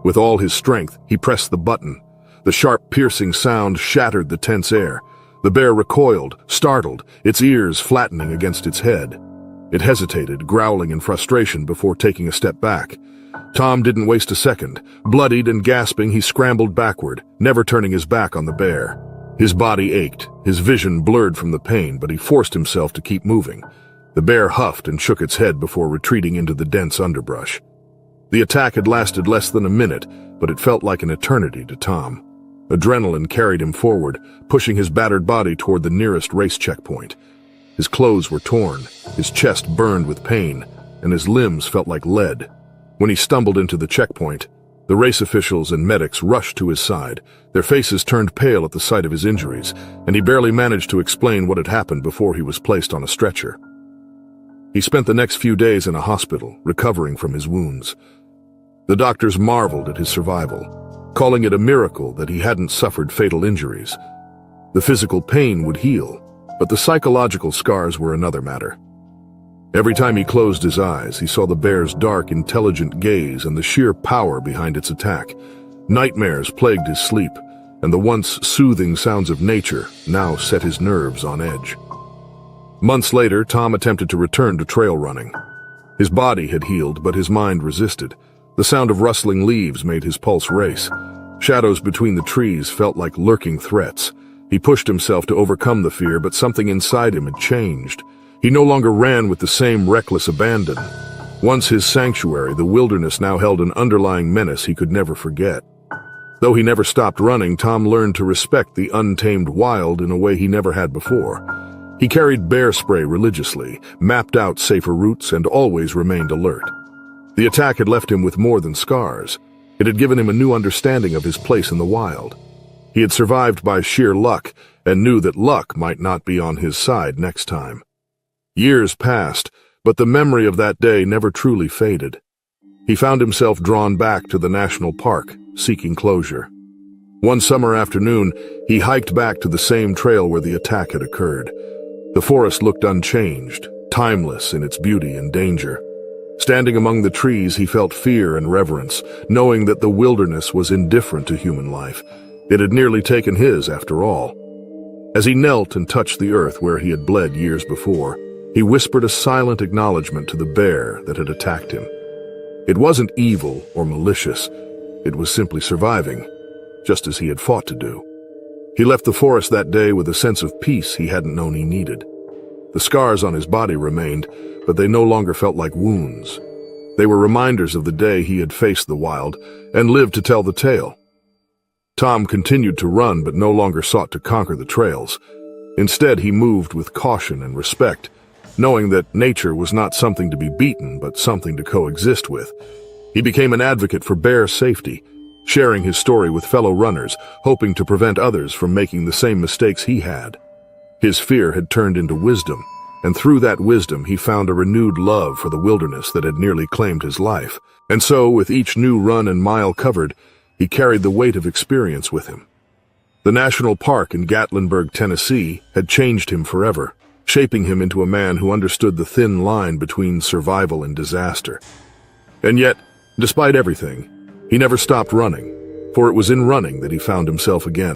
With all his strength, he pressed the button. The sharp, piercing sound shattered the tense air. The bear recoiled, startled, its ears flattening against its head. It hesitated, growling in frustration before taking a step back. Tom didn't waste a second. Bloodied and gasping, he scrambled backward, never turning his back on the bear. His body ached, his vision blurred from the pain, but he forced himself to keep moving. The bear huffed and shook its head before retreating into the dense underbrush. The attack had lasted less than a minute, but it felt like an eternity to Tom. Adrenaline carried him forward, pushing his battered body toward the nearest race checkpoint. His clothes were torn, his chest burned with pain, and his limbs felt like lead. When he stumbled into the checkpoint, the race officials and medics rushed to his side. Their faces turned pale at the sight of his injuries, and he barely managed to explain what had happened before he was placed on a stretcher. He spent the next few days in a hospital, recovering from his wounds. The doctors marveled at his survival, calling it a miracle that he hadn't suffered fatal injuries. The physical pain would heal, but the psychological scars were another matter. Every time he closed his eyes, he saw the bear's dark, intelligent gaze and the sheer power behind its attack. Nightmares plagued his sleep, and the once soothing sounds of nature now set his nerves on edge. Months later, Tom attempted to return to trail running. His body had healed, but his mind resisted. The sound of rustling leaves made his pulse race. Shadows between the trees felt like lurking threats. He pushed himself to overcome the fear, but something inside him had changed. He no longer ran with the same reckless abandon. Once his sanctuary, the wilderness now held an underlying menace he could never forget. Though he never stopped running, Tom learned to respect the untamed wild in a way he never had before. He carried bear spray religiously, mapped out safer routes, and always remained alert. The attack had left him with more than scars. It had given him a new understanding of his place in the wild. He had survived by sheer luck, and knew that luck might not be on his side next time. Years passed, but the memory of that day never truly faded. He found himself drawn back to the national park, seeking closure. One summer afternoon, he hiked back to the same trail where the attack had occurred. The forest looked unchanged, timeless in its beauty and danger. Standing among the trees, he felt fear and reverence, knowing that the wilderness was indifferent to human life. It had nearly taken his, after all. As he knelt and touched the earth where he had bled years before, he whispered a silent acknowledgement to the bear that had attacked him. It wasn't evil or malicious. It was simply surviving, just as he had fought to do. He left the forest that day with a sense of peace he hadn't known he needed. The scars on his body remained, but they no longer felt like wounds. They were reminders of the day he had faced the wild and lived to tell the tale. Tom continued to run, but no longer sought to conquer the trails. Instead, he moved with caution and respect, knowing that nature was not something to be beaten, but something to coexist with. He became an advocate for bear safety, sharing his story with fellow runners, hoping to prevent others from making the same mistakes he had. His fear had turned into wisdom, and through that wisdom he found a renewed love for the wilderness that had nearly claimed his life. And so, with each new run and mile covered, he carried the weight of experience with him. The national park in Gatlinburg, Tennessee, had changed him forever, shaping him into a man who understood the thin line between survival and disaster. And yet, despite everything, he never stopped running, for it was in running that he found himself again.